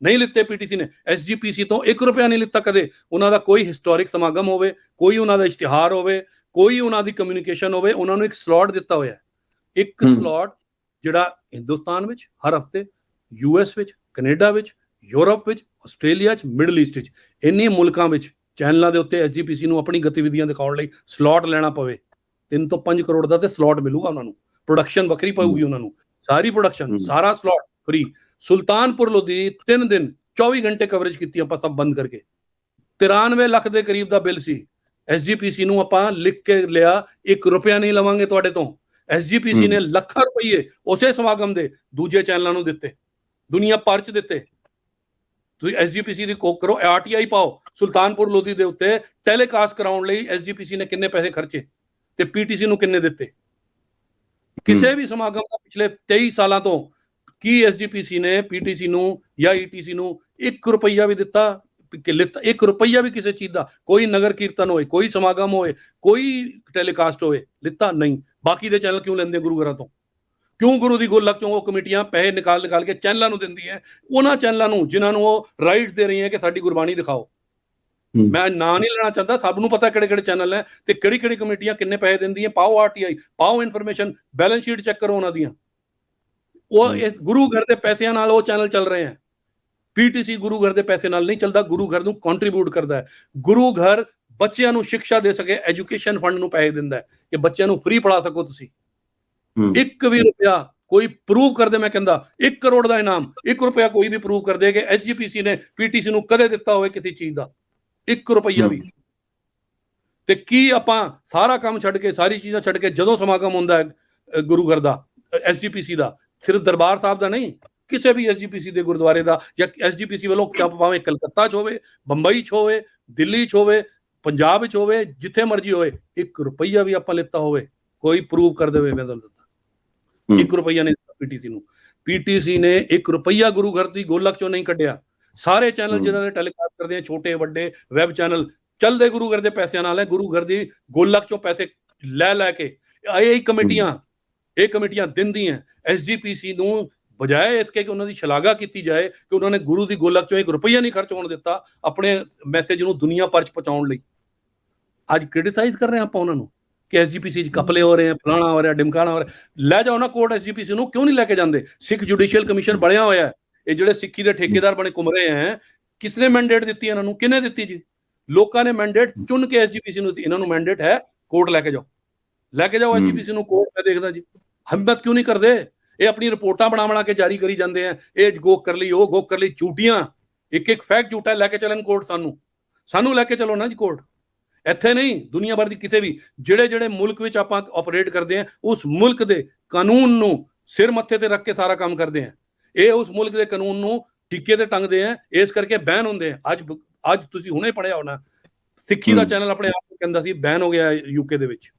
ਨਹੀਂ ਲਿੱਤੇ PTC ਨੇ SGPC ਤੋਂ 1 ਰੁਪਿਆ ਨਹੀਂ ਲਿੱਤਾ ਕਦੇ। ਉਹਨਾਂ ਦਾ ਕੋਈ ਹਿਸਟੋਰਿਕ ਸਮਾਗਮ ਹੋਵੇ, ਕੋਈ ਉਹਨਾਂ ਦਾ ਇਸ਼ਤਿਹਾਰ ਹੋਵੇ, ਕੋਈ ਉਹਨਾਂ ਦੀ ਕਮਿਊਨੀਕੇਸ਼ਨ ਹੋਵੇ, ਉਹਨਾਂ ਨੂੰ ਇੱਕ ਸਲੋਟ ਦਿੱਤਾ ਹੋਇਆ, ਇੱਕ ਸਲੋਟ ਜਿਹੜਾ ਹਿੰਦੁਸਤਾਨ ਵਿੱਚ ਹਰ ਹਫਤੇ, US ਵਿੱਚ, ਕੈਨੇਡਾ ਵਿੱਚ, ਯੂਰਪ ਵਿੱਚ, ਆਸਟ੍ਰੇਲੀਆ 'ਚ, ਮਿਡਲ ਈਸਟ ਵਿੱਚ, ਇੰਨੇ ਮੁਲਕਾਂ ਵਿੱਚ ਚੈਨਲਾਂ ਦੇ ਉੱਤੇ SGPC ਨੂੰ ਆਪਣੀ ਗਤੀਵਿਧੀਆਂ ਦਿਖਾਉਣ ਲਈ ਸਲੋਟ ਲੈਣਾ ਪਵੇ। 3 ਤੋਂ 5 ਕਰੋੜ ਦਾ ਤੇ ਸਲੋਟ ਮਿਲੂਗਾ ਉਹਨਾਂ ਨੂੰ, ਪ੍ਰੋਡਕਸ਼ਨ ਵੱਖਰੀ ਪਊਗੀ ਉਹਨਾਂ ਨੂੰ, ਸਾਰੀ ਪ੍ਰੋਡਕਸ਼ਨ, ਸਾਰਾ ਸਲੋਟ ਫ੍ਰੀ। ਸੁਲਤਾਨਪੁਰ ਲੋਧੀ 3 ਦਿਨ 24 ਘੰਟੇ ਕਵਰੇਜ ਕੀਤੀ ਆਪਾਂ ਸਭ ਬੰਦ ਕਰਕੇ, 93 ਲੱਖ ਦੇ ਕਰੀਬ ਦਾ ਬਿੱਲ ਸੀ। SGPC ਨੂੰ ਆਪਾਂ ਲਿਖ ਕੇ ਲਿਆ 1 ਰੁਪਿਆ ਨਹੀਂ ਲਵਾਂਗੇ ਤੁਹਾਡੇ ਤੋਂ। SGPC ਨੇ ਲੱਖਾਂ ਰੁਪਏ ਉਸੇ ਸਮਾਗਮ ਦੇ ਦੂਜੇ ਚੈਨਲਾਂ ਨੂੰ ਦਿੱਤੇ, ਦੁਨੀਆ ਭਰ 'ਚ ਦਿੱਤੇ। ਤੁਸੀਂ SGPC ਦੀ ਕੋਕ ਕਰੋ, RTI ਪਾਓ, ਸੁਲਤਾਨਪੁਰ ਲੋਧੀ ਦੇ ਉੱਤੇ ਟੈਲੀਕਾਸਟ ਕਰਾਉਣ ਲਈ SGPC ਨੇ ਕਿੰਨੇ ਪੈਸੇ ਖਰਚੇ ਤੇ PTC ਨੂੰ ਕਿੰਨੇ ਦਿੱਤੇ। ਕਿਸੇ ਵੀ ਸਮਾਗਮ ਦਾ ਪਿਛਲੇ 23 ਸਾਲਾਂ ਤੋਂ ਕੀ SGPC ਨੇ PTC ਨੂੰ ਜਾਂ ETC ਨੂੰ 1 ਰੁਪਈਆ ਵੀ ਦਿੱਤਾ? 1 ਰੁਪਈਆ ਵੀ ਕਿਸੇ ਚੀਜ਼ ਦਾ, ਕੋਈ ਨਗਰ ਕੀਰਤਨ ਹੋਏ, ਕੋਈ ਸਮਾਗਮ ਹੋਏ, ਕੋਈ ਟੈਲੀਕਾਸਟ ਹੋਏ, ਲਿੱਤਾ ਨਹੀਂ। ਬਾਕੀ ਦੇ ਚੈਨਲ ਕਿਉਂ ਲੈਂਦੇ ਗੁਰੂ ਘਰਾਂ ਤੋਂ? ਕਿਉਂ ਗੁਰੂ ਦੀ ਗੋਲਕ ਚੋਂ ਉਹ ਕਮੇਟੀਆਂ ਪੈਸੇ ਨਿਕਾਲ ਕੇ ਚੈਨਲਾਂ ਨੂੰ ਦਿੰਦੀ ਹੈ, ਉਹਨਾਂ ਚੈਨਲਾਂ ਨੂੰ ਜਿਨ੍ਹਾਂ ਨੂੰ ਉਹ ਰਾਈਟਸ ਦੇ ਰਹੀ ਹੈ ਕਿ ਸਾਡੀ ਗੁਰਬਾਣੀ ਦਿਖਾਓ। ਮੈਂ ਨਾਂ ਨਹੀਂ ਲੈਣਾ ਚਾਹੁੰਦਾ, ਸਭ ਨੂੰ ਪਤਾ ਕਿਹੜੇ ਕਿਹੜੇ ਚੈਨਲ ਹੈ ਤੇ ਕਿਹੜੀ ਕਿਹੜੀ ਕਮੇਟੀਆਂ ਕਿੰਨੇ ਪੈਸੇ ਦਿੰਦੀਆਂ। ਪਾਓ ਆਰਟੀਆਈ, ਪਾਓ ਇਨਫੋਰਮੇਸ਼ਨ, ਬੈਲੈਂਸ ਸ਼ੀਟ ਚੈੱਕ ਕਰੋ ਉਹਨਾਂ ਦੀਆਂ। ਉਹ ਇਸ ਗੁਰੂ ਘਰ ਦੇ ਪੈਸਿਆਂ ਨਾਲ ਉਹ ਚੈਨਲ ਚੱਲ ਰਹੇ ਹੈ। ਪੀਟੀਸੀ ਗੁਰੂ ਘਰ ਦੇ ਪੈਸੇ ਨਾਲ ਨਹੀਂ ਚੱਲਦਾ, ਗੁਰੂ ਘਰ ਨੂੰ ਕੰਟਰੀਬਿਊਟ ਕਰਦਾ ਹੈ। ਗੁਰੂ ਘਰ ਬੱਚਿਆਂ ਨੂੰ ਸਿੱਖਿਆ ਦੇ ਸਕੇ, ਐਜੂਕੇਸ਼ਨ ਫੰਡ ਨੂੰ ਪੈਸੇ ਦਿੰਦਾ ਹੈ ਕਿ ਬੱਚਿਆਂ ਨੂੰ ਫ੍ਰੀ ਪੜ੍ਹਾ ਸਕੋ ਤੁਸੀਂ। 1 ਵੀ ਰੁਪਇਆ ਕੋਈ ਪ੍ਰੂਵ ਕਰਦੇ, ਮੈਂ ਕਹਿੰਦਾ 1 ਕਰੋੜ ਦਾ ਇਨਾਮ, 1 ਰੁਪਇਆ ਕੋਈ ਵੀ ਪ੍ਰੂਵ ਕਰ ਦੇ ਕਿ ਐਸਜੀਪੀਸੀ ਨੇ ਪੀਟੀਸੀ ਨੂੰ ਕਦੇ ਦਿੱਤਾ ਹੋਵੇ ਕਿਸੇ ਚੀਜ਼ ਦਾ 1 ਰੁਪਈਆ ਵੀ। ਤੇ ਕੀ ਆਪਾਂ ਸਾਰਾ ਕੰਮ ਛੱਡ ਕੇ, ਸਾਰੀ ਚੀਜ਼ਾਂ ਛੱਡ ਕੇ, ਜਦੋਂ ਸਮਾਗਮ ਹੁੰਦਾ ਹੈ ਗੁਰੂ ਘਰ ਦਾ, ਐਸਜੀਪੀਸੀ ਦਾ, ਸਿਰਫ ਦਰਬਾਰ ਸਾਹਿਬ ਦਾ ਨਹੀਂ, ਕਿਸੇ ਵੀ ਐਸਜੀਪੀਸੀ ਦੇ ਗੁਰਦੁਆਰੇ ਦਾ ਜਾਂ ਐਸਜੀਪੀਸੀ ਵੱਲੋਂ ਭਾਵੇਂ ਕਲਕੱਤਾ 'ਚ ਹੋਵੇ, ਬੰਬਈ 'ਚ ਹੋਵੇ, ਦਿੱਲੀ 'ਚ ਹੋਵੇ, ਪੰਜਾਬ 'ਚ ਹੋਵੇ, ਜਿੱਥੇ ਮਰਜ਼ੀ ਹੋਵੇ, 1 ਰੁਪਈਆ ਵੀ ਆਪਾਂ ਲਿੱਤਾ ਹੋਵੇ, ਕੋਈ ਪ੍ਰੂਵ ਕਰ ਦੇਵੇ। ਮੈਂ ਤੁਹਾਨੂੰ ਦੱਸਦਾ 1 ਰੁਪਈਆ ਨਹੀਂ ਦਿੱਤਾ ਪੀਟੀਸੀ ਨੂੰ। ਪੀਟੀਸੀ ਨੇ 1 ਰੁਪਈਆ ਗੁਰੂ ਘਰ ਦੀ ਗੋਲਕ 'ਚੋਂ ਨਹੀਂ ਕੱਢਿਆ। ਸਾਰੇ ਚੈਨਲ ਜਿਹਨਾਂ ਦੇ ਟੈਲੀਕਾਸਟ ਕਰਦੇ ਆ, ਛੋਟੇ ਵੱਡੇ ਵੈਬ ਚੈਨਲ, ਚੱਲਦੇ ਗੁਰੂ ਘਰ ਦੇ ਪੈਸਿਆਂ ਨਾਲ ਹੈ। ਗੁਰੂ ਘਰ ਦੀ ਗੋਲਕ 'ਚੋਂ ਪੈਸੇ ਲੈ ਕੇ ਇਹ ਕਮੇਟੀਆਂ ਦਿੰਦੀਆਂ ਐਸਜੀਪੀਸੀ ਨੂੰ, ਬਜਾਏ ਇਸਕੇ ਕਿ ਉਹਨਾਂ ਦੀ ਸ਼ਲਾਘਾ ਕੀਤੀ ਜਾਏ ਕਿ ਉਹਨਾਂ ਨੇ ਗੁਰੂ ਦੀ ਗੋਲਕ 'ਚੋਂ 1 ਰੁਪਈਆ ਨਹੀਂ ਖਰਚ ਹੋਣ ਦਿੱਤਾ ਆਪਣੇ ਮੈਸੇਜ ਨੂੰ ਦੁਨੀਆ ਭਰ 'ਚ ਪਹੁੰਚਾਉਣ ਲਈ। ਅੱਜ ਕ੍ਰਿਟਿਸਾਈਜ਼ ਕਰ ਰਹੇ ਆਪਾਂ ਉਹਨਾਂ ਨੂੰ ਕਿ ਐਸਜੀਪੀਸੀ 'ਚ ਕਪਲੇ ਹੋ ਰਹੇ ਆ, ਫਲਾਣਾ ਹੋ ਰਿਹਾ, ਡਿਮਕਾਣਾ ਹੋ ਰਿਹਾ। ਲੈ ਜਾਓ ਨਾ ਕੋਰਟ ਐਸਜੀਪੀਸੀ ਨੂੰ, ਕਿਉਂ ਨਹੀਂ ਲੈ ਕੇ ਜਾਂਦੇ? ਸਿੱਖ ਜੁਡੀਸ਼ੀਅਲ ਕਮਿਸ਼ਨ ਬਣਿਆ ਹੋਇਆ ਹੈ। ਇਹ ਜਿਹੜੇ ਸਿੱਖੀ ਦੇ ਠੇਕੇਦਾਰ ਬਣੇ ਘੁੰਮ ਰਹੇ ਹੈ, ਕਿਸਨੇ ਮੈਂਡੇਟ ਦਿੱਤੀ ਇਹਨਾਂ ਨੂੰ? ਕਿਹਨੇ ਦਿੱਤੀ ਜੀ? ਲੋਕਾਂ ਨੇ ਮੈਂਡੇਟ ਚੁਣ ਕੇ ਐਸਜੀਪੀਸੀ ਨੂੰ ਦਿੱਤੀ। ਇਹਨਾਂ ਨੂੰ ਮੈਂਡੇਟ ਹੈ ਕੋਰਟ ਲੈ ਕੇ ਜਾਓ ਐਸਜੀਪੀਸੀ ਨੂੰ ਕੋਰਟ। ਮੈਂ ਦੇਖਦਾ ਜੀ ਹਿੰਮਤ ਕਿਉਂ ਨਹੀਂ ਕਰਦੇ? ਇਹ ਆਪਣੀ ਰਿਪੋਰਟਾਂ ਬਣਾ ਕੇ ਜਾਰੀ ਕਰੀ ਜਾਂਦੇ ਆ, ਇਹ ਗੋਕ ਕਰ ਲਈ, ਉਹ ਗੋਕ ਕਰ ਲਈ, ਝੂਠੀਆਂ, ਇੱਕ ਫੈਕਟ ਝੂਠਾ ਲੈ ਕੇ ਚੱਲਣ ਕੋਰਟ। ਸਾਨੂੰ ਲੈ ਕੇ ਚਲੋ ਨਾ ਜੀ ਕੋਰਟ। ਇੱਥੇ ਨਹੀਂ, ਦੁਨੀਆ ਭਰ ਦੀ ਕਿਸੇ ਵੀ ਜਿਹੜੇ ਮੁਲਕ ਵਿੱਚ ਆਪਾਂ ਆਪਰੇਟ ਕਰਦੇ ਆ, ਉਸ ਮੁਲਕ ਦੇ ਕਾਨੂੰਨ ਨੂੰ ਸਿਰ ਮੱਥੇ ਤੇ ਰੱਖ ਕੇ ਸਾਰਾ ਕੰਮ ਕਰਦੇ ਆ। ਇਹ ਉਸ ਮੁਲਕ ਦੇ ਕਾਨੂੰਨ ਨੂੰ ਟਿੱਕੇ ਤੇ ਟੰਗਦੇ ਆ, ਇਸ ਕਰਕੇ ਬੈਨ ਹੁੰਦੇ ਆ। ਅੱਜ ਤੁਸੀਂ ਹੁਣੇ ਪੜਿਆ ਹੋਣਾ, ਸਿੱਖੀ ਦਾ ਚੈਨਲ ਆਪਣੇ ਆਪ ਨੂੰ ਕਹਿੰਦਾ ਸੀ ਬੈਨ ਹੋ ਗਿਆ ਯੂਕੇ ਦੇ ਵਿੱਚ।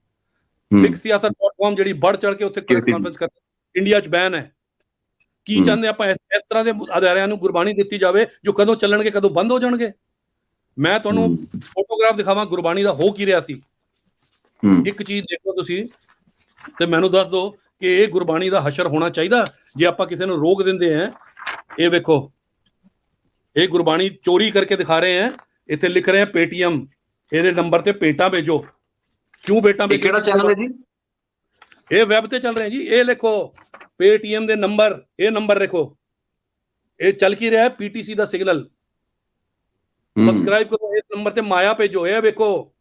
sikhsiyasat.com ਜਿਹੜੀ ਵੱਧ ਚੜ ਕੇ ਉੱਥੇ ਪ੍ਰੈਸ ਕਾਨਫਰੰਸ ਕਰਦੀ, ਇੰਡੀਆ 'ਚ ਬੈਨ ਹੈ। ਕੀ ਚਾਹੁੰਦੇ ਆਪਾਂ? ਇਸ ਤਰ੍ਹਾਂ ਦੇ ਅਦਾਰਿਆਂ ਨੂੰ ਗੁਰਬਾਣੀ ਦਿੱਤੀ ਜਾਵੇ ਜੋ ਕਦੋਂ ਚੱਲਣਗੇ, ਕਦੋਂ ਬੰਦ ਹੋ ਜਾਣਗੇ। ਮੈਂ ਤੁਹਾਨੂੰ ਫੋਟੋਗ੍ਰਾਫ ਦਿਖਾਵਾਂ ਗੁਰਬਾਣੀ ਦਾ ਹੋ ਕੀ ਰਿਹਾ ਸੀ। ਇੱਕ ਚੀਜ਼ ਦੇਖੋ ਤੁਸੀਂ ਤੇ ਮੈਨੂੰ ਦੱਸ ਦਿਓ ਕਿ ਇਹ ਗੁਰਬਾਣੀ ਦਾ ਹਸ਼ਰ ਹੋਣਾ ਚਾਹੀਦਾ ਜੇ ਆਪਾਂ ਕਿਸੇ ਨੂੰ ਰੋਕ ਦਿੰਦੇ ਆ। ਇਹ ਵੇਖੋ, ਇਹ ਗੁਰਬਾਣੀ ਚੋਰੀ ਕਰਕੇ ਦਿਖਾ ਰਹੇ ਆ। ਇੱਥੇ ਲਿਖ ਰਹੇ ਆ ਪੇਟੀਐਮ, ਇਹਦੇ ਨੰਬਰ ਤੇ ਭੇਟਾਂ ਭੇਜੋ। ਕਿਉਂ ਭੇਟਾਂ ਭੇਜੋ? ਕਿਹੜਾ ਚੈਨਲ ਹੈ ਜੀ? ਇਹ ਵੈਬ ਤੇ ਚੱਲ ਰਿਹਾ ਜੀ। ਇਹ ਲਿਖੋ ਪੇਟੀਐਮ ਦੇ ਨੰਬਰ, ਇਹ ਨੰਬਰ ਦੇਖੋ, ਇਹ ਚੱਲ ਕੀ ਰਿਹਾ? ਪੀਟੀਸੀ ਦਾ ਸਿਗਨਲ। ਸਬਸਕ੍ਰਾਈਬ ਕਰੋ, ਇਸ ਨੰਬਰ ਤੇ ਮਾਇਆ ਭੇਜੋ। ਇਹ ਵੇਖੋ,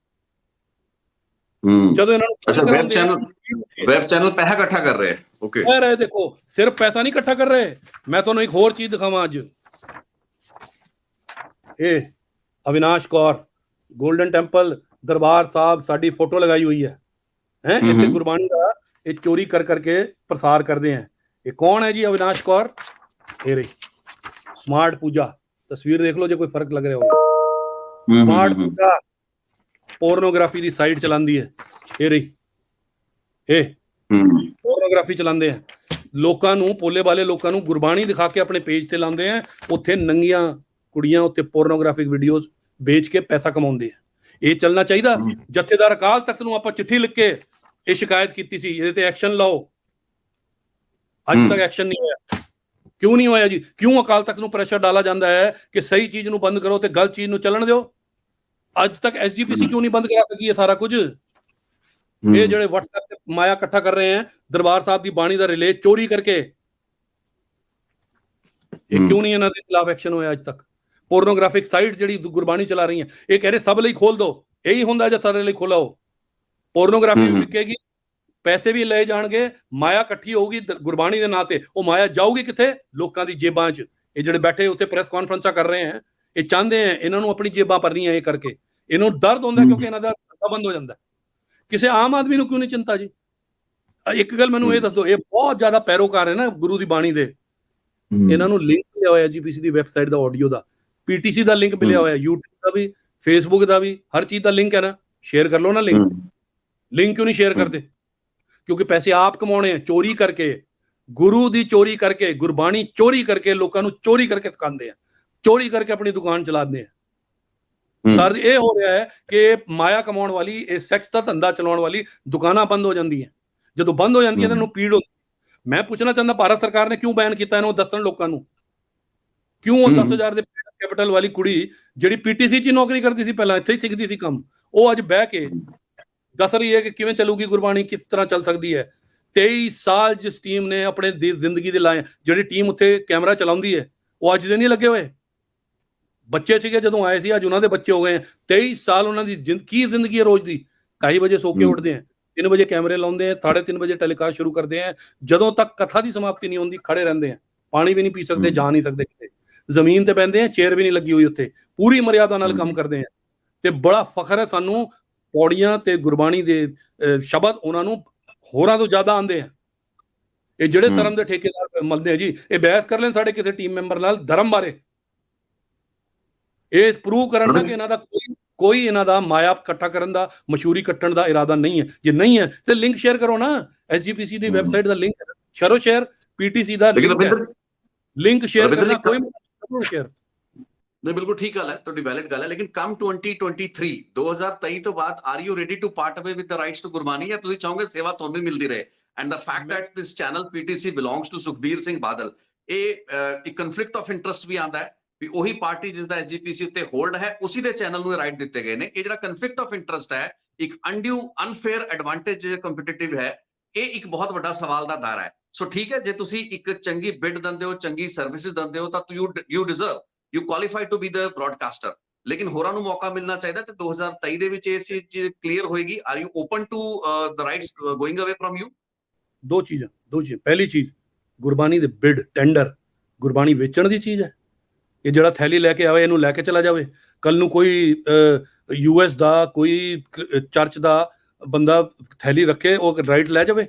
ਜਦੋਂ ਇਹਨਾਂ ਨੂੰ ਅੱਛਾ ਵੈਬ ਚੈਨਲ ਪੈਸਾ ਇਕੱਠਾ ਕਰ ਰਹੇ। ਓਕੇ, ਇਹ ਦੇਖੋ, ਸਿਰਫ ਪੈਸਾ ਨਹੀਂ ਇਕੱਠਾ ਕਰ ਰਹੇ। ਮੈਂ ਤੁਹਾਨੂੰ ਇੱਕ ਹੋਰ ਚੀਜ਼ ਦਿਖਾਵਾਂ ਅੱਜ। ਇਹ ਅਵਿਨਾਸ਼ ਕੌਰ, ਗੋਲਡਨ ਟੈਂਪਲ, ਦਰਬਾਰ ਸਾਹਿਬ, ਸਾਡੀ ਫੋਟੋ ਲਗਾਈ ਹੋਈ ਹੈ। ਇੱਥੇ ਗੁਰਬਾਣੀ ਦਾ ਇਹ ਚੋਰੀ ਕਰ ਕਰਕੇ ਪ੍ਰਸਾਰ ਕਰਦੇ ਆ। ਇਹ ਕੌਣ ਹੈ ਜੀ? ਅਵਿਨਾਸ਼ ਕੌਰ। ਇਹ ਰਹੀ ਸਮਾਰਟ ਪੂਜਾ, ਤਸਵੀਰ ਦੇਖ ਲਓ ਜੇ ਕੋਈ ਫਰਕ ਲੱਗ ਰਿਹਾ ਹੋਵੇ। ਸਮਾਰਟ ਪੂਜਾ ਪੋਰਨੋਗ੍ਰਾਫੀ ਦੀ ਸਾਈਟ ਚਲਾਉਂਦੀ ਹੈ। ਇਹ ਰਹੀ, ਇਹ ਪੋਰਨੋਗ੍ਰਾਫੀ ਚਲਾਉਂਦੇ ਆ। ਲੋਕਾਂ ਨੂੰ, ਭੋਲੇ ਵਾਲੇ ਲੋਕਾਂ ਨੂੰ ਗੁਰਬਾਣੀ ਦਿਖਾ ਕੇ ਆਪਣੇ ਪੇਜ ਤੇ ਲਾਉਂਦੇ ਆ। ਉੱਥੇ ਨੰਗੀਆਂ ਕੁੜੀਆਂ ਉੱਤੇ ਪੋਰਨੋਗ੍ਰਾਫਿਕ ਵੀਡੀਓਜ਼ ਵੇਚ ਕੇ ਪੈਸਾ ਕਮਾਉਂਦੇ ਆ। ਇਹ ਚੱਲਣਾ ਚਾਹੀਦਾ। ਜਥੇਦਾਰ ਅਕਾਲ ਤਖਤ ਨੂੰ ਆਪਾਂ ਚਿੱਠੀ ਲਿਖ ਕੇ ਇਹ ਸ਼ਿਕਾਇਤ ਕੀਤੀ ਸੀ, ਇਹਦੇ ਤੇ ਐਕਸ਼ਨ ਲਓ। ਅੱਜ ਤੱਕ ਐਕਸ਼ਨ ਨਹੀਂ ਹੋਇਆ। ਕਿਉਂ ਨਹੀਂ ਹੋਇਆ ਜੀ? ਕਿਉਂ ਅਕਾਲ ਤਖਤ ਨੂੰ ਪ੍ਰੈਸ਼ਰ ਡਾਲਾ ਜਾਂਦਾ ਹੈ ਕਿ ਸਹੀ ਚੀਜ਼ ਨੂੰ ਬੰਦ ਕਰੋ ਤੇ ਗਲਤ ਚੀਜ਼ ਨੂੰ ਚੱਲਣ ਦਿਓ? ਅੱਜ ਤੱਕ ਐਸਜੀਪੀਸੀ ਕਿਉਂ ਨਹੀਂ ਬੰਦ ਕਰਾ ਸਕੀ ਇਹ ਸਾਰਾ ਕੁਝ? ਇਹ ਜਿਹੜੇ WhatsApp ਤੇ ਮਾਇਆ ਇਕੱਠਾ ਕਰ ਰਹੇ ਆ, ਦਰਬਾਰ ਸਾਹਿਬ ਦੀ ਬਾਣੀ ਦਾ ਰਿਲੇ ਚੋਰੀ ਕਰਕੇ, ਇਹ ਕਿਉਂ ਨਹੀਂ ਇਹਨਾਂ ਦੇ ਖਿਲਾਫ ਐਕਸ਼ਨ ਹੋਇਆ ਅੱਜ ਤੱਕ? ਪੋਰਨੋਗ੍ਰਾਫਿਕ ਸਾਈਟ ਜਿਹੜੀ ਗੁਰਬਾਣੀ ਚਲਾ ਰਹੀ ਹੈ, ਇਹ ਕਹਿ ਰਹੇ ਸਭ ਲਈ ਖੋਲ ਦਿਓ। ਇਹੀ ਹੁੰਦਾ ਜੇ ਸਾਰੇ ਲਈ ਖੋਲਾਓ। ਪੋਰਨੋਗ੍ਰਾਫੀ ਵੀ ਵਿਕੇਗੀ, ਪੈਸੇ ਵੀ ਲਏ ਜਾਣਗੇ, ਮਾਇਆ ਇਕੱਠੀ ਹੋਊਗੀ ਗੁਰਬਾਣੀ ਦੇ ਨਾਂ ਤੇ। ਉਹ ਮਾਇਆ ਜਾਊਗੀ ਕਿੱਥੇ? ਲੋਕਾਂ ਦੀ ਜੇਬਾਂ 'ਚ। ਇਹ ਜਿਹੜੇ ਬੈਠੇ ਉੱਥੇ ਪ੍ਰੈਸ ਕਾਨਫਰੰਸਾਂ ਕਰ ਰਹੇ ਆ, ਇਹ ਚਾਹੁੰਦੇ ਆ ਇਹਨਾਂ ਨੂੰ ਆਪਣੀ ਜੇਬਾਂ ਭਰਨੀਆਂ ਇਹ ਕਰਕੇ। ਇਹਨਾਂ ਨੂੰ ਦਰਦ ਹੁੰਦਾ ਕਿਉਂਕਿ ਇਹਨਾਂ ਦਾ ਧੰਦਾ ਬੰਦ ਹੋ ਜਾਂਦਾ। ਕਿਸੇ ਆਮ ਆਦਮੀ ਨੂੰ ਕਿਉਂ ਨਹੀਂ ਚਿੰਤਾ ਜੀ? ਇੱਕ ਗੱਲ ਮੈਨੂੰ ਇਹ ਦੱਸ ਦਿਓ, ਇਹ ਬਹੁਤ ਜ਼ਿਆਦਾ ਪੈਰੋਕਾਰ ਹੈ ਨਾ ਗੁਰੂ ਦੀ ਬਾਣੀ ਦੇ। ਇਹਨਾਂ ਨੂੰ ਲਿੰਕ ਮਿਲਿਆ ਹੋਇਆ ਜੀਪੀਸੀ ਦੀ ਵੈਬਸਾਈਟ ਦਾ, ਆਡੀਓ ਦਾ, ਪੀਟੀਸੀ ਦਾ ਲਿੰਕ ਮਿਲਿਆ ਹੋਇਆ, YouTube ਦਾ ਵੀ, Facebook ਦਾ ਵੀ, ਹਰ ਚੀਜ਼ ਦਾ ਲਿੰਕ ਹੈ ਨਾ। ਸ਼ੇਅਰ ਕਰ ਲਓ ਨਾ ਲਿੰਕ। ਕਿਉਂ ਨਹੀਂ ਸ਼ੇਅਰ ਕਰਦੇ? ਕਿਉਂਕਿ ਪੈਸੇ ਆਪ ਕਮਾਉਣੇ ਆ ਚੋਰੀ ਕਰਕੇ, ਗੁਰੂ ਦੀ ਚੋਰੀ ਕਰਕੇ, ਗੁਰਬਾਣੀ ਚੋਰੀ ਕਰਕੇ, ਲੋਕਾਂ ਨੂੰ ਚੋਰੀ ਕਰਕੇ ਸਿਖਾਉਂਦੇ ਆ, ਚੋਰੀ ਕਰਕੇ ਆਪਣੀ ਦੁਕਾਨ ਚਲਾਉਂਦੇ ਆ। ਦਰਦ ਇਹ ਹੋ ਰਿਹਾ ਹੈ ਕਿ ਮਾਇਆ ਕਮਾਉਣ ਵਾਲੀ, ਇਹ ਸੈਕਸ ਦਾ ਧੰਦਾ ਚਲਾਉਣ ਵਾਲੀ ਦੁਕਾਨਾਂ ਬੰਦ ਹੋ ਜਾਂਦੀਆਂ। ਜਦੋਂ ਬੰਦ ਹੋ ਜਾਂਦੀਆਂ ਤਾਂ ਇਹਨੂੰ ਪੀੜ ਹੁੰਦੀ। ਮੈਂ ਪੁੱਛਣਾ ਚਾਹੁੰਦਾ, ਭਾਰਤ ਸਰਕਾਰ ਨੇ ਕਿਉਂ ਬੈਨ ਕੀਤਾ ਇਹਨੂੰ? ਦੱਸਣ ਲੋਕਾਂ ਨੂੰ। ਕਿਉਂ ਉਹ 10,000 ਦੇ ਕੈਪੀਟਲ ਵਾਲੀ ਕੁੜੀ ਜਿਹੜੀ ਪੀਟੀਸੀ 'ਚ ਹੀ ਨੌਕਰੀ ਕਰਦੀ ਸੀ, ਪਹਿਲਾਂ ਇੱਥੇ ਹੀ ਸਿੱਖਦੀ ਸੀ ਕੰਮ, ਉਹ ਅੱਜ ਬਹਿ ਕੇ ਦੱਸ ਰਹੀ ਹੈ ਕਿ ਕਿਵੇਂ ਚੱਲੂਗੀ ਗੁਰਬਾਣੀ, ਕਿਸ ਤਰ੍ਹਾਂ ਚੱਲ ਸਕਦੀ ਹੈ। 23 ਸਾਲ ਜਿਸ ਟੀਮ ਨੇ ਆਪਣੇ ਜ਼ਿੰਦਗੀ ਦੇ ਲਾਏ, ਜਿਹੜੀ ਟੀਮ ਉੱਥੇ ਕੈਮਰਾ ਚਲਾਉਂਦੀ ਹੈ, ਉਹ ਅੱਜ ਦੇ ਨਹੀਂ ਲੱਗੇ ਹੋਏ। ਬੱਚੇ ਸੀਗੇ ਜਦੋਂ ਆਏ ਸੀ, ਅੱਜ ਉਹਨਾਂ ਦੇ ਬੱਚੇ ਹੋ ਗਏ। 23 ਸਾਲ ਉਹਨਾਂ ਦੀ ਕੀ ਜ਼ਿੰਦਗੀ ਹੈ ਰੋਜ਼ ਦੀ। 2:30 ਵਜੇ ਸੋ ਕੇ ਉੱਠਦੇ ਆ, 3 ਵਜੇ ਕੈਮਰੇ ਲਾਉਂਦੇ ਆ, 3:30 ਵਜੇ ਟੈਲੀਕਾਸਟ ਸ਼ੁਰੂ ਕਰਦੇ ਆ, ਜਦੋਂ ਤੱਕ ਕਥਾ ਦੀ ਸਮਾਪਤੀ ਨਹੀਂ ਹੁੰਦੀ ਖੜੇ ਰਹਿੰਦੇ ਆ। ਪਾਣੀ ਵੀ ਨਹੀਂ ਪੀ ਸਕਦੇ, ਜਾ ਨਹੀਂ ਸਕਦੇ ਕਿਤੇ, ਜ਼ਮੀਨ ਤੇ ਬਹਿੰਦੇ ਆ, ਚੇਅਰ ਵੀ ਨਹੀਂ ਲੱਗੀ ਹੋਈ ਉੱਥੇ, ਪੂਰੀ ਮਰਿਆਦਾ ਨਾਲ ਕੰਮ ਕਰਦੇ ਆ। ਤੇ ਬੜਾ ਫਖਰ ਹੈ ਸਾਨੂੰ, ਪੌੜੀਆਂ ਤੇ ਗੁਰਬਾਣੀ ਦੇ ਸ਼ਬਦ ਉਹਨਾਂ ਨੂੰ ਹੋਰਾਂ ਤੋਂ ਜ਼ਿਆਦਾ ਆਉਂਦੇ ਆ। ਇਹ ਜਿਹੜੇ ਧਰਮ ਦੇ ਠੇਕੇਦਾਰ ਮਿਲਦੇ ਆ ਜੀ, ਇਹ ਬਹਿਸ ਕਰ ਲੈਣ ਸਾਡੇ ਕਿਸੇ ਟੀਮ ਮੈਂਬਰ ਨਾਲ ਧਰਮ ਬਾਰੇ, ਇਹ ਪ੍ਰੂਵ ਕਰਨ ਨਾ ਕਿ ਇਹਨਾਂ ਦਾ ਕੋਈ ਇਹਨਾਂ ਦਾ ਮਾਇਆ ਇਕੱਠਾ ਕਰਨ ਦਾ, ਮਸ਼ਹੂਰੀ ਕੱਟਣ ਦਾ ਇਰਾਦਾ ਨਹੀਂ ਹੈ। ਜੇ ਨਹੀਂ ਹੈ ਤੇ ਲਿੰਕ ਸ਼ੇਅਰ ਕਰੋ ਨਾ, SGPC ਦੀ ਵੈਬਸਾਈਟ ਦਾ ਲਿੰਕ ਸ਼ਰੋ ਸ਼ੇਅਰ, PTC ਦਾ ਲਿੰਕ ਸ਼ੇਅਰ ਕਰਨਾ, ਕੋਈ ਸ਼ੇਅਰ ਨਹੀਂ, ਬਿਲਕੁਲ ਠੀਕ ਗੱਲ ਹੈ, ਤੁਹਾਡੀ ਵੈਲਿਡ ਗੱਲ ਹੈ। ਲੇਕਿਨ ਕਮ 2023 ਤੋਂ ਬਾਅਦ are you ready to part away with the rights to Gurbani, ਜਾਂ ਤੁਸੀਂ ਚਾਹੋਗੇ ਸੇਵਾ ਤੁਹਾਨੂੰ ਮਿਲਦੀ ਰਹੇ? And the fact that this channel PTC belongs to Sukhbir Singh Badal, ਇਹ ਇੱਕ ਕਨਫਲਿਕਟ ਆਫ ਇੰਟਰਸਟ ਵੀ ਆਉਂਦਾ ਹੈ ਵੀ ਉਹੀ ਪਾਰਟੀ ਜਿਸ ਦਾ SGPC ਉੱਤੇ ਹੋਲਡ ਹੈ, ਉਸੇ ਦੇ ਚੈਨਲ ਨੂੰ ਰਾਈਟ ਦਿੱਤੇ ਗਏ ਨੇ। ਇਹ ਜਿਹੜਾ ਕਨਫਲਿਕਟ ਆਫ ਇੰਟਰਸਟ ਹੈ, ਇੱਕ ਅਨਡਿਊ ਅਨਫੇਅਰ ਐਡਵਾਂਟੇਜ ਕੰਪੀਟੀਟਿਵ ਹੈ, ਇਹ ਇੱਕ ਬਹੁਤ ਵੱਡਾ ਸਵਾਲ ਦਾ ਦਾਇਰਾ ਹੈ। ਸੋ ਠੀਕ ਹੈ, ਜੇ ਤੁਸੀਂ ਇੱਕ ਚੰਗੀ ਬਿਡ ਦਿੰਦੇ ਹੋ, ਚੰਗੀ ਸਰਵਿਸਿਜ਼ ਦਿੰਦੇ ਹੋ, ਤਾਂ you deserve, you qualify to be the broadcaster. ਲੇਕਿਨ ਹੋਰਾਂ ਨੂੰ ਮੌਕਾ ਮਿਲਣਾ ਚਾਹੀਦਾ, ਤੇ 2023 ਦੇ ਵਿੱਚ ਇਹ ਚੀਜ਼ ਕਲੀਅਰ ਹੋਏਗੀ। Are you open to the rights going away from you? ਦੋ ਚੀਜ਼ਾਂ। ਪਹਿਲੀ ਚੀਜ਼, ਗੁਰਬਾਣੀ ਦੇ ਬਿਡ ਟੈਂਡਰ ਗੁਰਬਾਣੀ ਵੇਚਣ ਦੀ ਚੀਜ਼ ਹੈ। ਇਹ ਜਿਹੜਾ ਥੈਲੀ ਲੈ ਕੇ ਆਵੇ, ਇਹਨੂੰ ਲੈ ਕੇ ਚਲਾ ਜਾਵੇ। ਕੱਲ ਨੂੰ ਕੋਈ US ਦਾ, ਕੋਈ ਚਰਚ ਦਾ ਬੰਦਾ ਥੈਲੀ ਰੱਖੇ, ਉਹ ਰਾਈਟ ਲੈ ਜਾਵੇ।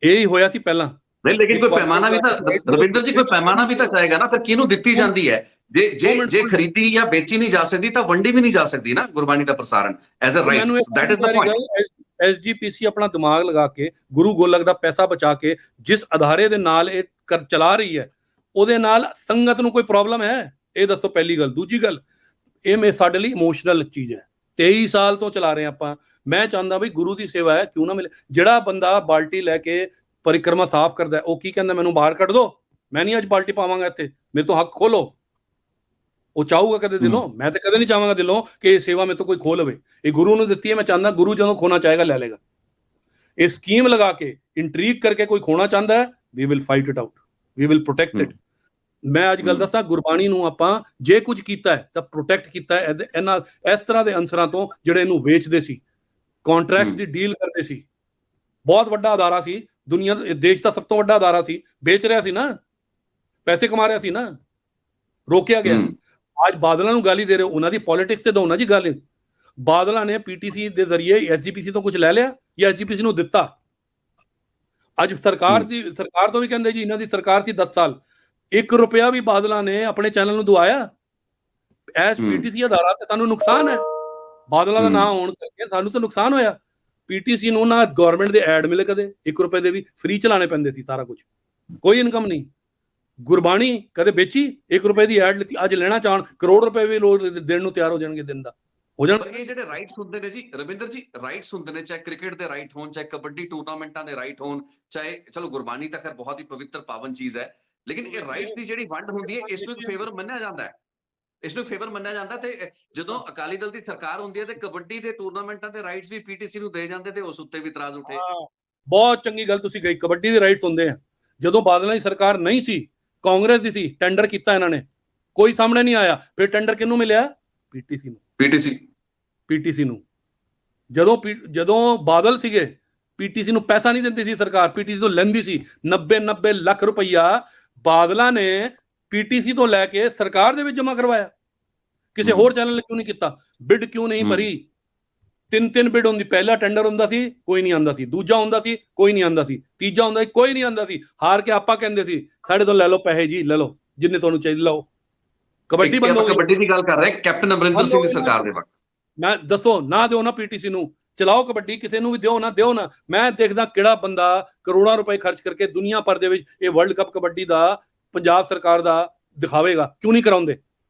ਇਹ ਹੀ ਹੋਇਆ ਸੀ ਪਹਿਲਾਂ। ਨਹੀਂ, ਲੇਕਿਨ ਕੋਈ ਪੈਮਾਨਾ ਵੀ ਤਾਂ ਰਵਿੰਦਰ ਜੀ, ਕੋਈ ਪੈਮਾਨਾ ਵੀ ਤਾਂ ਚਾਹੇਗਾ ਨਾ, ਫਿਰ ਕਿਹਨੂੰ ਦਿੱਤੀ ਜਾਂਦੀ ਹੈ? ਜੇ ਖਰੀਦੀ ਜਾਂ ਵੇਚੀ ਨਹੀਂ ਜਾ ਸਕਦੀ, ਤਾਂ ਵੰਡੀ ਵੀ ਨਹੀਂ ਜਾ ਸਕਦੀ ਨਾ ਗੁਰਬਾਣੀ ਦਾ ਪ੍ਰਸਾਰਣ as a right. That is the point. SGPC ਆਪਣਾ ਦਿਮਾਗ ਲਗਾ ਕੇ, ਗੁਰੂ ਗੋਲਕ ਦਾ ਪੈਸਾ ਬਚਾ ਕੇ, ਜਿਸ ਅਧਾਰੇ ਦੇ ਨਾਲ ਇਹ ਚਲਾ ਰਹੀ ਹੈ, ਉਹਦੇ ਨਾਲ ਸੰਗਤ ਨੂੰ ਕੋਈ ਪ੍ਰੋਬਲਮ ਹੈ? ਇਹ ਦੱਸੋ, ਪਹਿਲੀ ਗੱਲ। ਦੂਜੀ ਗੱਲ, ਇਹ ਸਾਡੇ ਲਈ ਇਮੋਸ਼ਨਲ ਚੀਜ਼ ਹੈ। 23 ਸਾਲ ਤੋਂ ਚਲਾ ਰਹੇ ਆਪਾਂ। ਮੈਂ ਚਾਹੁੰਦਾ ਵੀ ਗੁਰੂ ਦੀ ਸੇਵਾ ਹੈ, ਕਿਉਂ ਨਾ ਮਿਲੇ। ਜਿਹੜਾ ਬੰਦਾ ਬਾਲਟੀ ਲੈ ਕੇ ਪਰਿਕਰਮਾ ਸਾਫ਼ ਕਰਦਾ, ਉਹ ਕੀ ਕਹਿੰਦਾ? ਮੈਨੂੰ ਬਾਹਰ ਕੱਢ ਦੋ, ਮੈਂ ਨਹੀਂ ਅੱਜ ਬਾਲਟੀ ਪਾਵਾਂਗਾ ਇੱਥੇ, ਮੇਰੇ ਤੋਂ ਹੱਕ ਖੋਲੋ। ਉਹ ਚਾਹੂਗਾ ਕਦੇ ਦਿਲੋਂ? ਮੈਂ ਤਾਂ ਕਦੇ ਨਹੀਂ ਚਾਹਾਂਗਾ ਦਿਲੋਂ ਕਿ ਇਹ ਸੇਵਾ ਮੇਰੇ ਤੋਂ ਕੋਈ ਖੋਹ ਲਵੇ। ਇਹ ਗੁਰੂ ਨੂੰ ਦਿੱਤੀ ਹੈ, ਮੈਂ ਚਾਹੁੰਦਾ ਗੁਰੂ ਜਦੋਂ ਖੋਣਾ ਚਾਹੇਗਾ ਲੈ ਲੇਗਾ। ਇਹ ਸਕੀਮ ਲਗਾ ਕੇ, ਇੰਟਰੀਗ ਕਰਕੇ ਕੋਈ ਖੋਣਾ ਚਾਹੁੰਦਾ ਹੈ, we will fight it out, we will protect it. ਮੈਂ ਅੱਜ ਗੱਲ ਦੱਸਾਂ, ਗੁਰਬਾਣੀ ਨੂੰ ਆਪਾਂ ਜੇ ਕੁਝ ਕੀਤਾ ਹੈ ਤਾਂ ਪ੍ਰੋਟੈਕਟ ਕੀਤਾ ਹੈ ਇਹਨਾਂ ਇਸ ਤਰ੍ਹਾਂ ਦੇ ਅਨਸਰਾਂ ਤੋਂ, ਜਿਹੜੇ ਇਹਨੂੰ ਵੇਚਦੇ ਸੀ, ਕੰਟਰੈਕਟਸ ਦੀ ਡੀਲ ਕਰਦੇ ਸੀ। ਬਹੁਤ ਵੱਡਾ ਅਦਾਰਾ ਸੀ, ਦੁਨੀਆ ਦੇਸ਼ ਦਾ ਸਭ ਤੋਂ ਵੱਡਾ ਅਦਾਰਾ ਸੀ, ਵੇਚ ਰਿਹਾ ਸੀ ਨਾ, ਪੈਸੇ ਕਮਾ ਰਿਹਾ ਸੀ ਨਾ, ਰੋਕਿਆ ਗਿਆ। ਅੱਜ ਬਾਦਲਾਂ ਨੂੰ ਗਾਲੀ ਦੇ ਰਹੇ ਹੋ, ਉਹਨਾਂ ਦੀ ਪੋਲਿਟਿਕਸ ਤੇ ਦੋ ਨਾ ਜੀ ਗੱਲ। ਬਾਦਲਾਂ ਨੇ PTC ਦੇ ਜ਼ਰੀਏ SGPC ਤੋਂ ਕੁਝ ਲੈ ਲਿਆ ਜਾਂ SGPC ਨੂੰ ਦਿੱਤਾ? ਅੱਜ ਸਰਕਾਰ ਤੋਂ ਵੀ ਕਹਿੰਦੇ ਜੀ, ਇਹਨਾਂ ਦੀ ਸਰਕਾਰ ਸੀ 10 ਸਾਲ, 1 ਰੁਪਇਆ ਵੀ ਬਾਦਲਾਂ ਨੇ ਆਪਣੇ ਚੈਨਲ ਨੂੰ ਦਵਾਇਆ? ਐਸ PTC ਅਦਾਰਾ ਤੇ ਸਾਨੂੰ ਨੁਕਸਾਨ ਹੈ, ਬਾਦਲਾਂ ਦਾ ਨਾਮ ਹੋਣ ਕਰਕੇ ਸਾਨੂੰ ਤਾਂ ਨੁਕਸਾਨ ਹੋਇਆ। PTC ਨੂੰ ਨਾ ਗਵਰਨਮੈਂਟ ਦੇ ਐਡ ਮਿਲੇ ਕਦੇ, 1 ਰੁਪਏ ਦੇ ਵੀ ਫ੍ਰੀ ਚਲਾਣੇ ਪੈਂਦੇ ਸੀ, ਸਾਰਾ ਕੁਝ, ਕੋਈ ਇਨਕਮ ਨਹੀਂ। ਗੁਰਬਾਣੀ ਕਦੇ ਵੇਚੀ? 1 ਰੁਪਏ ਦੀ ਐਡ ਲਿੱਤੀ, ਅੱਜ ਲੈਣਾ ਚਾਹਣ ਕਰੋੜ ਰੁਪਏ ਵੀ ਲੋਕ ਦੇਣ ਨੂੰ ਤਿਆਰ ਹੋ ਜਾਣਗੇ, ਦਿਨ ਦਾ ਹੋ ਜਾਣ। ਇਹ ਜਿਹੜੇ ਰਾਈਟਸ ਹੁੰਦੇ ਨੇ ਜੀ ਰਵਿੰਦਰ ਜੀ, ਰਾਈਟਸ ਹੁੰਦੇ ਨੇ, ਚਾਹੇ ਕ੍ਰਿਕਟ ਦੇ ਰਾਈਟ ਹੋਣ, ਚਾਹੇ ਕਬੱਡੀ ਟੂਰਨਾਮੈਂਟਾਂ ਦੇ ਰਾਈਟ ਹੋਣ, ਚਾਹੇ ਚਲੋ ਗੁਰਬਾਣੀ ਤਾਂ ਖੈਰ ਬਹੁਤ ਹੀ ਪਵਿੱਤਰ ਪਾਵਨ ਚੀਜ਼ ਹੈ, ਲੇਕਿਨ ਇਹ ਰਾਈਟਸ ਦੀ ਜਿਹੜੀ ਵੰਡ ਹੁੰਦੀ ਹੈ, ਇਸ ਨੂੰ ਫੇਵਰ ਮੰਨਿਆ ਜਾਂਦਾ ਹੈ, ਇਸ ਨੂੰ ਫੇਵਰ ਮੰਨਿਆ ਜਾਂਦਾ। ਤੇ ਜਦੋਂ ਅਕਾਲੀ ਦਲ ਦੀ ਸਰਕਾਰ ਹੁੰਦੀ ਹੈ, ਤੇ ਕਬੱਡੀ ਦੇ ਟੂਰਨਾਮੈਂਟਾਂ ਦੇ ਰਾਈਟਸ ਵੀ PTC ਨੂੰ ਦੇ ਜਾਂਦੇ, ਤੇ ਉਸ ਉੱਤੇ ਵੀ ਇਤਰਾਜ਼ ਉੱਠੇ। ਬਹੁਤ ਚੰਗੀ ਗੱਲ ਤੁਸੀਂ ਕਹੀ, ਕਬੱਡੀ ਦੇ ਰਾਈਟਸ ਹੁੰਦੇ ਆ। ਜਦੋਂ ਬਾਦਲਾਂ ਦੀ ਸਰਕਾਰ ਨਹੀਂ ਸੀ, ਕਾਂਗਰਸ ਦੀ ਸੀ, ਟੈਂਡਰ ਕੀਤਾ ਇਹਨਾਂ ਨੇ, ਕੋਈ ਸਾਹਮਣੇ ਨਹੀਂ ਆਇਆ। ਫਿਰ ਟੈਂਡਰ ਕਿਹਨੂੰ ਮਿਲਿਆ? PTC ਨੂੰ। ਜਦੋਂ ਬਾਦਲ ਸੀਗੇ, PTC ਨੂੰ ਪੈਸਾ ਨਹੀਂ ਦਿੰਦੀ ਸੀ ਸਰਕਾਰ, PTC ਤੋਂ ਲੈਂਦੀ ਸੀ। 90 ਲੱਖ ਰੁਪਈਆ ਬਾਦਲਾਂ ਨੇ PTC ਤੋਂ ਲੈ ਕੇ ਸਰਕਾਰ ਦੇ ਵਿੱਚ ਜਮ੍ਹਾਂ ਕਰਵਾਇਆ। ਕਿਸੇ ਹੋਰ ਚੈਨਲ ਨੇ ਕਿਉਂ ਨਹੀਂ ਕੀਤਾ? ਬਿਡ ਕਿਉਂ ਨਹੀਂ ਭਰੀ? 3 ਬਿਡ ਹੁੰਦੀ, ਪਹਿਲਾ ਟੈਂਡਰ ਹੁੰਦਾ ਸੀ, ਕੋਈ ਨਹੀਂ ਆਂਦਾ ਸੀ, ਦੂਜਾ ਹੁੰਦਾ ਸੀ, ਕੋਈ ਨਹੀਂ ਆਂਦਾ ਸੀ, ਤੀਜਾ ਹੁੰਦਾ ਸੀ, ਕੋਈ ਨਹੀਂ ਆਂਦਾ ਸੀ। ਹਾਰ ਕੇ ਆਪਾਂ ਕਹਿੰਦੇ ਸੀ, ਸਾਡੇ ਤੋਂ ਲੈ ਲਓ ਪੈਸੇ ਜੀ, ਲੈ ਲਓ ਜਿੰਨੇ ਤੁਹਾਨੂੰ ਚਾਹੀਦੇ ਲਓ। ਕਬੱਡੀ ਬੰਦ ਹੋ ਗਈ। ਕਬੱਡੀ ਦੀ ਗੱਲ ਕਰ ਰਹੇ ਕੈਪਟਨ ਅਮਰਿੰਦਰ ਸਿੰਘ ਦੀ ਸਰਕਾਰ ਦੇ ਵਕਤ। ਮੈਂ ਦੱਸੋ, ਨਾ ਦਿਓ ਨਾ PTC ਨੂੰ, ਚਲਾਓ ਕਬੱਡੀ, ਕਿਸੇ ਨੂੰ ਵੀ ਦਿਓ ਨਾ। ਮੈਂ ਦੇਖਦਾ ਕਿਹੜਾ ਬੰਦਾ ਕਰੋੜਾਂ ਰੁਪਏ ਖਰਚ ਕਰਕੇ ਦੁਨੀਆ ਭਰ ਦੇ ਵਿੱਚ ਇਹ ਵਰਲਡ ਕੱਪ ਕਬੱਡੀ ਦਾ ਪੰਜਾਬ ਸਰਕਾਰ ਦਾ ਦਿਖਾਵੇਗਾ। ਕਿਉਂ ਨਹੀਂ ਕਰਾਉਂਦੇ?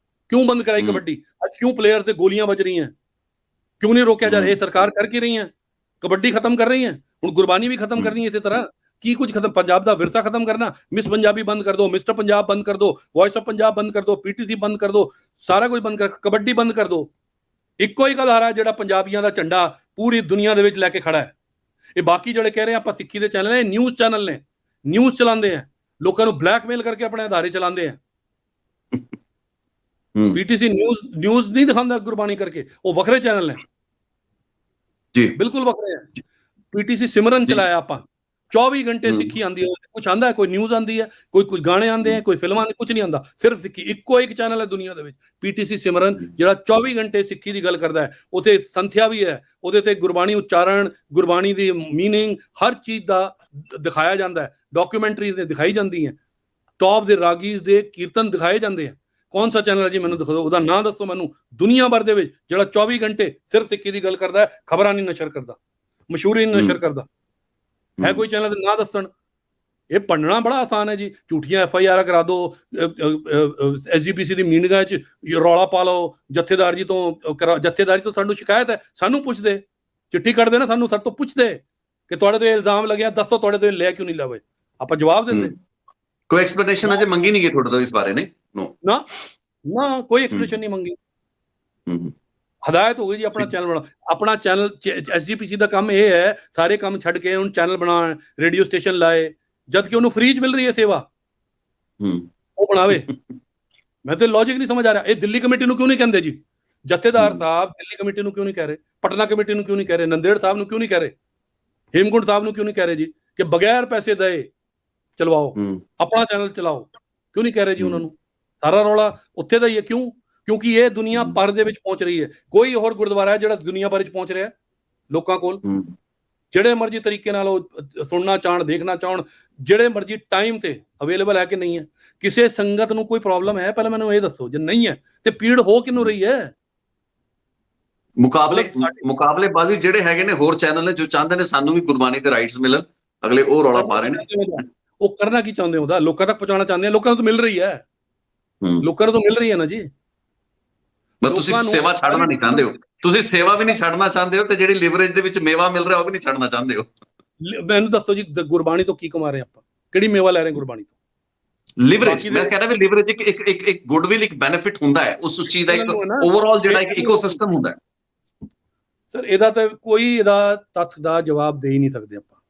ਕਿਉਂ ਬੰਦ ਕਰਾਈ ਕਬੱਡੀ? ਅੱਜ ਕਿਉਂ ਪਲੇਅਰ ਤੇ ਗੋਲੀਆਂ ਵੱਜ ਰਹੀਆਂ? ਕਿਉਂ ਨਹੀਂ ਰੋਕਿਆ ਜਾ ਰਿਹਾ? ਇਹ ਸਰਕਾਰ ਕਰ ਕੀ ਰਹੀ ਹੈ? ਕਬੱਡੀ ਖਤਮ ਕਰ ਰਹੀ ਹੈ, ਹੁਣ ਗੁਰਬਾਣੀ ਵੀ ਖਤਮ ਕਰਨੀ ਹੈ ਇਸੇ ਤਰ੍ਹਾਂ। ਕੀ ਕੁਝ ਖਤਮ, ਪੰਜਾਬ ਦਾ ਵਿਰਸਾ ਖਤਮ ਕਰਨਾ? ਮਿਸ ਪੰਜਾਬੀ ਬੰਦ ਕਰ ਦੋ, ਮਿਸਟਰ ਪੰਜਾਬ ਬੰਦ ਕਰ ਦੋ, ਵੌਇਸ ਆਫ ਪੰਜਾਬ ਬੰਦ ਕਰ ਦੋ, ਪੀਟੀਸੀ ਬੰਦ ਕਰ ਦੋ, ਸਾਰਾ ਕੁਝ ਬੰਦ ਕਰ, ਕਬੱਡੀ ਬੰਦ ਕਰ ਦੋ। ਇੱਕੋ ਹੀ ਅਦਾਰਾ ਜਿਹੜਾ ਪੰਜਾਬੀਆਂ ਦਾ ਝੰਡਾ ਪੂਰੀ ਦੁਨੀਆ ਦੇ ਵਿੱਚ ਲੈ ਕੇ ਖੜਾ ਹੈ। ਇਹ ਬਾਕੀ ਜਿਹੜੇ ਕਹਿ ਰਹੇ ਆਪਾਂ ਸਿੱਖੀ ਦੇ ਚੈਨਲ ਨੇ, ਨਿਊਜ਼ ਚੈਨਲ ਨੇ, ਨਿਊਜ਼ ਚਲਾਉਂਦੇ ਆ, ਲੋਕਾਂ ਨੂੰ ਬਲੈਕਮੇਲ ਕਰਕੇ ਆਪਣੇ ਅਦਾਰੇ ਚਲਾਉਂਦੇ ਆ। ਪੀਟੀਸੀ ਨਿਊਜ਼ ਨਹੀਂ ਦਿਖਾਉਂਦਾ ਗੁਰਬਾਣੀ ਕਰਕੇ, ਉਹ ਵੱਖਰੇ ਚੈਨਲ ਨੇ ਜੀ, ਬਿਲਕੁਲ ਵੱਖਰੇ ਹੈ। ਪੀਟੀਸੀ ਸਿਮਰਨ ਚਲਾਇਆ ਆਪਾਂ, 24 ਘੰਟੇ ਸਿੱਖੀ ਆਉਂਦੀ ਹੈ, ਕੁਝ ਆਉਂਦਾ ਹੈ, ਕੋਈ ਨਿਊਜ਼ ਆਉਂਦੀ ਹੈ, ਕੋਈ ਗਾਣੇ ਆਉਂਦੇ ਹੈ, ਕੋਈ ਫਿਲਮਾਂ ਆਉਂਦੀ, ਕੁਝ ਨਹੀਂ ਆਉਂਦਾ, ਸਿਰਫ ਸਿੱਖੀ। ਇੱਕੋ ਇੱਕ ਚੈਨਲ ਹੈ ਦੁਨੀਆ ਦੇ ਵਿੱਚ, ਪੀਟੀਸੀ ਸਿਮਰਨ, ਜਿਹੜਾ 24 ਘੰਟੇ ਸਿੱਖੀ ਦੀ ਗੱਲ ਕਰਦਾ ਹੈ। ਉੱਥੇ ਸੰਥਿਆ ਵੀ ਹੈ, ਉਹਦੇ ਤੇ ਗੁਰਬਾਣੀ ਉਚਾਰਨ, ਗੁਰਬਾਣੀ ਦੀ ਮੀਨਿੰਗ, ਹਰ ਚੀਜ਼ ਦਾ ਦਿਖਾਇਆ ਜਾਂਦਾ ਹੈ। ਡਾਕੂਮੈਂਟਰੀ ਦਿਖਾਈ ਜਾਂਦੀ ਹੈ, ਟੌਪ ਦੇ ਰਾਗੀਜ਼ ਦੇ ਕੀਰਤਨ ਦਿਖਾਏ ਜਾਂਦੇ ਆ। ਕੌਣ ਸਾ ਚੈਨਲ ਹੈ ਜੀ, ਮੈਨੂੰ ਦਿਖਾ ਦਿਓ, ਉਹਦਾ ਨਾਂ ਦੱਸੋ ਮੈਨੂੰ, ਦੁਨੀਆ ਭਰ ਦੇ ਵਿੱਚ ਜਿਹੜਾ 24 ਘੰਟੇ ਸਿਰਫ ਸਿੱਖੀ ਦੀ ਗੱਲ ਕਰਦਾ ਹੈ, ਖਬਰਾਂ ਨਹੀਂ ਨਸ਼ਰ ਕਰਦਾ, ਮਸ਼ਹੂਰੀ ਨਹੀਂ ਨਸ਼ਰ ਕਰਦਾ, ਹੈ ਕੋਈ ਚੈਨਲ ਦੇ ਨਾਂ ਦੱਸਣ? ਇਹ ਪੜ੍ਹਨਾ ਬੜਾ ਆਸਾਨ ਹੈ ਜੀ, ਝੂਠੀਆਂ FIR ਕਰਾ ਦੋ, SGPC ਦੀ ਮੀਟਿੰਗਾਂ 'ਚ ਰੌਲਾ ਪਾ ਲਓ, ਜਥੇਦਾਰ ਜੀ ਤੋਂ ਸਾਨੂੰ ਸ਼ਿਕਾਇਤ ਹੈ, ਸਾਨੂੰ ਪੁੱਛਦੇ, ਚਿੱਠੀ ਕੱਢਦੇ ਨਾ ਸਾਨੂੰ, ਸਾਡੇ ਤੋਂ ਪੁੱਛਦੇ ਕਿ ਤੁਹਾਡੇ ਤੇ ਇਲਜ਼ਾਮ ਲੱਗਿਆ, ਦੱਸੋ ਤੁਹਾਡੇ ਤੋਂ ਲੈ ਕਿਉਂ ਨਹੀਂ ਲਵੇ, ਆਪਾਂ ਜਵਾਬ ਦਿੰਦੇ। ਕੋਈ ਐਕਸਪਲੇਨੇਸ਼ਨ ਅਜੇ ਮੰਗੀ ਨਹੀਂ ਗਈ ਤੁਹਾਡੇ ਤੋਂ ਇਸ ਬਾਰੇ? ਨਹੀਂ, ਨਾ ਕੋਈ ਐਕਸਪਲੇਨੇਸ਼ਨ ਨਹੀਂ ਮੰਗੀ। ਹਦਾਇਤ ਹੋ ਗਈ ਜੀ ਆਪਣਾ ਚੈਨਲ ਬਣਾ। ਆਪਣਾ ਚੈਨਲ SGPC ਦਾ ਕੰਮ ਇਹ ਹੈ, ਸਾਰੇ ਕੰਮ ਛੱਡ ਕੇ ਹੁਣ ਚੈਨਲ ਬਣਾਉਣ, ਰੇਡੀਓ ਸਟੇਸ਼ਨ ਲਾਏ, ਜਦ ਕਿ ਉਹਨੂੰ ਫ੍ਰੀ 'ਚ ਮਿਲ ਰਹੀ ਹੈ ਸੇਵਾ, ਉਹ ਬਣਾਵੇ। ਮੈਂ ਤੇ ਲੌਜਿਕ ਨਹੀਂ ਸਮਝ ਆ ਰਿਹਾ। ਇਹ ਦਿੱਲੀ ਕਮੇਟੀ ਨੂੰ ਕਿਉਂ ਨਹੀਂ ਕਹਿੰਦੇ ਜੀ? ਜਥੇਦਾਰ ਸਾਹਿਬ ਦਿੱਲੀ ਕਮੇਟੀ ਨੂੰ ਕਿਉਂ ਨਹੀਂ ਕਹਿ ਰਹੇ? ਪਟਨਾ ਕਮੇਟੀ ਨੂੰ ਕਿਉਂ ਨਹੀਂ ਕਹਿ ਰਹੇ? ਨੰਦੇੜ ਸਾਹਿਬ ਨੂੰ ਕਿਉਂ ਨਹੀਂ ਕਹਿ ਰਹੇ? ਹੇਮਕੁੰਟ ਸਾਹਿਬ ਨੂੰ ਕਿਉਂ ਨਹੀਂ ਕਹਿ ਰਹੇ ਜੀ ਕਿ ਬਗੈਰ ਪੈਸੇ ਦਏ ਚਲਵਾਓ, ਆਪਣਾ ਚੈਨਲ ਚਲਾਓ? ਕਿਉਂ ਨਹੀਂ ਕਹਿ ਰਹੇ ਜੀ ਉਹਨਾਂ ਨੂੰ? ਸਾਰਾ ਰੌਲਾ ਉੱਥੇ ਦਾ ਹੀ ਹੈ। ਕਿਉਂ? ਕਿਉਂਕਿ ਇਹ ਦੁਨੀਆ ਭਰ ਦੇ ਵਿੱਚ ਪਹੁੰਚ ਰਹੀ ਹੈ। ਕੋਈ ਹੋਰ ਗੁਰਦੁਆਰਾ ਹੈ ਜਿਹੜਾ ਦੁਨੀਆ ਭਰ ਵਿੱਚ ਪਹੁੰਚ ਰਿਹਾ ਲੋਕਾਂ ਕੋਲ? ਜਿਹੜੇ ਮਰਜ਼ੀ ਤਰੀਕੇ ਨਾਲ ਉਹ ਸੁਣਨਾ ਚਾਹਣ, ਦੇਖਣਾ ਚਾਹਣ, ਜਿਹੜੇ ਮਰਜ਼ੀ ਟਾਈਮ ਤੇ ਅਵੇਲੇਬਲ ਹੈ ਕਿ ਨਹੀਂ ਹੈ? ਕਿਸੇ ਸੰਗਤ ਨੂੰ ਕੋਈ ਪ੍ਰੋਬਲਮ ਹੈ? ਪਹਿਲਾਂ ਮੈਨੂੰ ਇਹ ਦੱਸੋ। ਜੇ ਨਹੀਂ ਹੈ ਤੇ ਪੀੜ ਹੋ ਕਿਹਨੂੰ ਰਹੀ ਹੈ? ਮੁਕਾਬਲੇਬਾਜ਼ੀ ਜਿਹੜੇ ਹੈਗੇ ਨੇ ਹੋਰ ਚੈਨਲ ਨੇ, ਜੋ ਚਾਹੁੰਦੇ ਨੇ ਸਾਨੂੰ ਵੀ ਗੁਰਬਾਣੀ ਦੇ ਰਾਈਟਸ ਮਿਲਣ, ਅਗਲੇ ਉਹ ਰੌਲਾ ਪਾ ਰਹੇ ਨੇ। ਉਹ ਕਰਨਾ ਕੀ ਚਾਹੁੰਦੇ ਹੋ? ਉਹਦਾ ਲੋਕਾਂ ਤੱਕ ਪਹੁੰਚਾਉਣਾ ਚਾਹੁੰਦੇ ਆ। ਲੋਕਾਂ ਨੂੰ ਤਾਂ ਮਿਲ ਰਹੀ ਹੈ, ਲੋਕਾਂ ਨੂੰ ਤਾਂ ਮਿਲ ਰਹੀ ਹੈ ਨਾ ਜੀ। ਤੁਸੀਂ ਸੇਵਾ ਛੱਡਣਾ ਨਹੀਂ ਚਾਹੁੰਦੇ ਹੋ, ਤੁਸੀਂ ਸੇਵਾ ਵੀ ਨਹੀਂ ਛੱਡਣਾ ਚਾਹੁੰਦੇ ਹੋ, ਤੇ ਜਿਹੜੀ ਲਿਵਰੇਜ ਦੇ ਵਿੱਚ ਮੇਵਾ ਮਿਲ ਰਿਹਾ ਉਹ ਵੀ ਨਹੀਂ ਛੱਡਣਾ ਚਾਹੁੰਦੇ ਹੋ। ਮੈਨੂੰ ਦੱਸੋ ਜੀ, ਗੁਰਬਾਣੀ ਤੋਂ ਕੀ ਕਮਾ ਰਹੇ ਆਪਾਂ? ਕਿਹੜੀ ਮੇਵਾ ਲੈ ਰਹੇ ਗੁਰਬਾਣੀ ਤੋਂ? ਲਿਵਰੇਜ, ਮੈਂ ਕਹਿ ਰਿਹਾ ਵੀ ਲਿਵਰੇਜ ਇੱਕ ਗੁੱਡਵਿਲ, ਇੱਕ ਬੈਨੀਫਿਟ ਹੁੰਦਾ ਹੈ ਉਸ ਚੀਜ਼ ਦਾ, ਇੱਕ ਓਵਰਆਲ ਜਿਹੜਾ ਇੱਕ ਇਕੋਸਿਸਟਮ ਹੁੰਦਾ ਹੈ। ਸਰ ਇਹਦਾ ਤਾਂ ਕੋਈ ਇਹਦਾ ਤੱਥ ਦਾ ਜਵਾਬ ਦੇ ਹੀ ਨਹੀਂ ਸਕਦੇ ਆਪਾਂ।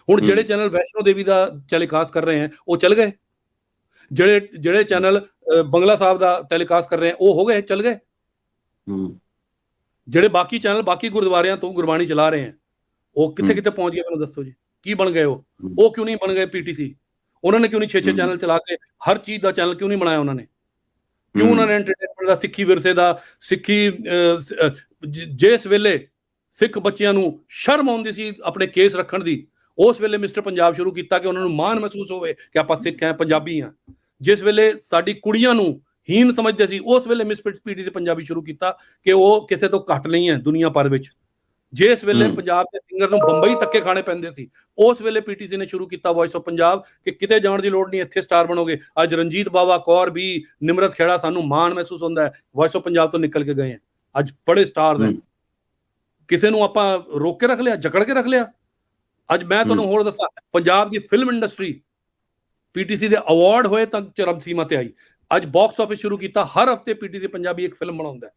ਹੁਣ ਜਿਹੜੇ ਚੈਨਲ ਵੈਸ਼ਨੋ ਦੇਵੀ ਦਾ ਟੈਲੀਕਾਸਟ ਕਰ ਰਹੇ ਹੈ ਉਹ ਚੱਲ ਗਏ, ਜਿਹੜੇ ਚੈਨਲ ਬੰਗਲਾ ਸਾਹਿਬ ਦਾ ਟੈਲੀਕਾਸਟ ਕਰ ਰਹੇ ਹੈ ਉਹ ਹੋ ਗਏ, ਚੱਲ ਗਏ। ਜਿਹੜੇ ਬਾਕੀ ਚੈਨਲ ਬਾਕੀ ਗੁਰਦੁਆਰਿਆਂ ਤੋਂ ਗੁਰਬਾਣੀ ਚਲਾ ਰਹੇ ਹੈ ਉਹ ਕਿੱਥੇ ਕਿੱਥੇ ਪਹੁੰਚ ਗਏ? ਮੈਨੂੰ ਦੱਸੋ ਜੀ, ਕੀ ਬਣ ਗਏ ਉਹ ਕਿਉਂ ਨਹੀਂ ਬਣ ਗਏ PTC? ਉਹਨਾਂ ਨੇ ਕਿਉਂ ਨਹੀਂ 6 ਚੈਨਲ ਚਲਾ ਕੇ ਹਰ ਚੀਜ਼ ਦਾ ਚੈਨਲ ਕਿਉਂ ਨਹੀਂ ਬਣਾਇਆ ਉਹਨਾਂ ਨੇ? ਕਿਉਂ ਉਹਨਾਂ ਨੇ ਐਂਟਰਟੇਨਮੈਂਟ ਦਾ, ਸਿੱਖੀ ਵਿਰਸੇ ਦਾ, ਸਿੱਖੀ ਜਿਸ ਵੇਲੇ ਸਿੱਖ ਬੱਚਿਆਂ ਨੂੰ ਸ਼ਰਮ ਆਉਂਦੀ ਸੀ ਆਪਣੇ ਕੇਸ ਰੱਖਣ ਦੀ, ਉਸ ਵੇਲੇ ਮਿਸਟਰ ਪੰਜਾਬ ਸ਼ੁਰੂ ਕੀਤਾ ਕਿ ਉਹਨਾਂ ਨੂੰ ਮਾਣ ਮਹਿਸੂਸ ਹੋਵੇ ਕਿ ਆਪਾਂ ਸਿੱਖ ਹਾਂ, ਪੰਜਾਬੀ ਹਾਂ। ਜਿਸ ਵੇਲੇ ਸਾਡੀ ਕੁੜੀਆਂ ਨੂੰ ਹੀਨ ਸਮਝਦੇ ਸੀ, ਉਸ ਵੇਲੇ ਮਿਸ PTC ਪੰਜਾਬੀ ਸ਼ੁਰੂ ਕੀਤਾ ਕਿ ਉਹ ਕਿਸੇ ਤੋਂ ਘੱਟ ਨਹੀਂ ਹੈ ਦੁਨੀਆ ਭਰ ਵਿੱਚ। ਜਿਸ ਵੇਲੇ ਪੰਜਾਬ ਦੇ ਸਿੰਗਰ ਨੂੰ ਬੰਬਈ ਧੱਕੇ ਖਾਣੇ ਪੈਂਦੇ ਸੀ, ਉਸ ਵੇਲੇ PTC ਨੇ ਸ਼ੁਰੂ ਕੀਤਾ ਵੌਇਸ ਆਫ ਪੰਜਾਬ ਕਿ ਕਿਤੇ ਜਾਣ ਦੀ ਲੋੜ ਨਹੀਂ, ਇੱਥੇ ਸਟਾਰ ਬਣੋਗੇ। ਅੱਜ ਰਣਜੀਤ ਬਾਵਾ, ਕੌਰ ਵੀ, ਨਿਮਰਤ ਖੇੜਾ, ਸਾਨੂੰ ਮਾਣ ਮਹਿਸੂਸ ਹੁੰਦਾ ਹੈ ਵੌਇਸ ਆਫ ਪੰਜਾਬ ਤੋਂ ਨਿਕਲ ਕੇ ਗਏ ਹੈ। ਅੱਜ ਬੜੇ ਸਟਾਰਸ ਹੈ। ਕਿਸੇ ਨੂੰ ਆਪਾਂ ਰੋਕ ਕੇ ਰੱਖ ਲਿਆ, ਜਕੜ ਕੇ ਰੱਖ ਲਿਆ? ਅੱਜ ਮੈਂ ਤੁਹਾਨੂੰ ਹੋਰ ਦੱਸਾਂ, ਪੰਜਾਬ ਦੀ ਫਿਲਮ ਇੰਡਸਟਰੀ PTC ਦੇ ਅਵਾਰਡ ਹੋਏ ਤਾਂ ਚਰਮ ਸੀਮਾ ਤੇ ਆਈ। ਅੱਜ ਬਾਕਸ ਆਫਿਸ ਸ਼ੁਰੂ ਕੀਤਾ, ਹਰ ਹਫਤੇ PTC ਪੰਜਾਬੀ ਇੱਕ ਫਿਲਮ ਬਣਾਉਂਦਾ ਹੈ।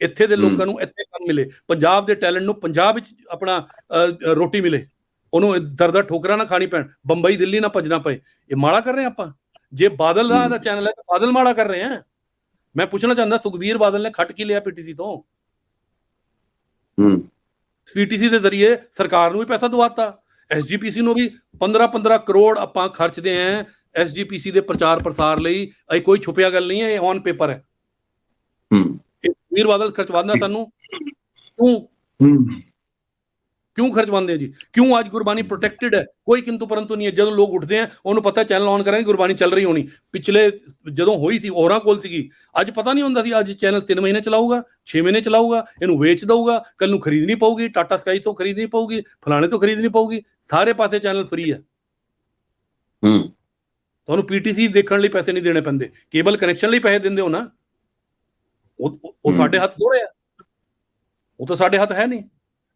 ਇੱਥੇ ਦੇ ਲੋਕਾਂ ਨੂੰ ਇੱਥੇ ਕੰਮ ਮਿਲੇ, ਪੰਜਾਬ ਦੇ ਟੈਲੈਂਟ ਨੂੰ ਪੰਜਾਬ ਵਿੱਚ ਆਪਣਾ ਰੋਟੀ ਮਿਲੇ, ਉਹਨੂੰ ਦਰ ਠੋਕਰਾਂ ਨਾ ਖਾਣੀ ਪੈਣ, ਬੰਬਈ ਦਿੱਲੀ ਨਾ ਭੱਜਣਾ ਪਏ। ਇਹ ਮਾੜਾ ਕਰ ਰਹੇ ਆਪਾਂ। ਜੇ ਬਾਦਲ ਦਾ ਚੈਨਲ ਹੈ ਤਾਂ ਬਾਦਲ ਮਾੜਾ ਕਰ ਰਹੇ ਹੈ। ਮੈਂ ਪੁੱਛਣਾ ਚਾਹੁੰਦਾ, ਸੁਖਬੀਰ ਬਾਦਲ ਨੇ ਖੱਟ ਕੀ ਲਿਆ PTC ਤੋਂ? PTC ਦੇ ਜ਼ਰੀਏ ਸਰਕਾਰ ਨੂੰ ਵੀ ਪੈਸਾ ਦਵਾਤਾ, SGPC ਨੂੰ ਵੀ 15-15 ਕਰੋੜ ਆਪਾਂ ਖਰਚਦੇ ਆਂ SGPC ਦੇ ਪ੍ਰਚਾਰ ਪ੍ਰਸਾਰ ਲਈ। ਇਹ ਕੋਈ ਛੁਪਿਆ ਗੱਲ ਨਹੀਂ ਹੈ, ਇਹ ਔਨ ਪੇਪਰ ਹੈ। ਸੁਖਬੀਰ ਬਾਦਲ ਖਰਚਵਾਉਂਦਾ ਸਾਨੂੰ, ਕਿਉਂ ਖਰਚਵਾਉਂਦੇ ਜੀ? ਕਿਉਂ? ਅੱਜ ਗੁਰਬਾਣੀ ਪ੍ਰੋਟੈਕਟਡ ਹੈ, ਕੋਈ ਕਿੰਤੂ ਪਰੰਤੂ ਨਹੀਂ ਹੈ। ਜਦੋਂ ਲੋਕ ਉੱਠਦੇ ਆ ਉਹਨੂੰ ਪਤਾ ਚੈਨਲ ਔਨ ਕਰਾਂਗੇ, ਗੁਰਬਾਣੀ ਚੱਲ ਰਹੀ ਹੋਣੀ। ਪਿਛਲੇ ਜਦੋਂ ਹੋਈ ਸੀ ਹੋਰਾਂ ਕੋਲ ਸੀਗੀ, ਅੱਜ ਪਤਾ ਨਹੀਂ ਹੁੰਦਾ ਸੀ। ਅੱਜ ਚੈਨਲ 3 ਮਹੀਨੇ ਚਲਾਊਗਾ, 6 ਮਹੀਨੇ ਚਲਾਊਗਾ, ਇਹਨੂੰ ਵੇਚ ਦਊਗਾ, ਕੱਲ ਨੂੰ ਖਰੀਦਣੀ ਪਊਗੀ, ਟਾਟਾ ਸਕਾਈ ਤੋਂ ਖਰੀਦਣੀ ਪਊਗੀ, ਫਲਾਣੇ ਤੋਂ ਖਰੀਦਣੀ ਪਊਗੀ। ਸਾਰੇ ਪਾਸੇ ਚੈਨਲ ਫ੍ਰੀ ਹੈ। ਤੁਹਾਨੂੰ PTC ਦੇਖਣ ਲਈ ਪੈਸੇ ਨਹੀਂ ਦੇਣੇ ਪੈਂਦੇ, ਕੇਬਲ ਕਨੈਕਸ਼ਨ ਲਈ ਪੈਸੇ ਦਿੰਦੇ ਹੋ ਨਾ। ਉਹ ਸਾਡੇ ਹੱਥ ਥੋੜੇ ਆ, ਉਹ ਤਾਂ ਸਾਡੇ ਹੱਥ ਹੈ ਨਹੀਂ।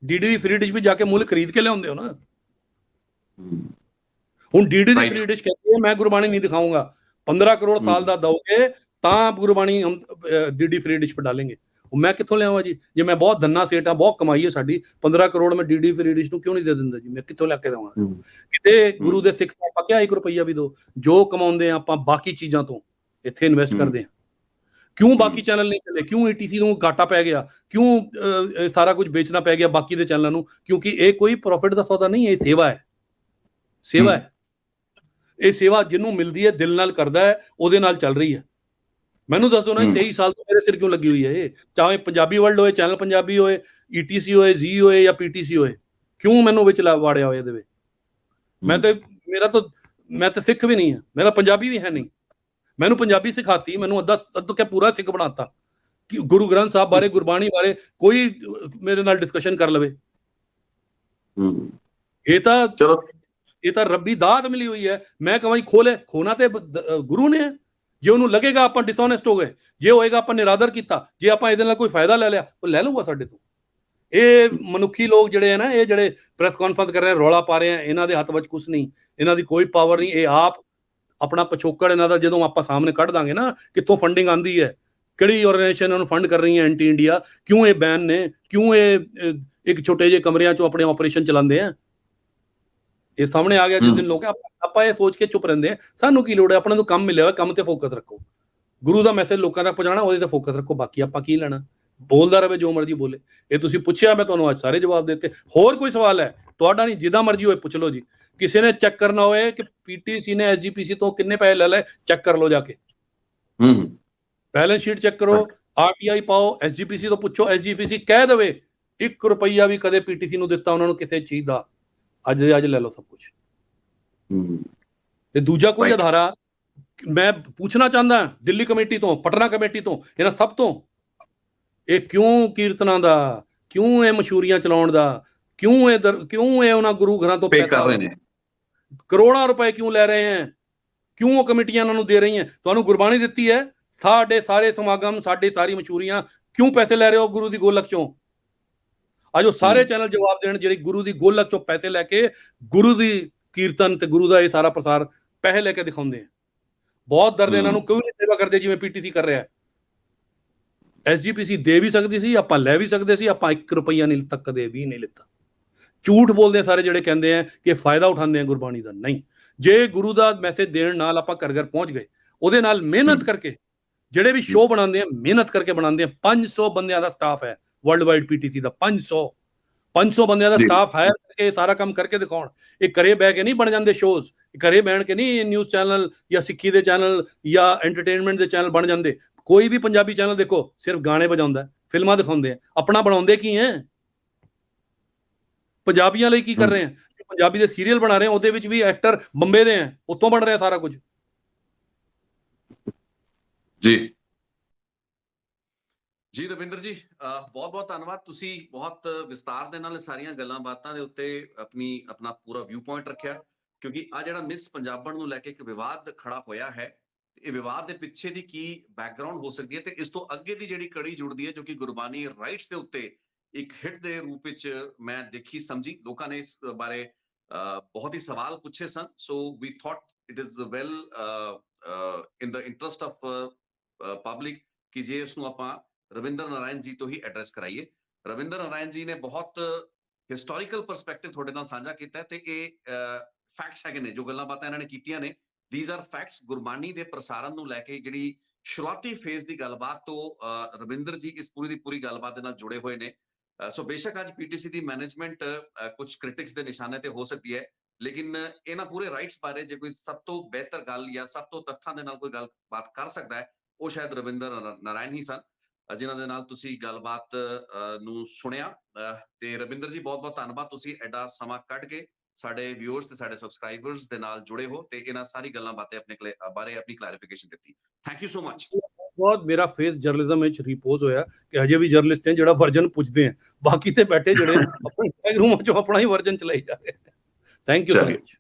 DD ਫ੍ਰੀ ਡਿਸ਼ ਵੀ ਜਾ ਕੇ ਮੁੱਲ ਖਰੀਦ ਕੇ ਲਿਆਉਂਦੇ ਹੋ ਨਾ। ਹੁਣ ਡੀਡੀ ਦੀ Right. ਫ੍ਰੀ ਡਿਸ਼ ਕਹਿੰਦੀ ਹੈ ਮੈਂ ਗੁਰਬਾਣੀ ਨਹੀਂ ਦਿਖਾऊंगा, 15 ਕਰੋੜ ਸਾਲ ਦਾ ਦੋਗੇ ਤਾਂ ਗੁਰਬਾਣੀ ਹਮ ਡੀਡੀ ਫ੍ਰੀ ਡਿਸ਼ पर डालेंगे। मैं कितों लियावां जी, जे मैं बहुत धन्ना सेठ हाँ, बहुत कमाई है साडी, 15 ਕਰੋੜ मैं ਡੀਡੀ ਫ੍ਰੀ ਡਿਸ਼ ਨੂੰ ਕਿਉਂ ਨਹੀਂ ਦੇ ਦਿੰਦਾ ਜੀ, मैं ਕਿੱਥੋਂ ਲੈ ਕੇ ਦੇਵਾਂ? ਕਿਤੇ ਗੁਰੂ ਦੇ ਸਿੱਖ ਆਪਾਂ ਕਿਹਾ 1 ਰੁਪਈਆ ਵੀ ਦੋ, ਜੋ ਕਮਾਉਂਦੇ ਆ ਆਪਾਂ ਬਾਕੀ ਚੀਜ਼ਾਂ ਤੋਂ ਇੱਥੇ ਇਨਵੈਸਟ ਕਰਦੇ ਆ। ਕਿਉਂ ਬਾਕੀ ਚੈਨਲ ਨਹੀਂ ਚੱਲੇ, ਕਿਉਂ ਈਟੀਸੀ ਨੂੰ ਘਾਟਾ ਪੈ ਗਿਆ, ਕਿਉਂ ਸਾਰਾ ਕੁਝ ਵੇਚਣਾ ਪੈ ਗਿਆ ਬਾਕੀ ਦੇ ਚੈਨਲਾਂ ਨੂੰ? ਕਿਉਂਕਿ ਇਹ ਕੋਈ ਪ੍ਰੋਫਿਟ ਦਾ ਸੌਦਾ ਨਹੀਂ ਹੈ, ਇਹ ਸੇਵਾ ਹੈ, ਸੇਵਾ ਹੈ। ਇਹ ਸੇਵਾ ਜਿਹਨੂੰ ਮਿਲਦੀ ਹੈ ਦਿਲ ਨਾਲ ਕਰਦਾ ਹੈ, ਉਹਦੇ ਨਾਲ ਚੱਲ ਰਹੀ ਹੈ। ਮੈਨੂੰ ਦੱਸੋ ਨਾ 23 ਸਾਲ ਤੋਂ ਮੇਰੇ ਸਿਰ ਕਿਉਂ ਲੱਗੀ ਹੋਈ ਹੈ ਇਹ? ਚਾਹੇ ਪੰਜਾਬੀ ਵਰਲਡ ਹੋਏ, ਚੈਨਲ ਪੰਜਾਬੀ ਹੋਏ, ਈਟੀਸੀ ਹੋਏ, ਜੀ ਹੋਏ ਜਾਂ ਪੀਟੀਸੀ ਹੋਏ, ਕਿਉਂ ਮੈਨੂੰ ਵਿੱਚ ਵਾੜਿਆ ਹੋਇਆ ਇਹਦੇ ਵਿੱਚ? ਮੈਂ ਤਾਂ ਸਿੱਖ ਵੀ ਨਹੀਂ ਹਾਂ, ਮੇਰਾ ਪੰਜਾਬੀ ਵੀ ਹੈ ਨਹੀਂ। ਮੈਨੂੰ ਪੰਜਾਬੀ ਸਿਖਾਤੀ, ਮੈਨੂੰ ਅੱਧਾ ਕਿਆ ਪੂਰਾ ਸਿੱਖ ਬਣਾਤਾ ਕਿ ਗੁਰੂ ਗ੍ਰੰਥ ਸਾਹਿਬ ਬਾਰੇ, ਗੁਰਬਾਣੀ ਬਾਰੇ ਕੋਈ ਮੇਰੇ ਨਾਲ ਡਿਸਕਸ਼ਨ ਕਰ ਲਵੇ। ਇਹ ਤਾਂ ਰੱਬੀ ਦਾਤ ਮਿਲੀ ਹੋਈ ਹੈ। ਮੈਂ ਕਹਾਂ ਖੋਣਾ ਤੇ ਗੁਰੂ ਨੇ ਹੈ। ਜੇ ਉਹਨੂੰ ਲੱਗੇਗਾ ਆਪਾਂ ਡਿਸਓਨੈਸਟ ਹੋ ਗਏ, ਜੇ ਹੋਏਗਾ ਆਪਾਂ ਨਿਰਾਦਰ ਕੀਤਾ, ਜੇ ਆਪਾਂ ਇਹਦੇ ਨਾਲ ਕੋਈ ਫਾਇਦਾ ਲੈ ਲਿਆ, ਉਹ ਲੈ ਲਊਗਾ ਸਾਡੇ ਤੋਂ। ਇਹ ਮਨੁੱਖੀ ਲੋਕ ਜਿਹੜੇ ਹੈ ਨਾ, ਇਹ ਜਿਹੜੇ ਪ੍ਰੈਸ ਕਾਨਫਰੰਸ ਕਰ ਰਹੇ, ਰੌਲਾ ਪਾ ਰਹੇ ਆ, ਇਹਨਾਂ ਦੇ ਹੱਥ ਵਿੱਚ ਕੁਝ ਨਹੀਂ, ਇਹਨਾਂ ਦੀ ਕੋਈ ਪਾਵਰ ਨਹੀਂ। ਇਹ ਆਪ ਆਪਣਾ ਪਿਛੋਕੜ ਇਹਨਾਂ ਦਾ ਜਦੋਂ ਆਪਾਂ ਸਾਹਮਣੇ ਕੱਢ ਦਾਂਗੇ ਨਾ, ਕਿੱਥੋਂ ਫੰਡਿੰਗ ਆਂਦੀ ਹੈ, ਕਿਹੜੀ ਆਰਗੇਨਾਈਜੇਸ਼ਨ ਇਹਨਾਂ ਨੂੰ ਫੰਡ ਕਰ ਰਹੀ ਹੈ, ਐਂਟੀ ਇੰਡੀਆ, ਕਿਉਂ ਇਹ ਬੈਨ ਨੇ, ਕਿਉਂ ਇਹ ਇੱਕ ਛੋਟੇ ਜਿਹੇ ਕਮਰਿਆਂ ਚੋਂ ਆਪਣੇ ਆਪਰੇਸ਼ਨ ਚਲਾਉਂਦੇ ਆ। ਇਹ ਸਾਹਮਣੇ ਆ ਗਿਆ ਜਿਸ ਦਿਨ ਲੋਕ ਆਪਾਂ ਇਹ ਸੋਚ ਕੇ ਚੁੱਪ ਰਹਿੰਦੇ ਆ, ਸਾਨੂੰ ਕੀ ਲੋੜ ਹੈ, ਆਪਣਾ ਤੋਂ ਕੰਮ ਮਿਲਿਆ ਹੋਇਆ, ਕੰਮ ਤੇ ਫੋਕਸ ਰੱਖੋ, ਗੁਰੂ ਦਾ ਮੈਸੇਜ ਲੋਕਾਂ ਤੱਕ ਪਹੁੰਚਾਉਣਾ, ਉਹਦੇ ਤੇ ਫੋਕਸ ਰੱਖੋ, ਬਾਕੀ ਆਪਾਂ ਕੀ ਲੈਣਾ। ਬੋਲਦਾ ਰਹੇ ਜੋ ਮਰਜ਼ੀ ਬੋਲੇ। ਇਹ ਤੁਸੀਂ ਪੁੱਛਿਆ, ਮੈਂ ਤੁਹਾਨੂੰ ਅੱਜ ਸਾਰੇ ਜਵਾਬ ਦਿੱਤੇ। ਹੋਰ ਕੋਈ ਸਵਾਲ ਹੈ ਤੁਹਾਡਾ? ਨਹੀਂ, ਜਿੱਦਾਂ ਮਰਜ਼ੀ ਹੋਏ ਪੁੱਛ ਲਓ ਜੀ। ਕਿਸੇ ਨੇ ਚੈੱਕ ਕਰਨਾ ਹੋਏ ਕਿ ਪੀਟੀਸੀ ਨੇ ਐਸਜੀਪੀਸੀ ਤੋਂ ਕਿੰਨੇ ਪੈਸੇ ਲੈ ਲਏ, ਚੈੱਕ ਕਰ ਲਓ ਜਾ ਕੇ, ਬੈਲੈਂਸ ਸ਼ੀਟ ਚੈੱਕ ਕਰੋ, ਆਰਟੀਆਈ ਪਾਓ, ਐਸਜੀਪੀਸੀ ਤੋਂ ਪੁੱਛੋ, ਐਸਜੀਪੀਸੀ ਕਹਿ ਦੇਵੇ 1 ਰੁਪਈਆ ਵੀ ਕਦੇ ਪੀਟੀਸੀ ਨੂੰ ਦਿੱਤਾ ਉਹਨਾਂ ਨੂੰ ਕਿਸੇ ਚੀਜ਼ ਦਾ, ਅੱਜ ਲੈ ਲਓ ਸਭ ਕੁਝ। ਤੇ ਦੂਜਾ ਕੋਈ ਅਧਾਰਾ ਮੈਂ ਪੁੱਛਣਾ ਚਾਹੁੰਦਾ ਦਿੱਲੀ ਕਮੇਟੀ ਤੋਂ, ਪਟਨਾ ਕਮੇਟੀ ਤੋਂ, ਇਹਨਾਂ ਸਭ ਤੋਂ, ਇਹ ਕਿਉਂ ਕੀਰਤਨਾਂ ਦਾ, ਕਿਉਂ ਇਹ ਮਸ਼ਹੂਰੀਆਂ ਚਲਾਉਣ ਦਾ, ਕਿਉਂ ਇਹ ਉਹਨਾਂ ਗੁਰੂ ਘਰਾਂ ਤੋਂ ਪੈਸਾ ਕਰ ਰਹੇ ਨੇ, ਕਰੋੜਾਂ ਰੁਪਏ ਕਿਉਂ ਲੈ ਰਹੇ ਹੈ, ਕਿਉਂ ਉਹ ਕਮੇਟੀਆਂ ਉਹਨਾਂ ਨੂੰ ਦੇ ਰਹੀਆਂ? ਤੁਹਾਨੂੰ ਗੁਰਬਾਣੀ ਦਿੱਤੀ ਹੈ, ਸਾਡੇ ਸਾਰੇ ਸਮਾਗਮ, ਸਾਡੀ ਸਾਰੀ ਮਸ਼ਹੂਰੀਆਂ, ਕਿਉਂ ਪੈਸੇ ਲੈ ਰਹੇ ਹੋ ਗੁਰੂ ਦੀ ਗੋਲਕ ਚੋਂ? ਅੱਜ ਉਹ ਸਾਰੇ ਚੈਨਲ ਜਵਾਬ ਦੇਣ ਜਿਹੜੇ ਗੁਰੂ ਦੀ ਗੋਲਕ ਚੋਂ ਪੈਸੇ ਲੈ ਕੇ ਗੁਰੂ ਦੀ ਕੀਰਤਨ ਤੇ ਗੁਰੂ ਦਾ ਇਹ ਸਾਰਾ ਪ੍ਰਸਾਰ ਪੈਸੇ ਲੈ ਕੇ ਦਿਖਾਉਂਦੇ ਆ। ਬਹੁਤ ਦਰਦ ਇਹਨਾਂ ਨੂੰ, ਕਿਉਂ ਨਹੀਂ ਸੇਵਾ ਕਰਦੇ ਜਿਵੇਂ ਪੀਟੀਸੀ ਕਰ ਰਿਹਾ। ਐਸਜੀਪੀਸੀ ਦੇ ਵੀ ਸਕਦੀ ਸੀ, ਆਪਾਂ ਲੈ ਵੀ ਸਕਦੇ ਸੀ, ਆਪਾਂ 1 ਰੁਪਈਆ ਨਹੀਂ ਤੱਕ ਦੇ ਵੀ ਨਹੀਂ ਲਿੱਤਾ। ਝੂਠ ਬੋਲਦੇ ਸਾਰੇ ਜਿਹੜੇ ਕਹਿੰਦੇ ਆ ਕਿ ਫਾਇਦਾ ਉਠਾਉਂਦੇ ਆ ਗੁਰਬਾਣੀ ਦਾ। ਨਹੀਂ, ਜੇ ਗੁਰੂ ਦਾ ਮੈਸੇਜ ਦੇਣ ਨਾਲ ਆਪਾਂ ਘਰ ਘਰ ਪਹੁੰਚ ਗਏ, ਉਹਦੇ ਨਾਲ ਮਿਹਨਤ ਕਰਕੇ ਜਿਹੜੇ ਵੀ ਸ਼ੋਅ ਬਣਾਉਂਦੇ ਆ, ਮਿਹਨਤ ਕਰਕੇ ਬਣਾਉਂਦੇ ਆ। 500 ਬੰਦਿਆਂ ਦਾ ਸਟਾਫ ਹੈ ਵਰਲਡ ਵਾਈਡ ਪੀਟੀਸੀ ਦਾ, 500 ਬੰਦਿਆਂ ਦਾ ਸਟਾਫ ਹਾਇਰ ਕਰਕੇ ਸਾਰਾ ਕੰਮ ਕਰਕੇ ਦਿਖਾਉਣ। ਇਹ ਘਰੇ ਬਹਿ ਕੇ ਨਹੀਂ ਬਣ ਜਾਂਦੇ ਸ਼ੋਜ਼, ਘਰੇ ਬਹਿਣ ਕੇ ਨਹੀਂ ਨਿਊਜ਼ ਚੈਨਲ ਜਾਂ ਸਿੱਖੀ ਦੇ ਚੈਨਲ ਜਾਂ ਐਂਟਰਟੇਨਮੈਂਟ ਦੇ ਚੈਨਲ ਬਣ ਜਾਂਦੇ। ਕੋਈ ਵੀ ਪੰਜਾਬੀ ਚੈਨਲ ਦੇਖੋ, ਸਿਰਫ ਗਾਣੇ ਵਜਾਉਂਦਾ, ਫਿਲਮਾਂ ਦਿਖਾਉਂਦੇ ਆ, ਆਪਣਾ ਬਣਾਉਂਦੇ ਕੀ ਹੈ? ਪੰਜਾਬੀਆਂ ਲਈ ਕੀ ਕਰ ਰਹੇ ਆ? ਪੰਜਾਬੀ ਦੇ ਸੀਰੀਅਲ ਬਣਾ ਰਹੇ ਆ, ਉਹਦੇ ਵਿੱਚ ਵੀ ਐਕਟਰ ਬੰਬੇ ਦੇ ਆ, ਉੱਥੋਂ ਬਣ ਰਿਹਾ ਸਾਰਾ ਕੁਝ। ਜੀ ਰਵਿੰਦਰ ਜੀ, ਬਹੁਤ ਬਹੁਤ ਧੰਨਵਾਦ। ਤੁਸੀਂ ਬਹੁਤ ਵਿਸਤਾਰ ਦੇ ਨਾਲ ਸਾਰੀਆਂ ਗੱਲਾਂ ਬਾਤਾਂ ਦੇ ਉੱਤੇ ਆਪਣਾ ਪੂਰਾ ਵਿਊ ਪੁਆਇੰਟ ਰੱਖਿਆ, ਕਿਉਂਕਿ ਆ ਜਿਹੜਾ ਮਿਸ ਪੰਜਾਬਣ ਨੂੰ ਲੈ ਕੇ ਇੱਕ ਵਿਵਾਦ ਖੜਾ ਹੋਇਆ ਹੈ, ਇਹ ਵਿਵਾਦ ਦੇ ਪਿੱਛੇ ਦੀ ਕੀ ਬੈਕਗ੍ਰਾਉਂਡ ਹੋ ਸਕਦੀ ਹੈ ਤੇ ਇਸ ਤੋਂ ਅੱਗੇ ਦੀ ਜਿਹੜੀ ਕੜੀ ਜੁੜਦੀ ਹੈ, ਜੋ ਕਿ ਗੁਰਬਾਣੀ ਰਾਈਟਸ ਦੇ ਉੱਤੇ ਇੱਕ ਹਿੱਟ ਦੇ ਰੂਪ ਵਿੱਚ ਮੈਂ ਦੇਖੀ ਸਮਝੀ। ਲੋਕਾਂ ਨੇ ਇਸ ਬਾਰੇ ਬਹੁਤ ਹੀ ਸਵਾਲ ਪੁੱਛੇ ਸਨ। So we thought it is well in the interest of public ਕਿ ਜੇ ਉਸ ਨੂੰ ਆਪਾਂ ਰਵਿੰਦਰ ਨਾਰਾਇਣ ਜੀ ਤੋਂ ਹੀ ਐਡਰੈਸ ਕਰਾਈਏ। ਰਵਿੰਦਰ ਨਾਰਾਇਣ ਜੀ ਨੇ ਬਹੁਤ ਹਿਸਟੋਰੀਕਲ ਪਰਸਪੈਕਟਿਵ ਤੁਹਾਡੇ ਨਾਲ ਸਾਂਝਾ ਕੀਤਾ ਤੇ ਇਹ ਫੈਕਟਸ ਹੈਗੇ ਨੇ, ਜੋ ਗੱਲਾਂ ਬਾਤਾਂ ਇਹਨਾਂ ਨੇ ਕੀਤੀਆਂ ਨੇ, these are facts। ਗੁਰਬਾਣੀ ਦੇ ਪ੍ਰਸਾਰਨ ਨੂੰ ਲੈ ਕੇ ਜਿਹੜੀ ਸ਼ੁਰੂਆਤੀ ਫੇਜ਼ ਦੀ ਗੱਲਬਾਤ ਤੋਂ ਰਵਿੰਦਰ ਜੀ ਇਸ ਪੂਰੀ ਦੀ ਪੂਰੀ ਗੱਲਬਾਤ ਦੇ ਨਾਲ ਜੁੜੇ ਹੋਏ ਨੇ। ਸੋ ਬੇਸ਼ੱਕ ਅੱਜ ਪੀਟੀਸੀ ਦੀ ਮੈਨੇਜਮੈਂਟ ਕੁਝ ਕ੍ਰਿਟਿਕਸ ਦੇ ਨਿਸ਼ਾਨੇ ਤੇ ਹੋ ਸਕਦੀ ਹੈ, ਲੇਕਿਨ ਇਹਨਾਂ ਪੂਰੇ ਰਾਈਟਸ ਬਾਰੇ ਜੇ ਕੋਈ ਸਭ ਤੋਂ ਬਿਹਤਰ ਗੱਲ ਜਾਂ ਸਭ ਤੋਂ ਤੱਥਾਂ ਦੇ ਨਾਲ ਕੋਈ ਗੱਲਬਾਤ ਕਰ ਸਕਦਾ ਹੈ, ਉਹ ਸ਼ਾਇਦ ਰਵਿੰਦਰ ਨਾਰਾਇਣ ਹੀ ਸਨ, ਜਿਨ੍ਹਾਂ ਦੇ ਨਾਲ ਤੁਸੀਂ ਗੱਲਬਾਤ ਨੂੰ ਸੁਣਿਆ। ਤੇ ਰਵਿੰਦਰ ਜੀ, ਬਹੁਤ ਬਹੁਤ ਧੰਨਵਾਦ, ਤੁਸੀਂ ਐਡਾ ਸਮਾਂ ਕੱਢ ਕੇ ਸਾਡੇ ਵਿਊਅਰਸ ਤੇ ਸਾਡੇ ਸਬਸਕ੍ਰਾਈਬਰਸ ਦੇ ਨਾਲ ਜੁੜੇ ਹੋ ਤੇ ਇਹਨਾਂ ਸਾਰੀ ਗੱਲਾਂ ਬਾਤਾਂ ਆਪਣੇ ਬਾਰੇ ਆਪਣੀ ਕਲੈਰੀਫਿਕੇਸ਼ਨ ਦਿੱਤੀ। Thank you so much. ਬਹੁਤ ਮੇਰਾ ਫੇਥ ਜਰਨਲਿਜ਼ਮ ਵਿੱਚ ਰਿਪੋਜ਼ ਹੋਇਆ ਕਿ ਹਜੇ ਵੀ ਜਰਨਲਿਸਟ ਨੇ ਜਿਹੜਾ ਵਰਜਨ ਪੁੱਛਦੇ ਆ, ਬਾਕੀ ਤੇ ਬੈਠੇ ਜਿਹੜੇ ਆਪਣੇ ਰੂਮਾਂ ਚੋਂ ਆਪਣਾ ਹੀ ਵਰਜਨ ਚਲਾਈ ਜਾ ਰਹੇ। Thank you so much.